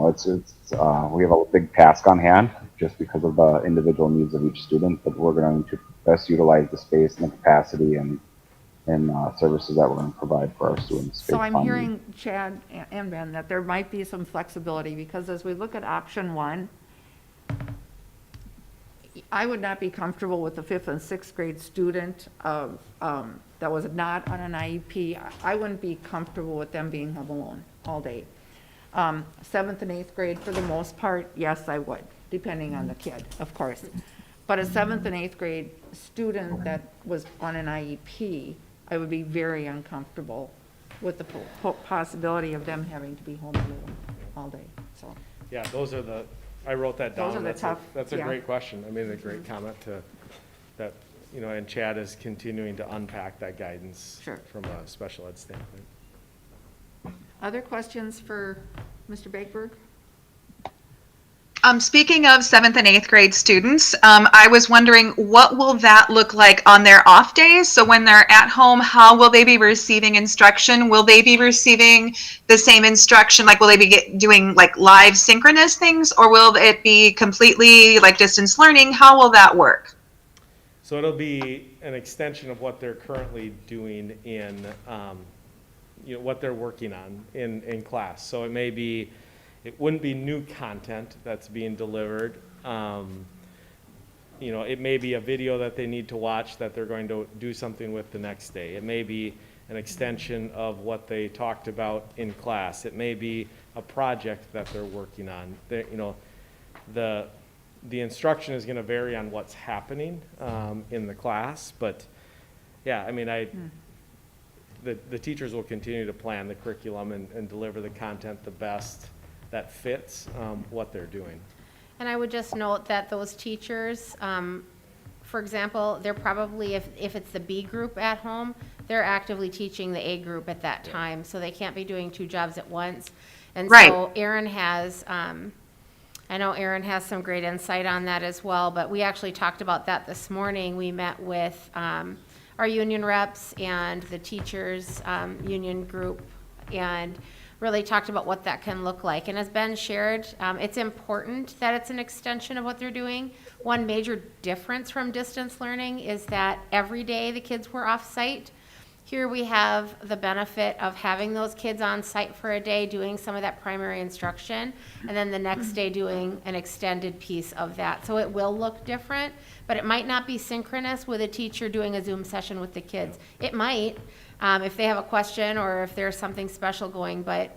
have a big task on hand just because of the individual needs of each student, but we're going to best utilize the space and the capacity and services that we're going to provide for our students. So based I'm on hearing, Chad and Ben, that there might be some flexibility, because as we look at option one, I would not be comfortable with the 5th and 6th grade student that was not on an IEP. I wouldn't be comfortable with them being home alone all day. 7th and 8th grade, for the most part, yes, I would, depending on the kid, of course. But a 7th and 8th grade student that was on an IEP, I would be very uncomfortable with the possibility of them having to be home alone all day, so. yeah, I wrote that down. Those are the tough, That's a yeah. great question. I mean, a great comment that, and Chad is continuing to unpack that guidance Sure. from a special ed standpoint. Other questions for Mr. Bakeberg? Speaking of 7th and 8th grade students, I was wondering what will that look like on their off days? So when they're at home, how will they be receiving instruction? Will they be receiving the same instruction? Like, will they be doing like live synchronous things, or will it be completely like distance learning? How will that work? So it'll be an extension of what they're currently doing in, what they're working on in class. So it wouldn't be new content that's being delivered. It may be a video that they need to watch that they're going to do something with the next day. It may be an extension of what they talked about in class. It may be a project that they're working on. The instruction is going to vary on what's happening in the class, but yeah, I mean, the teachers will continue to plan the curriculum and deliver the content the best that fits what they're doing. And I would just note that those teachers, for example, they're probably, if it's the B group at home, they're actively teaching the A group at that time, so they can't be doing 2 jobs at once. And Right. so Erin has, I know Erin has some great insight on that as well, but we actually talked about that this morning. We met with our union reps and the teachers union group, and really talked about what that can look like. And as Ben shared, it's important that it's an extension of what they're doing. One major difference from distance learning is that every day the kids were off-site. Here we have the benefit of having those kids on site for a day doing some of that primary instruction, and then the next day doing an extended piece of that. So it will look different, but it might not be synchronous with a teacher doing a Zoom session with the kids. It might, if they have a question or if there's something special going, but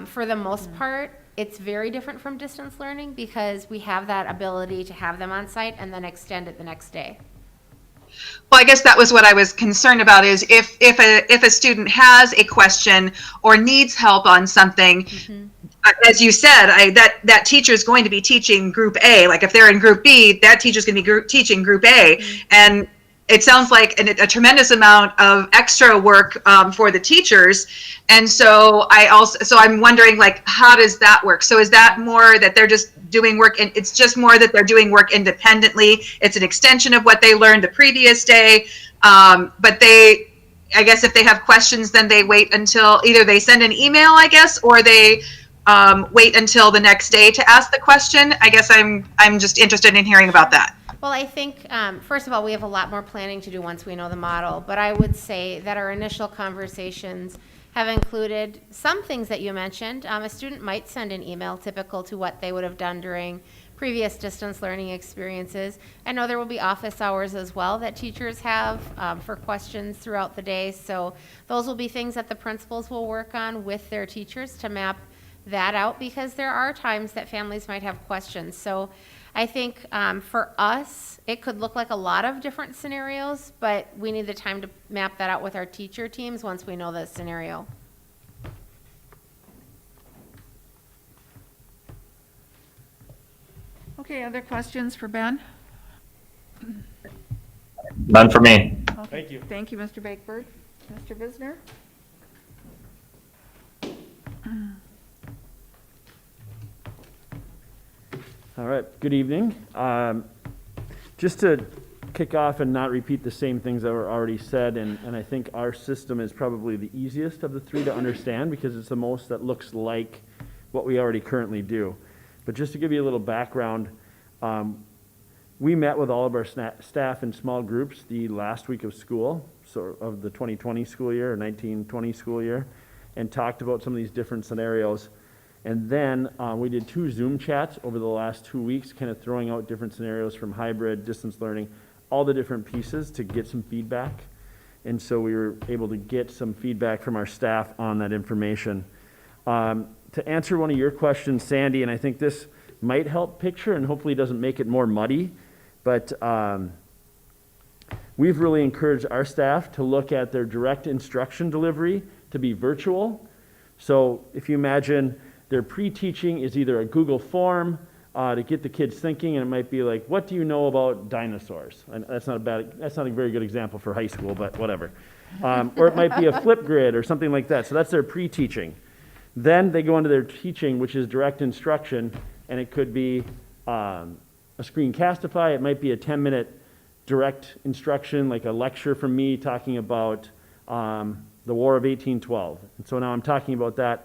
for the most part, it's very different from distance learning because we have that ability to have them on site and then extend it the next day. Well, I guess that was what I was concerned about is if a student has a question or needs help on something, as you said, that teacher is going to be teaching group A. Like if they're in group B, that teacher's going to be teaching group A. And it sounds like a tremendous amount of extra work for the teachers. And so I'm wondering, like, how does that work? So is that more that they're just doing work, and it's just more that they're doing work independently? It's an extension of what they learned the previous day. But I guess if they have questions, then they wait until either they send an email, I guess, or they wait until the next day to ask the question. I guess I'm just interested in hearing about that. Well, I think, first of all, we have a lot more planning to do once we know the model, but I would say that our initial conversations have included some things that you mentioned. A student might send an email typical to what they would have done during previous distance learning experiences. I know there will be office hours as well that teachers have for questions throughout the day, so those will be things that the principals will work on with their teachers to map that out, because there are times that families might have questions. So I think for us, it could look like a lot of different scenarios, but we need the time to map that out with our teacher teams once we know the scenario. Okay, other questions for Ben? None for me. Okay. Thank you. Thank you, Mr. Bakebird. Mr. Visner? All right, good evening. Just to kick off and not repeat the same things that were already said, and I think our system is probably the easiest of the three to understand because it's the most that looks like what we already currently do. But just to give you a little background, we met with all of our staff in small groups the last week of school, so of the 2020 school year or 1920 school year, and talked about some of these different scenarios. And then we did 2 Zoom chats over the last 2 weeks, kind of throwing out different scenarios from hybrid, distance learning, all the different pieces to get some feedback. And so we were able to get some feedback from our staff on that information. To answer one of your questions, Sandy, and I think this might help picture and hopefully doesn't make it more muddy, but we've really encouraged our staff to look at their direct instruction delivery to be virtual. So if you imagine their pre-teaching is either a Google form to get the kids thinking, and it might be like, what do you know about dinosaurs? And that's not a very good example for high school, but whatever. Or it might be a flip grid or something like that. So that's their pre-teaching. Then they go into their teaching, which is direct instruction, and it could be a screencastify. It might be a 10-minute direct instruction, like a lecture from me talking about the War of 1812. And so now I'm talking about that.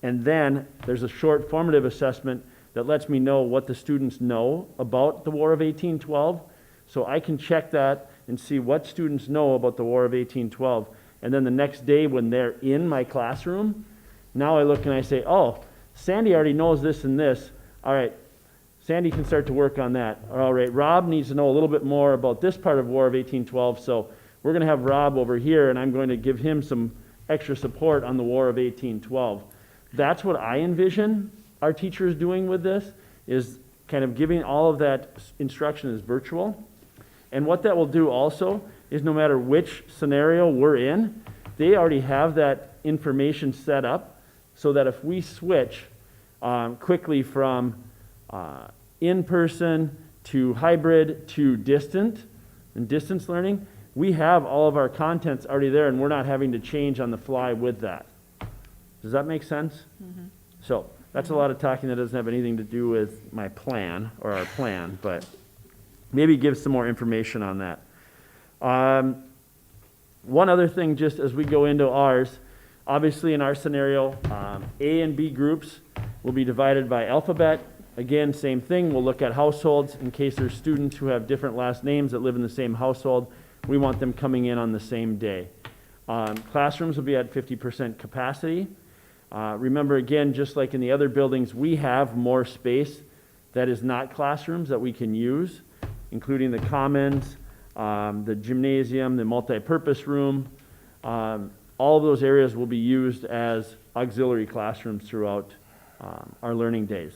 And then there's a short formative assessment that lets me know what the students know about the War of 1812. So I can check that and see what students know about the War of 1812. And then the next day when they're in my classroom, now I look and I say, oh, Sandy already knows this and this. All right, Sandy can start to work on that. All right, Rob needs to know a little bit more about this part of War of 1812. So we're going to have Rob over here, and I'm going to give him some extra support on the War of 1812. That's what I envision our teachers doing with this, is kind of giving all of that instruction as virtual. And what that will do also is no matter which scenario we're in, they already have that information set up so that if we switch quickly from in-person to hybrid to distance learning, we have all of our contents already there, and we're not having to change on the fly with that. Does that make sense? Mm-hmm. So that's a lot of talking that doesn't have anything to do with my plan or our plan, but maybe give some more information on that. One other thing, just as we go into ours, obviously in our scenario, A and B groups will be divided by alphabet. Again, same thing, we'll look at households in case there's students who have different last names that live in the same household. We want them coming in on the same day. Classrooms will be at 50% capacity. Remember, again, just like in the other buildings, we have more space that is not classrooms that we can use, including the commons, the gymnasium, the multi-purpose room. All of those areas will be used as auxiliary classrooms throughout our learning days.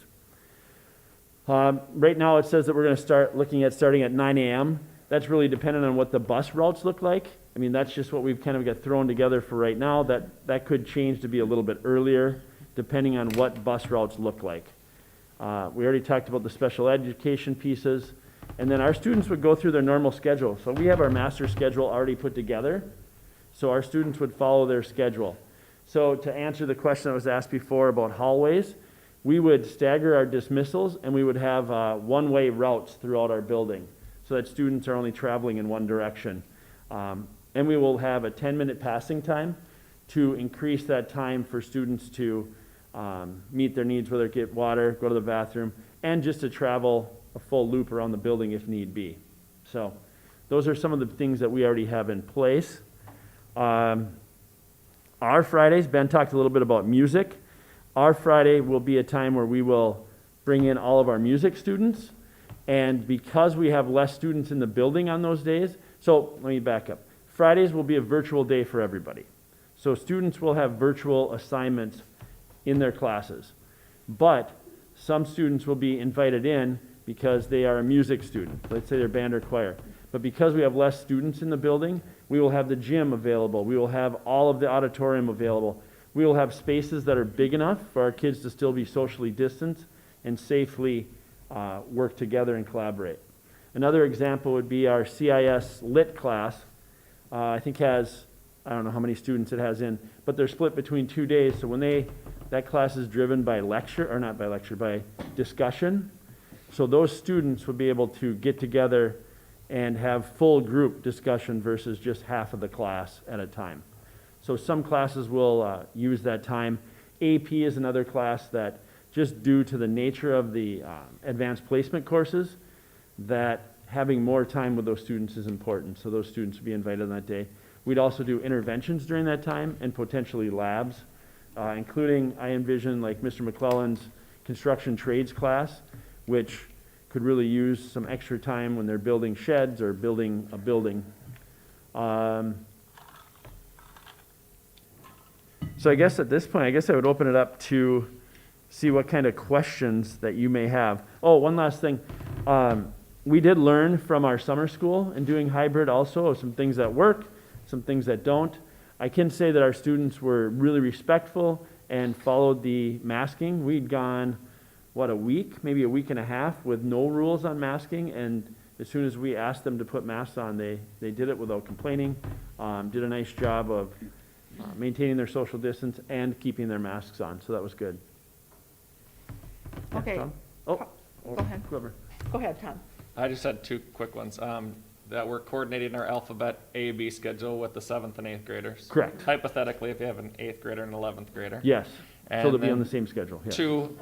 Right now it says that we're going to start looking at starting at 9 a.m. That's really dependent on what the bus routes look like. I mean, that's just what we've kind of got thrown together for right now. That could change to be a little bit earlier, depending on what bus routes look like. We already talked about the special education pieces, and then our students would go through their normal schedule. So we have our master schedule already put together, so our students would follow their schedule. So to answer the question that was asked before about hallways, we would stagger our dismissals, and we would have one-way routes throughout our building so that students are only traveling in one direction. And we will have a 10-minute passing time to increase that time for students to meet their needs, whether get water, go to the bathroom, and just to travel a full loop around the building if need be. So those are some of the things that we already have in place. Our Fridays, Ben talked a little bit about music. Our Friday will be a time where we will bring in all of our music students. And because we have less students in the building on those days, so let me back up. Fridays will be a virtual day for everybody. So students will have virtual assignments in their classes. But some students will be invited in because they are a music student. Let's say they're band or choir. But because we have less students in the building, we will have the gym available. We will have all of the auditorium available. We will have spaces that are big enough for our kids to still be socially distanced and safely work together and collaborate. Another example would be our CIS Lit class. I think has, I don't know how many students it has in, but they're split between 2 days. So when that class is driven by lecture, or not by lecture, by discussion. So those students would be able to get together and have full group discussion versus just half of the class at a time. So some classes will use that time. AP is another class that, just due to the nature of the advanced placement courses, that having more time with those students is important. So those students would be invited on that day. We'd also do interventions during that time and potentially labs, including, I envision, like Mr. McClellan's construction trades class, which could really use some extra time when they're building sheds or building a building. So I guess at this point, I would open it up to see what kind of questions that you may have. Oh, one last thing. We did learn from our summer school and doing hybrid also of some things that work, some things that don't. I can say that our students were really respectful and followed the masking. We'd gone, a week, maybe a week and a half with no rules on masking, and as soon as we asked them to put masks on, they did it without complaining, did a nice job of maintaining their social distance and keeping their masks on, so that was good. Yeah, Okay. Tom? Oh, Go ahead. whoever. Go ahead, Tom. I just had two quick ones. That we're coordinating our alphabet A-B schedule with the 7th and 8th graders. Correct. Hypothetically, if you have an 8th grader and 11th grader. Yes, so And they'll be on then the same schedule, yes. Two,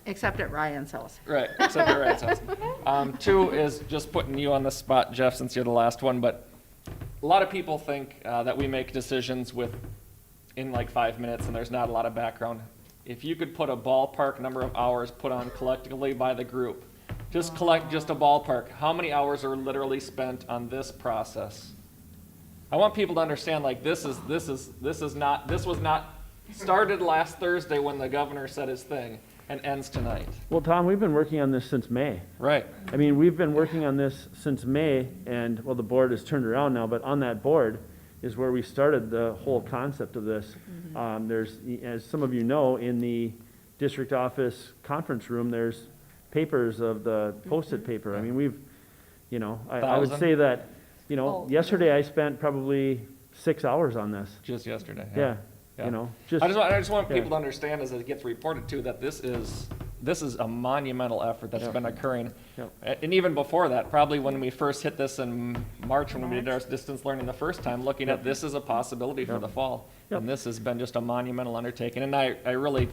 Except at Ryan's house. right, except at Ryan's house. Two is just putting you on the spot, Jeff, since you're the last one, but a lot of people think that we make decisions in like 5 minutes and there's not a lot of background. If you could put a ballpark number of hours put on collectively by the group, just collect just a ballpark. How many hours are literally spent on this process? I want people to understand, like, this was not started last Thursday when the governor said his thing and ends tonight. Well, Tom, we've been working on this since May. Right. I mean, we've been working on this since May, and, well, the board has turned around now, but on that board is where we started the whole concept of this. There's, as some of you know, in the district office conference room, there's papers of the posted paper. I mean, we've, I would say that, yesterday I spent probably 6 hours on this. Just yesterday. Yeah. Yeah. Just. I just want people yeah. to understand as it gets reported too that this is this is a monumental effort that's Yep. been occurring. Yep. And even before that, probably when we first hit this in March, when we did our distance learning the first time, looking at this as a possibility for Yep. the fall. Yep. And this has been just a monumental undertaking. And I really,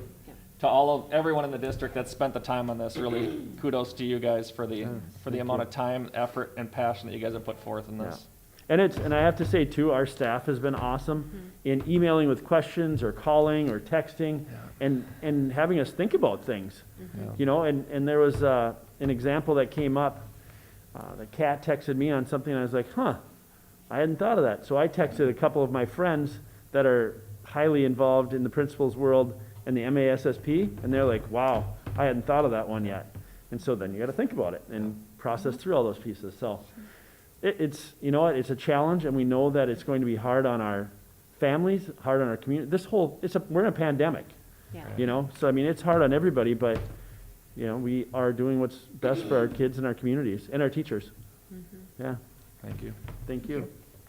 to everyone in the district that spent the time on this, really kudos to you guys for the amount of time, effort, and passion that you guys have put forth in this. And I have to say too, our staff has been awesome in emailing with questions or calling or texting and having us think about things. You know, and there was an example that came up. The cat texted me on something and I was like, I hadn't thought of that. So I texted a couple of my friends that are highly involved in the principal's world and the MASSP, and they're like, wow, I hadn't thought of that one yet. And so then you got to think about it and process through all those pieces. So it's, you know what, it's a challenge, and we know that it's going to be hard on our families, hard on our community. We're in a pandemic, you know, so I mean, it's hard on everybody, but, you know, we are doing what's best for our kids and our communities and our teachers. Yeah, Thank you. thank you.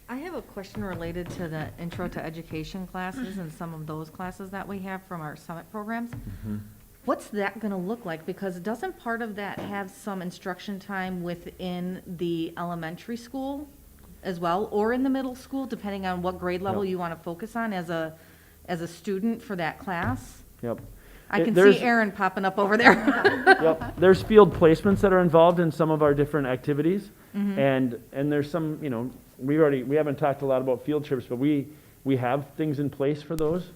I have a question related to the intro to education classes and some of those classes that we have from our summit programs. What's that going to look like? Because doesn't part of that have some instruction time within the elementary school as well, or in the middle school, depending on what grade level Yep. you want to focus on as a student for that class? Yep. I can There's- see Aaron popping up over there. Yep, there's field placements that are involved in some of our different activities, and there's some, you know, we haven't talked a lot about field trips, but we have things in place for those.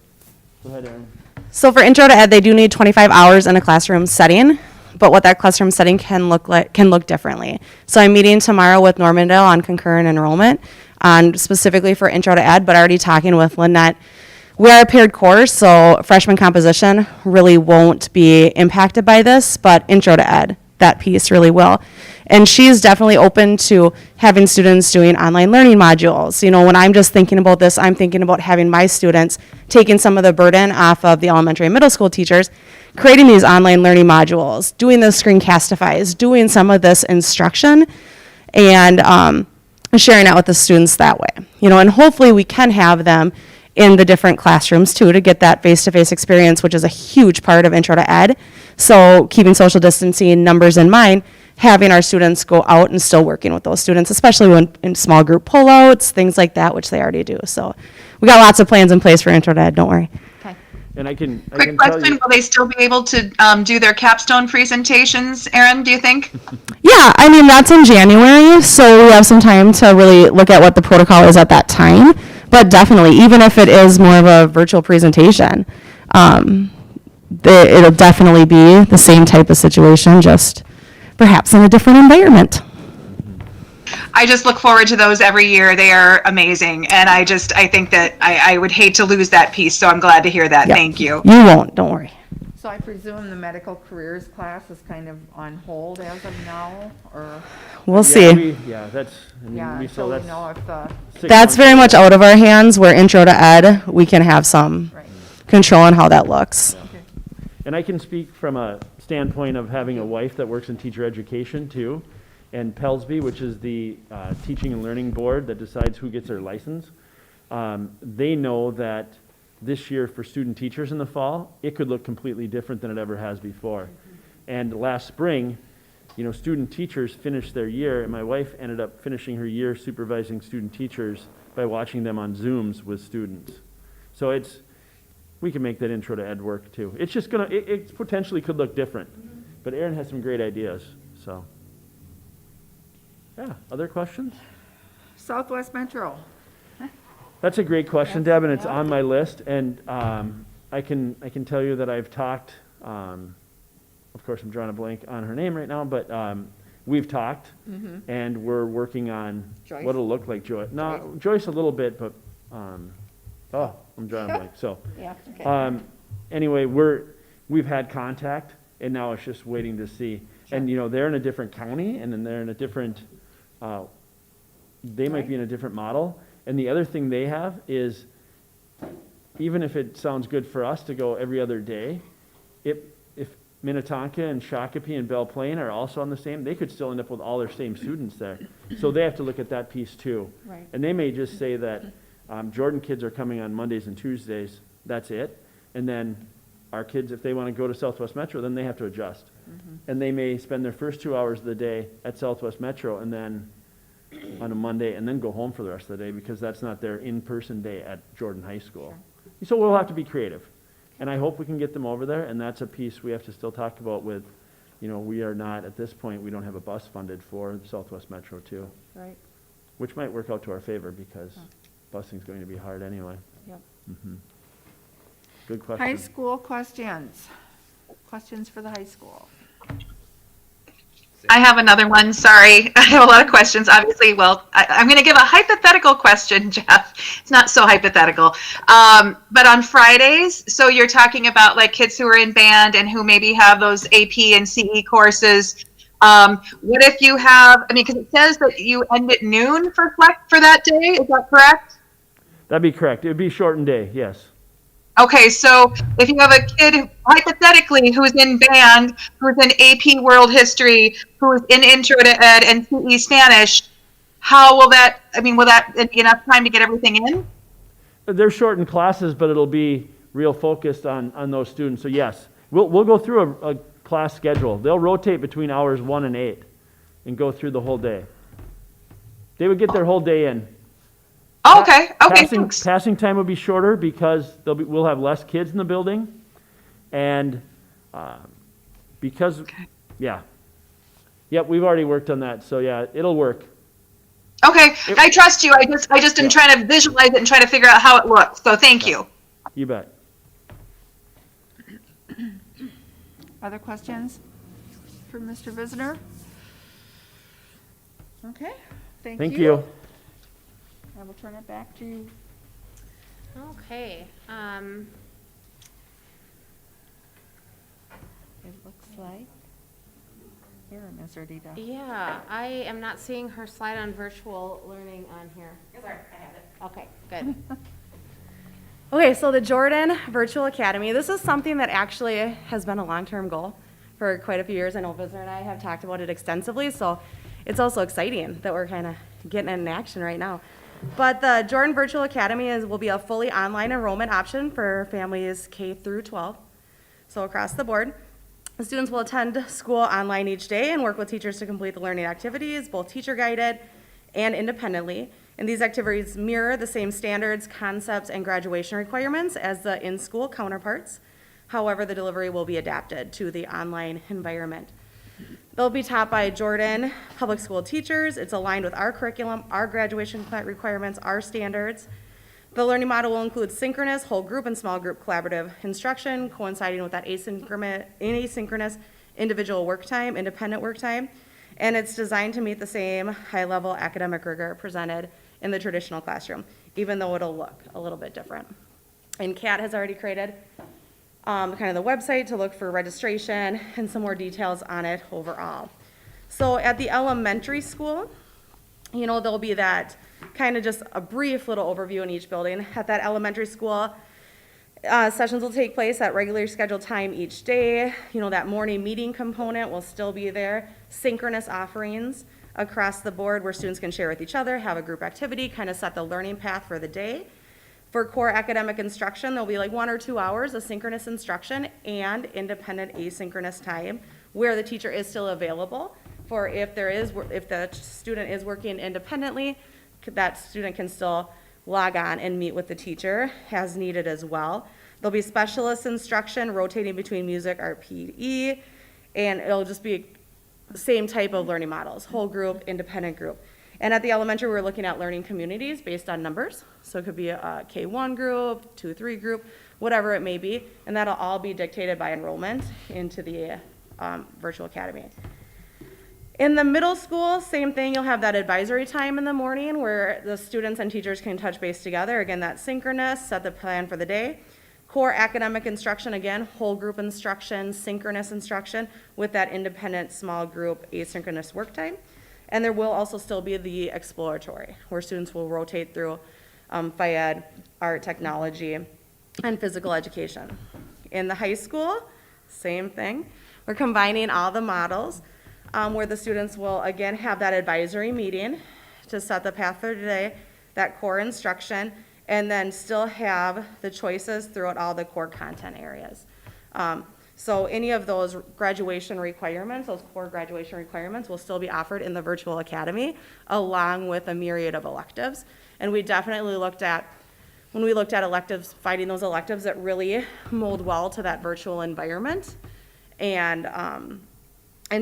Go ahead, Erin. So for Intro to Ed, they do need 25 hours in a classroom setting, but what that classroom setting can look differently. So I'm meeting tomorrow with Normandale on concurrent enrollment, on specifically for Intro to Ed, but already talking with Lynette. We are a paired course, so freshman composition really won't be impacted by this, but Intro to Ed, that piece really will. And she's definitely open to having students doing online learning modules. You know, when I'm just thinking about this, I'm thinking about having my students taking some of the burden off of the elementary and middle school teachers, creating these online learning modules, doing the screencastifies, doing some of this instruction, and sharing out with the students that way. You know, and hopefully we can have them in the different classrooms too, to get that face-to-face experience, which is a huge part of Intro to Ed. So keeping social distancing numbers in mind, having our students go out and still working with those students, especially when in small group pullouts, things like that, which they already do. So we got lots of plans in place for Intro to Ed, don't worry. And I can Quick tell question, you, will they still be able to do their capstone presentations, Erin, do you think? Yeah, I mean, that's in January, so we have some time to really look at what the protocol is at that time. But definitely, even if it is more of a virtual presentation, it'll definitely be the same type of situation, just perhaps in a different environment. I just look forward to those every year. They are amazing. And I think that I would hate to lose that piece. So I'm glad to hear that. Yep. Thank you. You won't, don't worry. So I presume the medical careers class is kind of on hold as of now, or, We'll see. that's, I mean, yeah, we until saw we know if the, 6 That's months very ago. much out of our hands, where Intro to Ed, we can have some right. control on how that looks. And I can speak from a standpoint of having a wife that works in teacher education too, and Pelsby, which is the teaching and learning board that decides who gets their license. They know that this year for student teachers in the fall, it could look completely different than it ever has before. And last spring, you know, student teachers finished their year, and my wife ended up finishing her year supervising student teachers by watching them on Zooms with students. So we can make that Intro to Ed work too. It's just it potentially could look different, but Erin has some great ideas, so. Yeah, other questions? Southwest Metro. That's a great question, Deb, and it's on my list, and I can tell you that I've talked, of course, I'm drawing a blank on her name right now, but we've talked, and we're working on Joyce? what it'll look like, No, Joyce a little bit, but, I'm drawing a blank, so. Yeah, okay. Anyway, we've had contact, and now it's just waiting to see. And, you know, they're in a different county, and then they're in a different, they might be in a different model. And the other thing they have is, even if it sounds good for us to go every other day, if Minnetonka and Shakopee and Belle Plaine are also on the same, they could still end up with all their same students there. So they have to look at that piece too. Right. And they may just say that Jordan kids are coming on Mondays and Tuesdays, that's it. And then our kids, if they want to go to Southwest Metro, then they have to adjust. And they may spend their first 2 hours of the day at Southwest Metro and then on a Monday and then go home for the rest of the day because that's not their in-person day at Jordan High School. So we'll have to be creative. And I hope we can get them over there, and that's a piece we have to still talk about with, we are not, at this point, we don't have a bus funded for Southwest Metro too, Right, which might work out to our favor because busing's going to be hard anyway. yep. Good High question. school questions. Questions for the high school. I have another one. Sorry. I have a lot of questions, obviously. Well, I'm going to give a hypothetical question, Jeff. It's not so hypothetical. But on Fridays, so you're talking about like kids who are in band and who maybe have those AP and CE courses. What if you have, because it says that you end at noon for that day. Is that correct? That'd be correct. It would be shortened day, yes. Okay, so if you have a kid, hypothetically, who's in band, who's in AP World History, who's in Intro to Ed and CE Spanish, how will that, will that be enough time to get everything in? They're shortened classes, but it'll be real focused on those students. So yes, we'll go through a class schedule. They'll rotate between hours 1 and 8 and go through the whole day. They would get their whole day in. Oh, okay. Okay. Thanks. Passing time will be shorter because we'll have less kids in the building, and because we've already worked on that. So yeah, it'll work. Okay, I trust you. I just am trying to visualize it and try to figure out how it looks. So thank you. You bet. Other questions for Mr. Visitor? Okay, thank you. Thank you. I will turn it back to you. Okay. It looks like. Here, Ms. Ardita. Yeah, I am not seeing her slide on virtual learning on here. Sorry, I have it. Okay, good. Okay, so the Jordan Virtual Academy, this is something that actually has been a long-term goal for quite a few years. I know Visitor and I have talked about it extensively, so it's also exciting that we're kind of getting it in action right now. But the Jordan Virtual Academy will be a fully online enrollment option for families K through 12, so across the board. The students will attend school online each day and work with teachers to complete the learning activities, both teacher-guided and independently. And these activities mirror the same standards, concepts, and graduation requirements as the in-school counterparts. However, the delivery will be adapted to the online environment. They'll be taught by Jordan public school teachers. It's aligned with our curriculum, our graduation requirements, our standards. The learning model will include synchronous, whole group, and small group collaborative instruction, coinciding with that asynchronous individual work time, independent work time. And it's designed to meet the same high-level academic rigor presented in the traditional classroom, even though it'll look a little bit different. And Kat has already created kind of the website to look for registration and some more details on it overall. So at the elementary school, there'll be that kind of just a brief little overview in each building. At that elementary school, sessions will take place at regularly scheduled time each day. That morning meeting component will still be there. Synchronous offerings across the board where students can share with each other, have a group activity, kind of set the learning path for the day. For core academic instruction, there'll be like 1 or 2 hours of synchronous instruction and independent asynchronous time where the teacher is still available for if the student is working independently, that student can still log on and meet with the teacher as needed as well. There'll be specialist instruction rotating between music, art, PE, and it'll just be the same type of learning models, whole group, independent group. And at the elementary, we're looking at learning communities based on numbers. So it could be a K1 group, 2-3 group, whatever it may be. And that'll all be dictated by enrollment into the virtual academy. In the middle school, same thing. You'll have that advisory time in the morning where the students and teachers can touch base together. Again, that's synchronous, set the plan for the day. Core academic instruction, again, whole group instruction, synchronous instruction with that independent small group asynchronous work time. And there will also still be the exploratory, where students will rotate through FIED, art, technology, and physical education. In the high school, same thing. We're combining all the models where the students will, again, have that advisory meeting to set the path for today, that core instruction, and then still have the choices throughout all the core content areas. So any of those graduation requirements, those core graduation requirements will still be offered in the virtual academy, along with a myriad of electives. And we definitely looked at, when we looked at electives, finding those electives that really mold well to that virtual environment and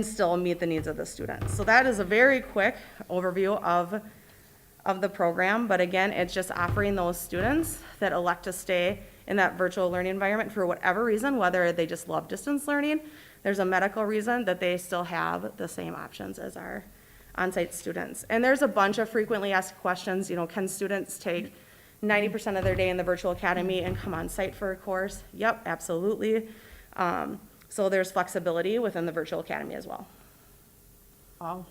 still meet the needs of the students. So that is a very quick overview of the program, but again, it's just offering those students that elect to stay in that virtual learning environment for whatever reason, whether they just love distance learning, there's a medical reason, that they still have the same options as our on-site students. And there's a bunch of frequently asked questions, can students take 90% of their day in the virtual academy and come on site for a course? Yep, absolutely. So there's flexibility within the virtual academy as well. Wow.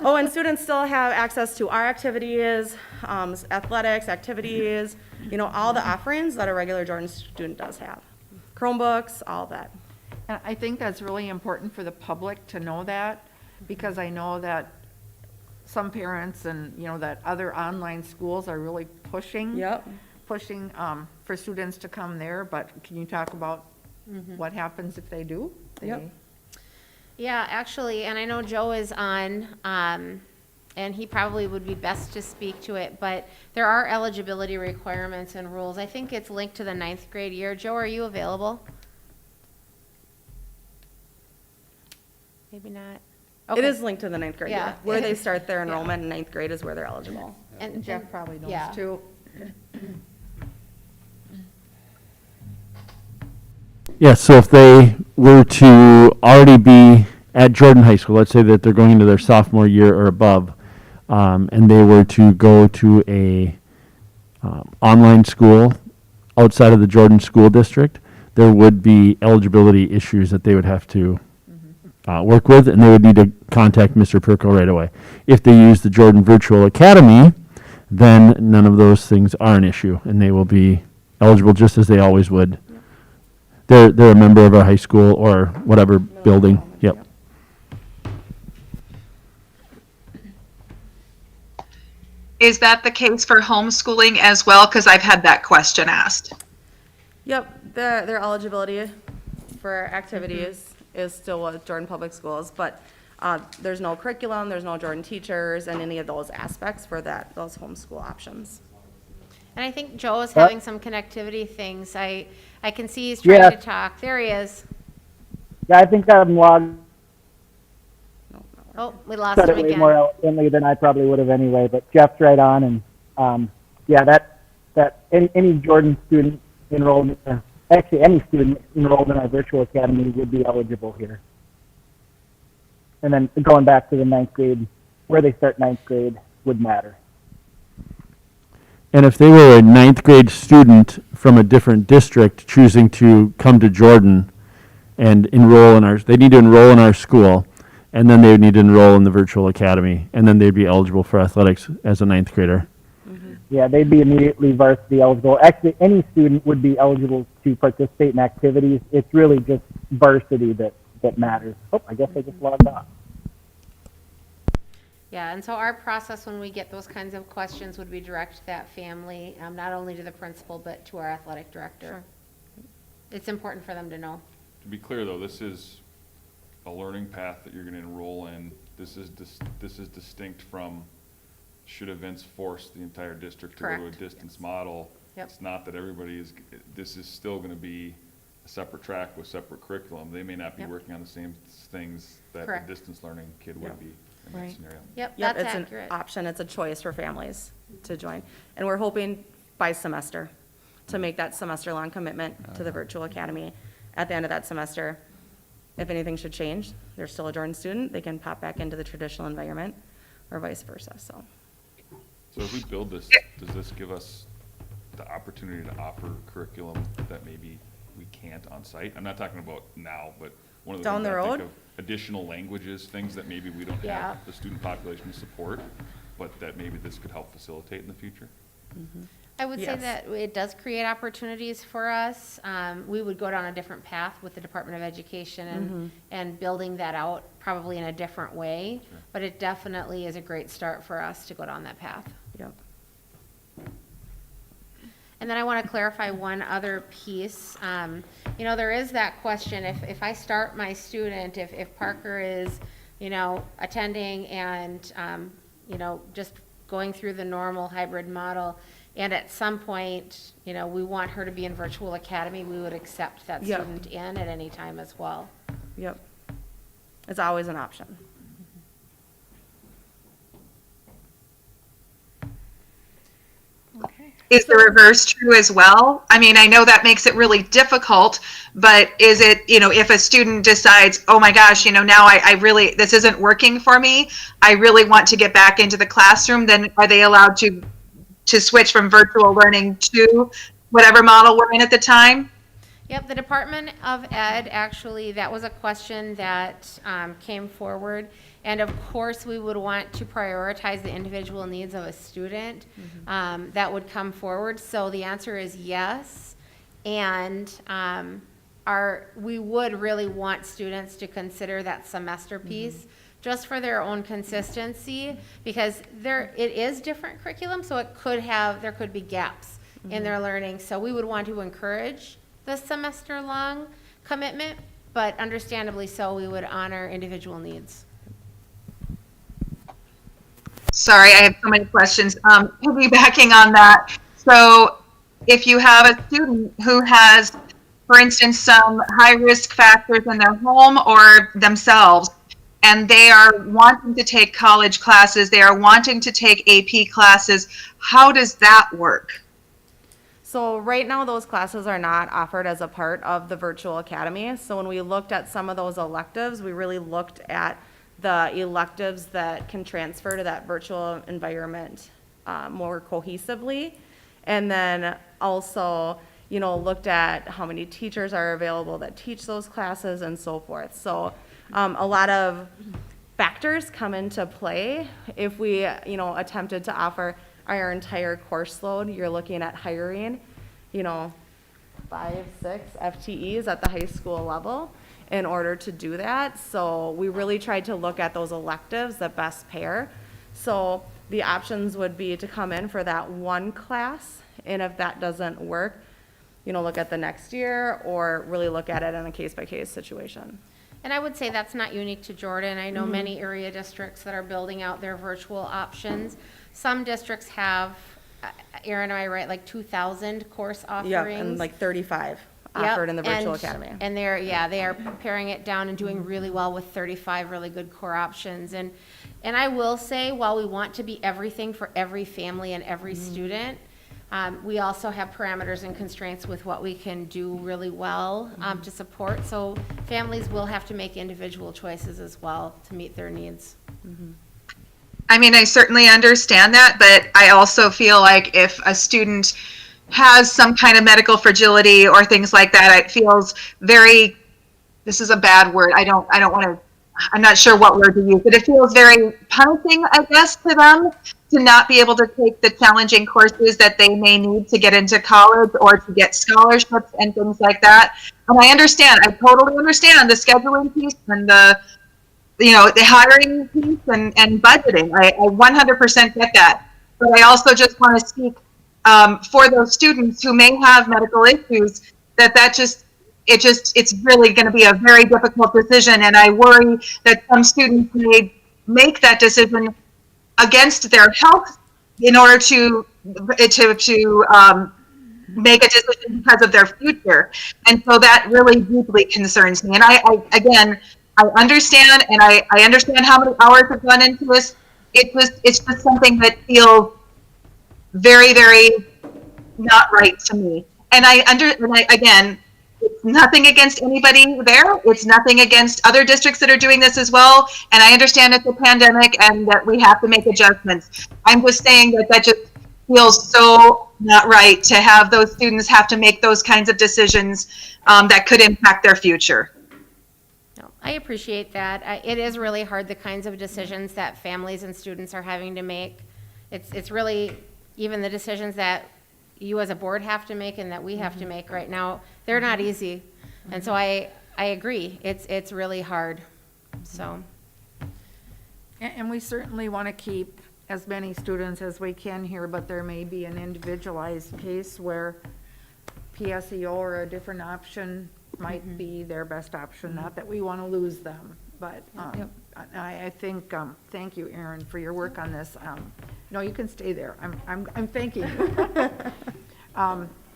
Oh, and students still have access to our activities, athletics, activities, all the offerings that a regular Jordan student does have. Chromebooks, all that. And I think that's really important for the public to know that, because I know that some parents and, that other online schools are really pushing. Yep. Pushing for students to come there, but can you talk about what happens if they do? Yep. Yeah, actually, and I know Joe is on, and he probably would be best to speak to it, but there are eligibility requirements and rules. I think it's linked to the 9th grade year. Joe, are you available? Maybe not. It Okay. is linked to the 9th grade Yeah. year. Where they start their enrollment in 9th grade is where they're eligible. And Jeff probably yeah. knows too. Yeah, so if they were to already be at Jordan High School, let's say that they're going into their sophomore year or above, and they were to go to a online school outside of the Jordan School District, there would be eligibility issues that they would have to work with, and they would need to contact Mr. Perko right away. If they use the Jordan Virtual Academy, then none of those things are an issue, and they will be eligible just as they always would. They're a member of our high school or whatever building. Yep. Is that the case for homeschooling as well? Because I've had that question asked. Yep, their eligibility for activities is still with Jordan Public Schools, but there's no curriculum, there's no Jordan teachers, and any of those aspects for those homeschool options. And I think Joe is having some connectivity things. I can see he's trying to talk. There he is. Yeah, I think I'm logged. Oh, we lost Said him it way again. more eloquently than I probably would have anyway. But Jeff's right on, and yeah, that any Jordan student enrolled, actually any student enrolled in our virtual academy would be eligible here. And then going back to the 9th grade, where they start 9th grade would matter. And if they were a 9th grade student from a different district choosing to come to Jordan and enroll in they need to enroll in our school, and then they would need to enroll in the virtual academy, and then they'd be eligible for athletics as a 9th grader. Yeah, they'd be immediately varsity eligible. Actually, any student would be eligible to participate in activities. It's really just varsity that matters. Oh, I guess I just logged off. Yeah, and so our process when we get those kinds of questions would be direct that family, not only to the principal, but to our athletic director. It's important for them to know. To be clear though, this is a learning path that you're gonna enroll in. This is distinct from should events force the entire district to go to a Correct. distance model. Yep. It's not that this is still gonna be a separate track with separate curriculum. They may not be Yep. working on the same things that Correct. a distance learning kid would be in that Right. scenario. Yep, Yep, that's it's accurate. an option, it's a choice for families to join. And we're hoping by semester to make that semester-long commitment to the virtual academy. At the end of that semester, if anything should change, they're still a Jordan student, they can pop back into the traditional environment or vice versa, so. So if we build this, does this give us the opportunity to offer curriculum that maybe we can't on site? I'm not talking about now, but one of the Down things the I think road? of, additional languages, things that maybe we don't Yeah. have the student population to support, but that maybe this could help facilitate in the future? I would say Yes. that it does create opportunities for us. We would go down a different path with the Department of Education and building that out probably in a different way. But it definitely is a great start for us to go down that path. Yep. And then I want to clarify one other piece. You know, there is that question, if I start my student, if Parker is, you know, attending and, you know, just going through the normal hybrid model, and at some point, you know, we want her to be in virtual academy, we would accept that Yep. student in at any time as well. Yep. It's always an option. Is the reverse true as well? I mean, I know that makes it really difficult, but is it, you know, if a student decides, oh my gosh, you know, now I really, this isn't working for me, I really want to get back into the classroom, then are they allowed to switch from virtual learning to whatever model we're in at the time? Yep, the Department of Ed, actually, that was a question that came forward. And of course, we would want to prioritize the individual needs of a student that would come forward. So the answer is yes. And we would really want students to consider that semester piece just for their own consistency, because it is different curriculum, so there could be gaps in their learning. So we would want to encourage the semester-long commitment, but understandably so, we would honor individual needs. Sorry, I have so many questions. Piggybacking on that, so if you have a student who has, for instance, some high-risk factors in their home or themselves, and they are wanting to take college classes, they are wanting to take AP classes, how does that work? So right now, those classes are not offered as a part of the virtual academy. So when we looked at some of those electives, we really looked at the electives that can transfer to that virtual environment more cohesively. And then also, you know, looked at how many teachers are available that teach those classes and so forth. So a lot of factors come into play. If we, you know, attempted to offer our entire course load, you're looking at hiring, you know, 5, 6 FTEs at the high school level in order to do that. So we really tried to look at those electives that best pair. So the options would be to come in for that one class, and if that doesn't work, you know, look at the next year or really look at it in a case-by-case situation. And I would say that's not unique to Jordan. I know many area districts that are building out their virtual options. Some districts have, Erin, am I right, like 2,000 course offerings? Yeah, and like 35 offered in the virtual academy. And they are paring it down and doing really well with 35 really good core options. And I will say, while we want to be everything for every family and every student, we also have parameters and constraints with what we can do really well to support. So families will have to make individual choices as well to meet their needs. I mean, I certainly understand that, but I also feel like if a student has some kind of medical fragility or things like that, it feels very, this is a bad word, I don't want to, I'm not sure what word to use, but it feels very punishing, I guess, to them to not be able to take the challenging courses that they may need to get into college or to get scholarships and things like that. And I totally understand the scheduling piece and the hiring piece and budgeting. I 100% get that. But I also just want to speak for those students who may have medical issues, it's really going to be a very difficult decision. And I worry that some students may make that decision against their health in order to make a decision because of their future. And so that really deeply concerns me. And I understand, and I understand how many hours have gone into this. It's just something that feels very, very not right to me. And again, it's nothing against anybody there. It's nothing against other districts that are doing this as well. And I understand it's a pandemic and that we have to make adjustments. I'm just saying that just feels so not right to have those students have to make those kinds of decisions that could impact their future. No, I appreciate that. It is really hard, the kinds of decisions that families and students are having to make. It's really, even the decisions that you as a board have to make and that we have to make right now, they're not easy. And so I agree, it's really hard, so. And we certainly want to keep as many students as we can here, but there may be an individualized case where PSEO or a different option might be their best option, not that we want to lose them, but I think, thank you, Erin, for your work on this. No, you can stay there. I'm thanking you.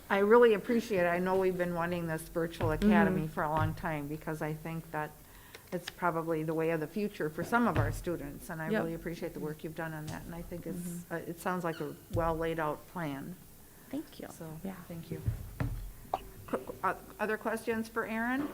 I really appreciate it. I know we've been wanting this virtual academy for a long time because I think that it's probably the way of the future for some of our students, and I Yep. really appreciate the work you've done on that, and I think it's, it sounds like a well laid out plan. Thank you. So, thank you. Other questions for Erin?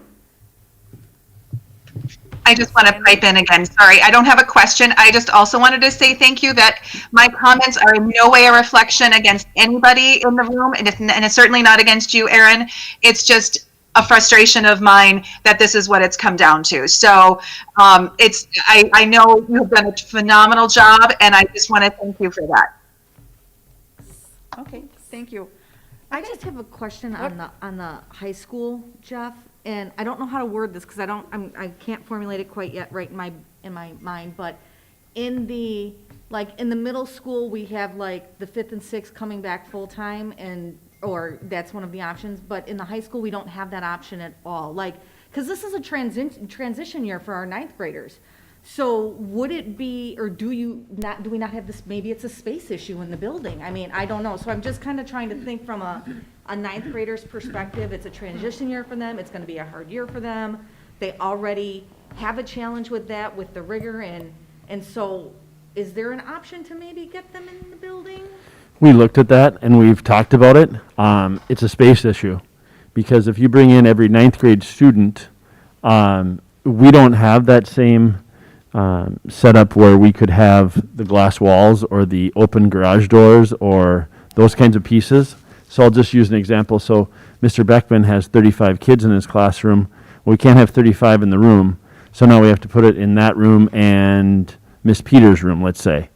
I just want to pipe in again. Sorry, I don't have a question. I just also wanted to say thank you that my comments are in no way a reflection against anybody in the room, and it's certainly not against you, Erin. It's just a frustration of mine that this is what it's come down to. So I know you've done a phenomenal job, and I just want to thank you for that. Okay, thank you. I just have a question on the high school, Jeff, and I don't know how to word this because I can't formulate it quite yet right in my mind, but in the middle school, we have like the 5th and 6th coming back full-time or that's one of the options, but in the high school, we don't have that option at all. Like, because this is a transition year for our 9th graders. So would it be, or do we not have this, maybe it's a space issue in the building? I mean, I don't know. So I'm just kind of trying to think from a 9th grader's perspective. It's a transition year for them. It's going to be a hard year for them. They already have a challenge with that, with the rigor. And so is there an option to maybe get them in the building? We looked at that and we've talked about it. It's a space issue because if you bring in every 9th grade student, we don't have that same setup where we could have the glass walls or the open garage doors or those kinds of pieces. So I'll just use an example. So Mr. Beckman has 35 kids in his classroom. We can't have 35 in the room. So now we have to put it in that room and Miss Peters' room, let's say.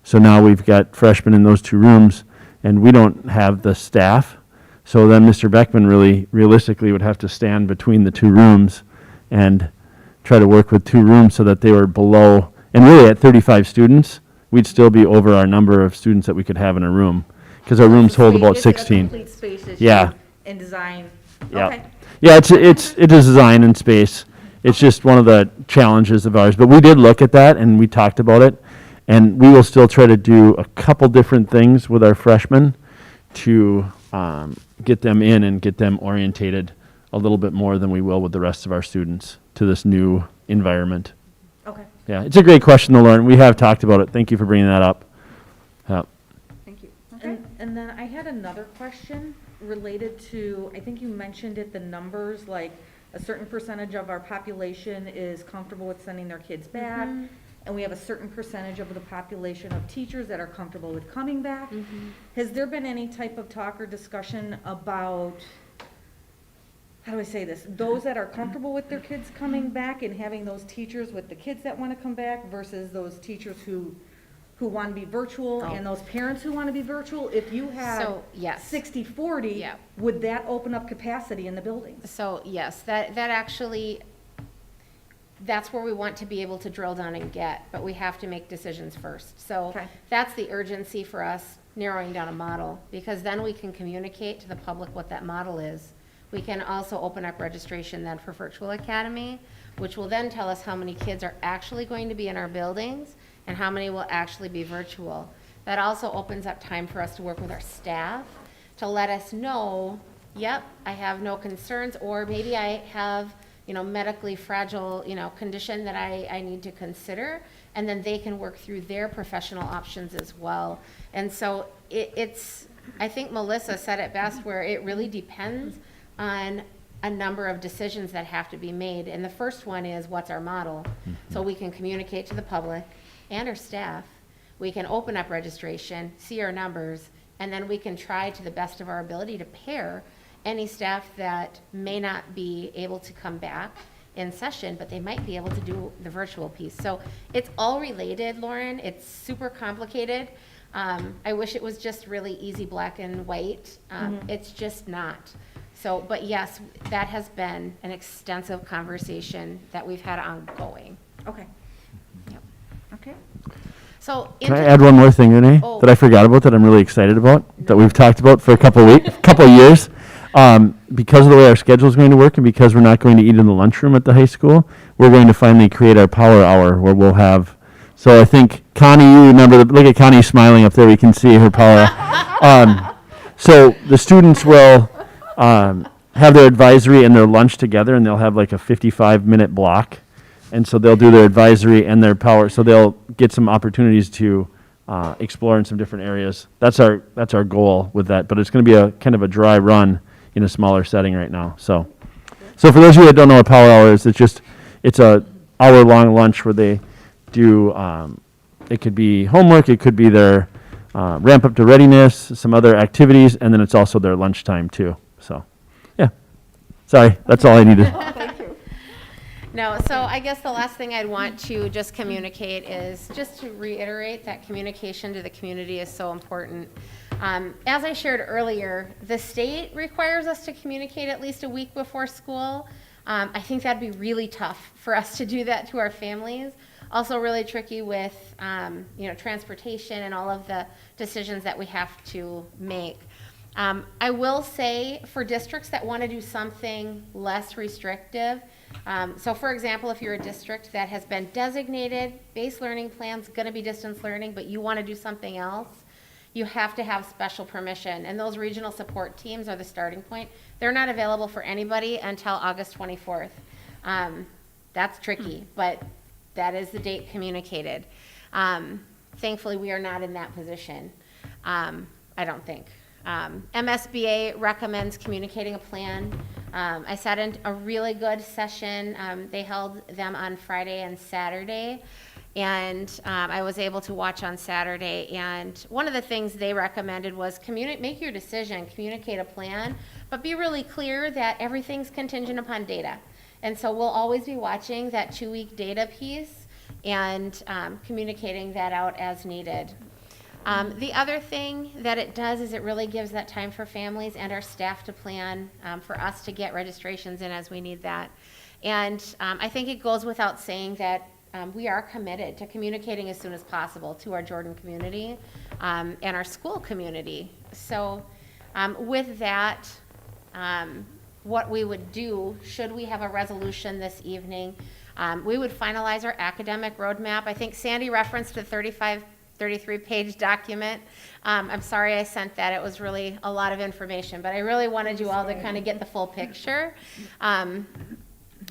So now we've got freshmen in those two rooms and we don't have the staff. So then Mr. Beckman really realistically would have to stand between the two rooms and try to work with two rooms so that they were below, and really at 35 students, we'd still be over our number of students that we could have in a room, because our rooms hold about 16. Complete space issue Yeah. and design. Yeah. Okay. Yeah, it is design and space. It's just one of the challenges of ours. But we did look at that and we talked about it, and we will still try to do a couple different things with our freshmen to get them in and get them orientated a little bit more than we will with the rest of our students to this new environment. Okay. Yeah, it's a great question to learn. We have talked about it. Thank you for bringing that up. Yeah. Thank you. Okay. And then I had another question related to, I think you mentioned it, the numbers, like a certain percentage of our population is comfortable with sending their kids back, and we have a certain percentage of the population of teachers that are comfortable with coming back. Has there been any type of talk or discussion about, how do I say this, those that are comfortable with their kids coming back and having those teachers with the kids that want to come back versus those teachers who want to be virtual and those parents who want to be virtual? If you had So, yes. 60-40, Yeah. would that open up capacity in the buildings? So, yes, that actually, that's where we want to be able to drill down and get, but we have to make decisions first. So Okay. that's the urgency for us, narrowing down a model, because then we can communicate to the public what that model is. We can also open up registration then for Virtual Academy, which will then tell us how many kids are actually going to be in our buildings and how many will actually be virtual. That also opens up time for us to work with our staff to let us know, yep, I have no concerns, or maybe I have, medically fragile, condition that I need to consider, and then they can work through their professional options as well. And so it's, I think Melissa said it best, where it really depends on a number of decisions that have to be made. And the first one is, what's our model? So we can communicate to the public and our staff. We can open up registration, see our numbers, and then we can try to the best of our ability to pair any staff that may not be able to come back in session, but they might be able to do the virtual piece. So it's all related, Lauren. It's super complicated. I wish it was just really easy black and white. It's just not. So, but yes, that has been an extensive conversation that we've had ongoing. Okay. Yep. Okay. So. Can I add one more thing, Renee, Oh. that I forgot about that I'm really excited about, that we've talked about for a couple of years? Because of the way our schedule is going to work and because we're not going to eat in the lunchroom at the high school, we're going to finally create our power hour where we'll have, so I think Connie, you remember, look at Connie smiling up there, we can see her power. So the students will have their advisory and their lunch together, and they'll have like a 55-minute block. And so they'll do their advisory and their power, so they'll get some opportunities to explore in some different areas. That's our goal with that, but it's going to be a kind of a dry run in a smaller setting right now. So for those of you that don't know what power hour is, it's a hour-long lunch where they do, it could be homework, it could be their ramp up to readiness, some other activities, and then it's also their lunchtime too. So, yeah. Sorry, that's all I needed. Thank you. No, so I guess the last thing I'd want to just communicate is just to reiterate that communication to the community is so important. As I shared earlier, the state requires us to communicate at least a week before school. I think that'd be really tough for us to do that to our families. Also really tricky with, transportation and all of the decisions that we have to make. I will say for districts that want to do something less restrictive, so for example, if you're a district that has been designated, base learning plan's going to be distance learning, but you want to do something else, you have to have special permission. And those regional support teams are the starting point. They're not available for anybody until August 24th. That's tricky, but that is the date communicated. Thankfully, we are not in that position, I don't think. MSBA recommends communicating a plan. I sat in a really good session. They held them on Friday and Saturday, and I was able to watch on Saturday. And one of the things they recommended was make your decision, communicate a plan, but be really clear that everything's contingent upon data. And so we'll always be watching that 2-week data piece and communicating that out as needed. The other thing that it does is it really gives that time for families and our staff to plan, for us to get registrations in as we need that. And I think it goes without saying that we are committed to communicating as soon as possible to our Jordan community and our school community. So with that, what we would do, should we have a resolution this evening, we would finalize our academic roadmap. I think Sandy referenced the 33-page document. I'm sorry I sent that. It was really a lot of information, but I really wanted you all to kind of get the full picture.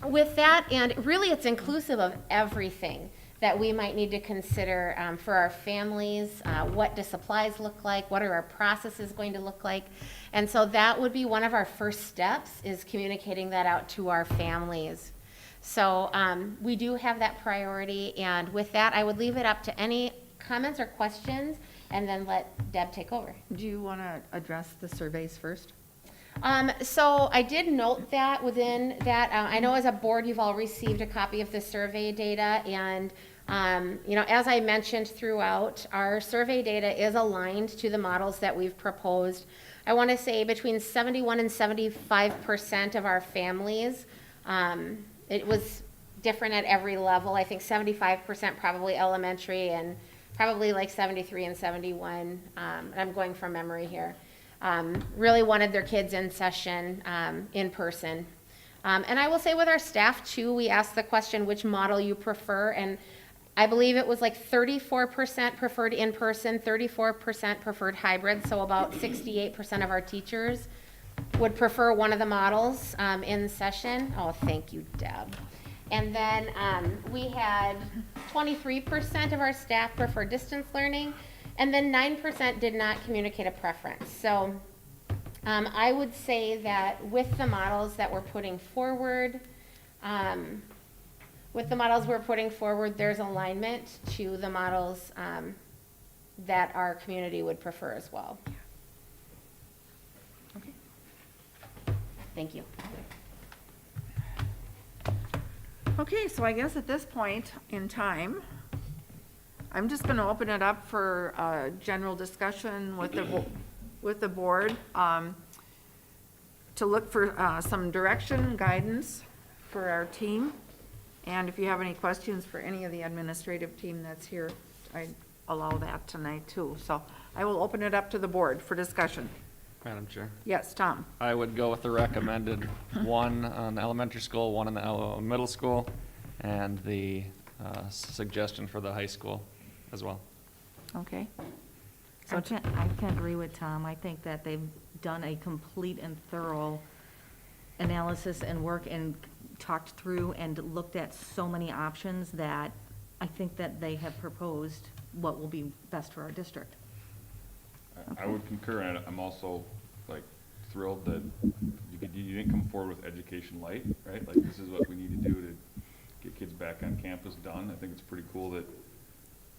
With that, and really it's inclusive of everything that we might need to consider for our families. What do supplies look like? What are our processes going to look like? And so that would be one of our first steps, is communicating that out to our families. So we do have that priority, and with that, I would leave it up to any comments or questions, and then let Deb take over. Do you want to address the surveys first? So I did note that within that, I know as a board you've all received a copy of the survey data, and as I mentioned throughout, our survey data is aligned to the models that we've proposed. I want to say between 71 and 75% of our families, it was different at every level. I think 75% probably elementary, and probably like 73 and 71, I'm going from memory here, really wanted their kids in session in person. And I will say with our staff too, we asked the question, which model you prefer, and I believe it was like 34% preferred in person, 34% preferred hybrid, so about 68% of our teachers would prefer one of the models in session. Oh, thank you, Deb. And then we had 23% of our staff prefer distance learning, and then 9% did not communicate a preference. So I would say that with the models that we're putting forward, there's alignment to the models that our community would prefer as well. Okay. Thank you. Okay, so I guess at this point in time, I'm just going to open it up for a general discussion with the board to look for some direction, guidance for our team. And if you have any questions for any of the administrative team that's here, I'd allow that tonight too. So I will open it up to the board for discussion. Madam Chair. Yes, Tom? I would go with the recommended one on the elementary school, one in the middle school, and the suggestion for the high school as well. Okay. I can agree with Tom. I think that they've done a complete and thorough analysis and work and talked through and looked at so many options that I think that they have proposed what will be best for our district. I would concur, and I'm also like thrilled that you didn't come forward with Education Light, right? Like, this is what we need to do to get kids back on campus done. I think it's pretty cool that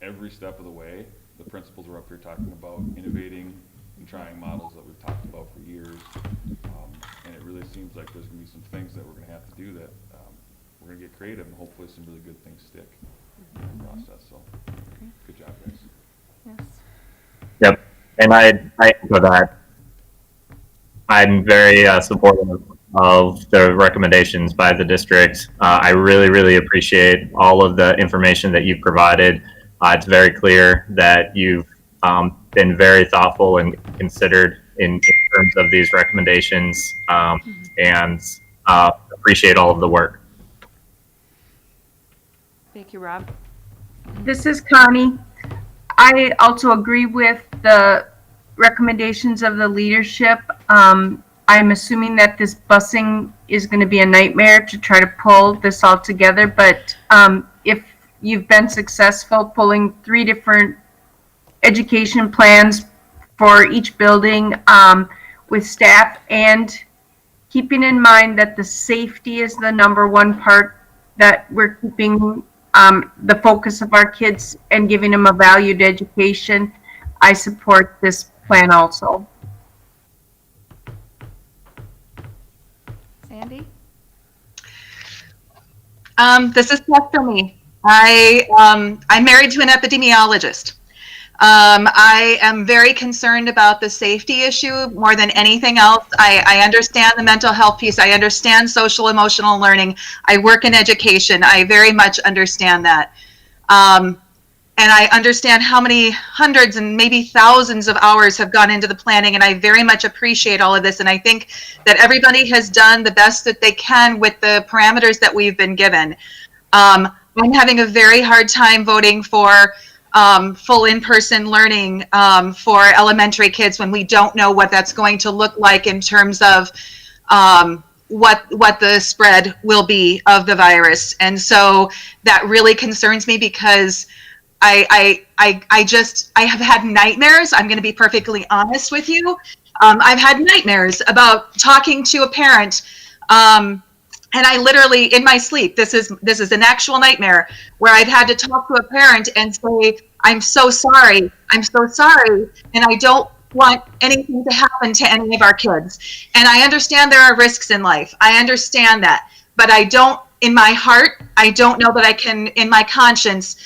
every step of the way, the principals were up here talking about innovating and trying models that we've talked about for years. And it really seems like there's gonna be some things that we're gonna have to do that, we're gonna get creative and hopefully some really good things stick in the process, so, good job, guys. Yes. Yep, and I echo that. I'm very supportive of the recommendations by the district. I really, really appreciate all of the information that you provided. It's very clear that you've been very thoughtful and considered in terms of these recommendations, and appreciate all of the work. Thank you, Rob. This is Connie. I also agree with the recommendations of the leadership. I'm assuming that this busing is going to be a nightmare to try to pull this all together, but if you've been successful pulling 3 different education plans for each building with staff, and keeping in mind that the safety is the #1 part, that we're keeping the focus of our kids and giving them a valued education, I support this plan also. Sandy? This is tough for me. I'm married to an epidemiologist. I am very concerned about the safety issue more than anything else. I understand the mental health piece. I understand social emotional learning. I work in education. I very much understand that. And I understand how many hundreds and maybe thousands of hours have gone into the planning, and I very much appreciate all of this. And I think that everybody has done the best that they can with the parameters that we've been given. I'm having a very hard time voting for full in-person learning for elementary kids when we don't know what that's going to look like in terms of what the spread will be of the virus. And so that really concerns me, because I have had nightmares. I'm going to be perfectly honest with you. I've had nightmares about talking to a parent, and I literally, in my sleep, this is an actual nightmare, where I've had to talk to a parent and say, I'm so sorry, and I don't want anything to happen to any of our kids. And I understand there are risks in life. I understand that. But I don't, in my heart, I don't know that I can, in my conscience,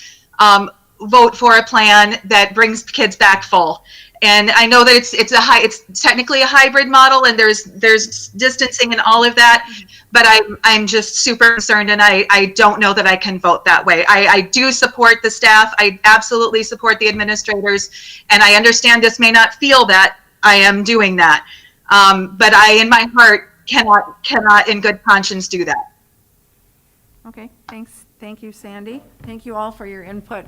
vote for a plan that brings kids back full. And I know that it's technically a hybrid model, and there's distancing and all of that, but I'm just super concerned, and I don't know that I can vote that way. I do support the staff. I absolutely support the administrators, and I understand this may not feel that I am doing that, but I, in my heart, cannot in good conscience do that. Okay, thanks. Thank you, Sandy. Thank you all for your input.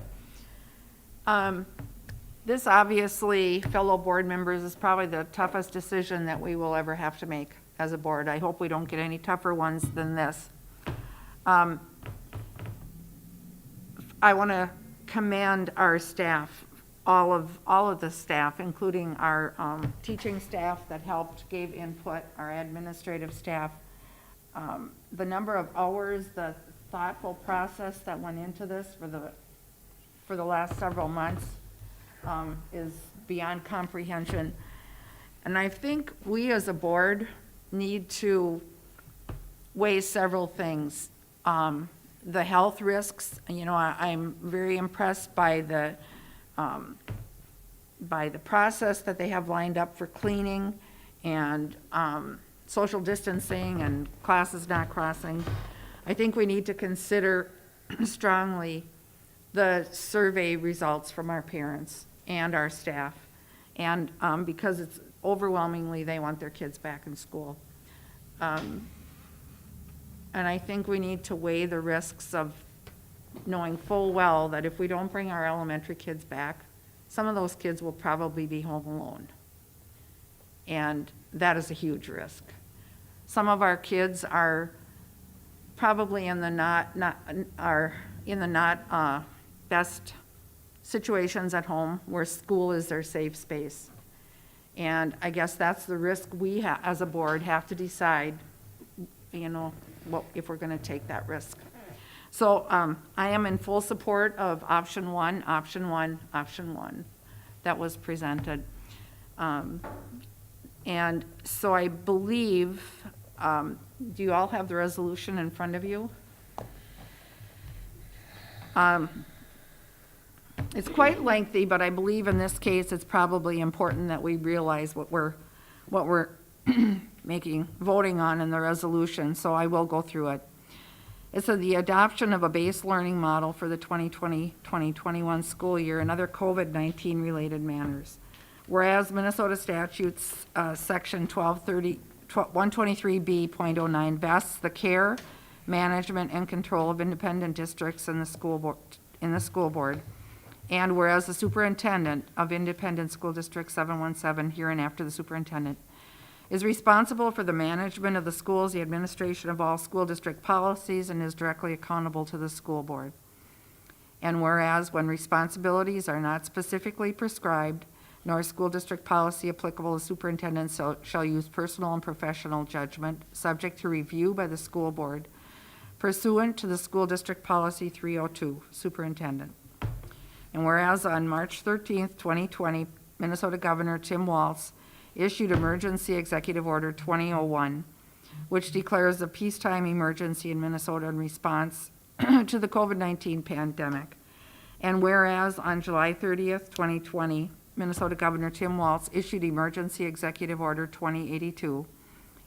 This obviously, fellow board members, is probably the toughest decision that we will ever have to make as a board. I hope we don't get any tougher ones than this. I want to commend our staff, all of the staff, including our teaching staff that helped, gave input, our administrative staff. The number of hours, the thoughtful process that went into this for the last several months is beyond comprehension. And I think we as a board need to weigh several things. The health risks, I'm very impressed by the process that they have lined up for cleaning and social distancing and classes not crossing. I think we need to consider strongly the survey results from our parents and our staff. And because it's overwhelmingly, they want their kids back in school. And I think we need to weigh the risks of knowing full well that if we don't bring our elementary kids back, some of those kids will probably be home alone. And that is a huge risk. Some of our kids are probably in the not best situations at home where school is their safe space. And I guess that's the risk we as a board have to decide, if we're gonna take that risk. So I am in full support of option one that was presented. And so I believe, do you all have the resolution in front of you? It's quite lengthy, but I believe in this case it's probably important that we realize what we're voting on in the resolution, so I will go through it. It said the adoption of a base learning model for the 2020-2021 school year and other COVID-19 related matters. Whereas Minnesota statutes section 123B.09 vests the care, management, and control of independent districts in the school board. And whereas the superintendent of Independent School District 717, hereinafter the superintendent, is responsible for the management of the schools, the administration of all school district policies, and is directly accountable to the school board. And whereas when responsibilities are not specifically prescribed, nor school district policy applicable, the superintendent shall use personal and professional judgment, subject to review by the school board, pursuant to the school district policy 302, superintendent. And whereas on March 13th, 2020, Minnesota Governor Tim Walz issued Emergency Executive Order 2001, which declares a peacetime emergency in Minnesota in response to the COVID-19 pandemic. And whereas on July 30th, 2020, Minnesota Governor Tim Walz issued Emergency Executive Order 2082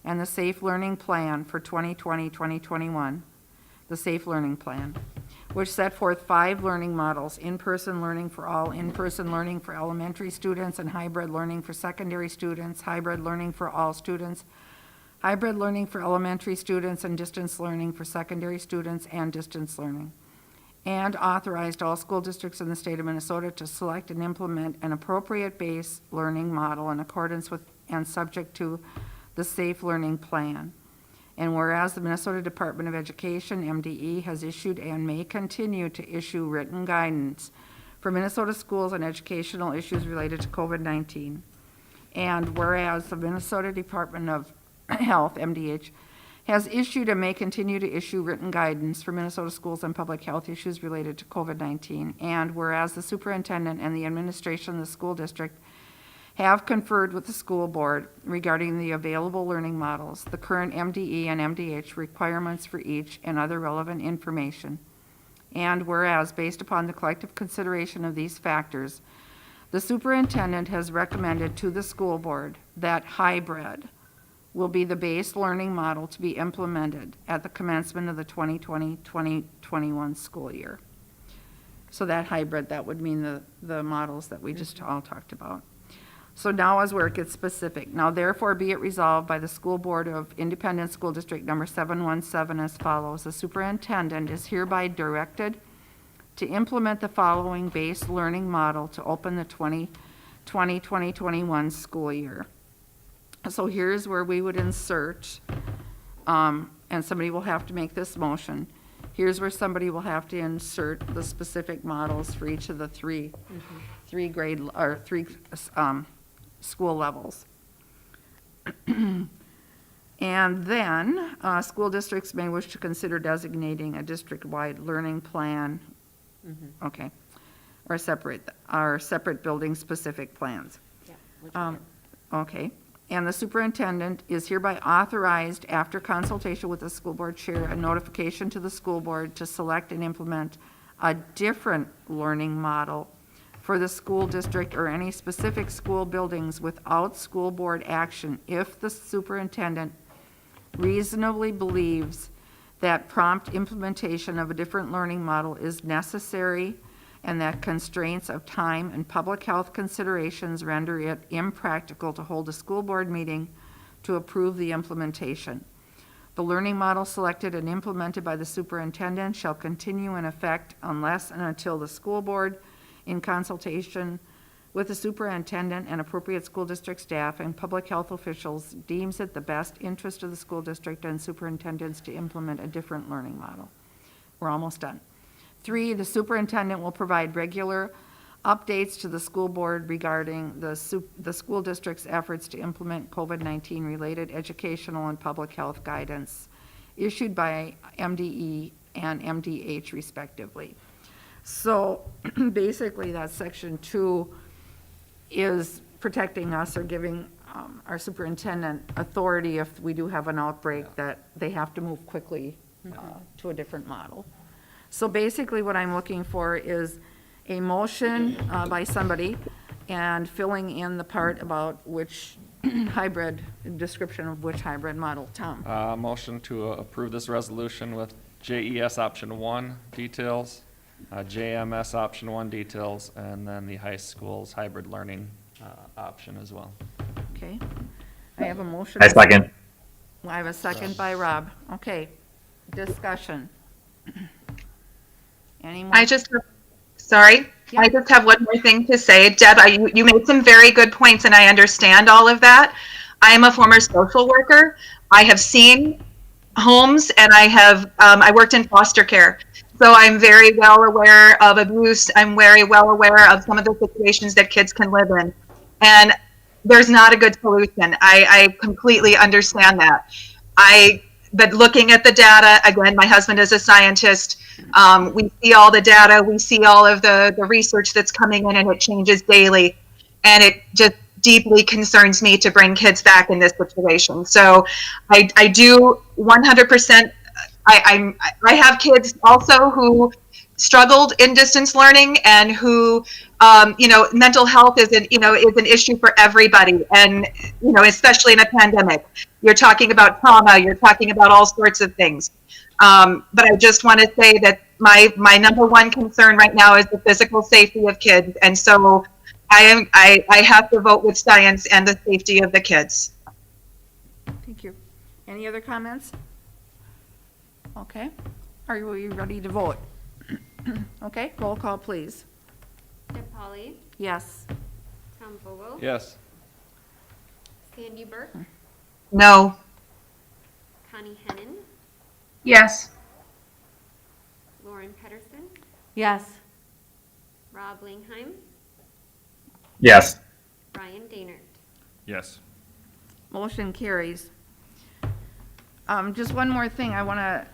and the Safe Learning Plan for 2020-2021, the Safe Learning Plan, which set forth 5 learning models: in-person learning for all, in-person learning for elementary students, and hybrid learning for secondary students, hybrid learning for all students, hybrid learning for elementary students, and distance learning for secondary students and distance learning. And authorized all school districts in the state of Minnesota to select and implement an appropriate base learning model in accordance with and subject to the Safe Learning Plan. And whereas the Minnesota Department of Education, MDE, has issued and may continue to issue written guidance for Minnesota schools on educational issues related to COVID-19. And whereas the Minnesota Department of Health, MDH, has issued and may continue to issue written guidance for Minnesota schools on public health issues related to COVID-19. And whereas the superintendent and the administration of the school district have conferred with the school board regarding the available learning models, the current MDE and MDH requirements for each, and other relevant information. And whereas, based upon the collective consideration of these factors, the superintendent has recommended to the school board that hybrid will be the base learning model to be implemented at the commencement of the 2020-2021 school year. So that hybrid, that would mean the models that we just all talked about. So now is where it gets specific. Now therefore be it resolved by the School Board of Independent School District number 717 as follows. The superintendent is hereby directed to implement the following base learning model to open the 2020-2021 school year. So here's where we would insert, and somebody will have to make this motion. Here's where somebody will have to insert the specific models for each of the three grade, or three school levels. And then, school districts may wish to consider designating a district-wide learning plan, okay, or separate building-specific plans. Okay. And the superintendent is hereby authorized, after consultation with the school board chair, a notification to the school board to select and implement a different learning model for the school district or any specific school buildings without school board action if the superintendent reasonably believes that prompt implementation of a different learning model is necessary and that constraints of time and public health considerations render it impractical to hold a school board meeting to approve the implementation. The learning model selected and implemented by the superintendent shall continue in effect unless and until the school board, in consultation with the superintendent and appropriate school district staff and public health officials, deems it the best interest of the school district and superintendents to implement a different learning model. We're almost done. 3, the superintendent will provide regular updates to the school board regarding the school district's efforts to implement COVID-19 related educational and public health guidance issued by MDE and MDH respectively. So basically that section 2 is protecting us or giving our superintendent authority if we do have an outbreak that they have to move quickly to a different model. So basically what I'm looking for is a motion by somebody and filling in the part about which hybrid, description of which hybrid model. Tom? Motion to approve this resolution with JES option 1 details, JMS option 1 details, and then the high school's hybrid learning option as well. Okay. I have a motion. I second. I have a second by Rob. Okay. Discussion. Any more? I just have one more thing to say. Deb, you made some very good points, and I understand all of that. I am a former social worker. I have seen homes, and I worked in foster care. So I'm very well aware of abuse. I'm very well aware of some of the situations that kids can live in. And there's not a good solution. I completely understand that. But looking at the data, again, my husband is a scientist. We see all the data, we see all of the research that's coming in, and it changes daily. And it just deeply concerns me to bring kids back in this situation. So I do 100%. I have kids also who struggled in distance learning and who, mental health is an issue for everybody. And, especially in a pandemic, you're talking about trauma, you're talking about all sorts of things. But I just want to say that my number one concern right now is the physical safety of kids. And so I have to vote with science and the safety of the kids. Thank you. Any other comments? Okay. Are you ready to vote? Okay, roll call, please. Deb Polly, Yes. Tom Vogel, Yes. Sandy Burke, No. Connie Hennon, Yes. Lauren Pedersen, Yes. Rob Langheim, Yes. Ryan Dainert. Yes. Motion carries. Just one more thing. I want to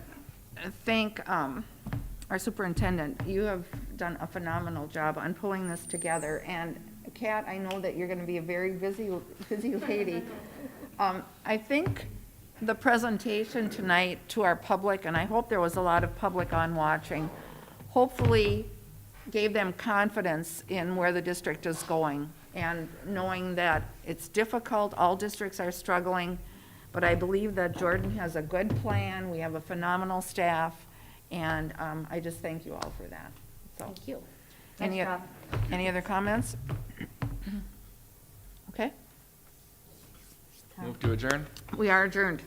thank our superintendent. You have done a phenomenal job on pulling this together. And Kat, I know that you're going to be a very busy lady. I think the presentation tonight to our public, and I hope there was a lot of public on watching, hopefully gave them confidence in where the district is going and knowing that it's difficult, all districts are struggling, but I believe that Jordan has a good plan, we have a phenomenal staff, and I just thank you all for that. So, Thank you. any other comments? Okay, Move to adjourn. we are adjourned.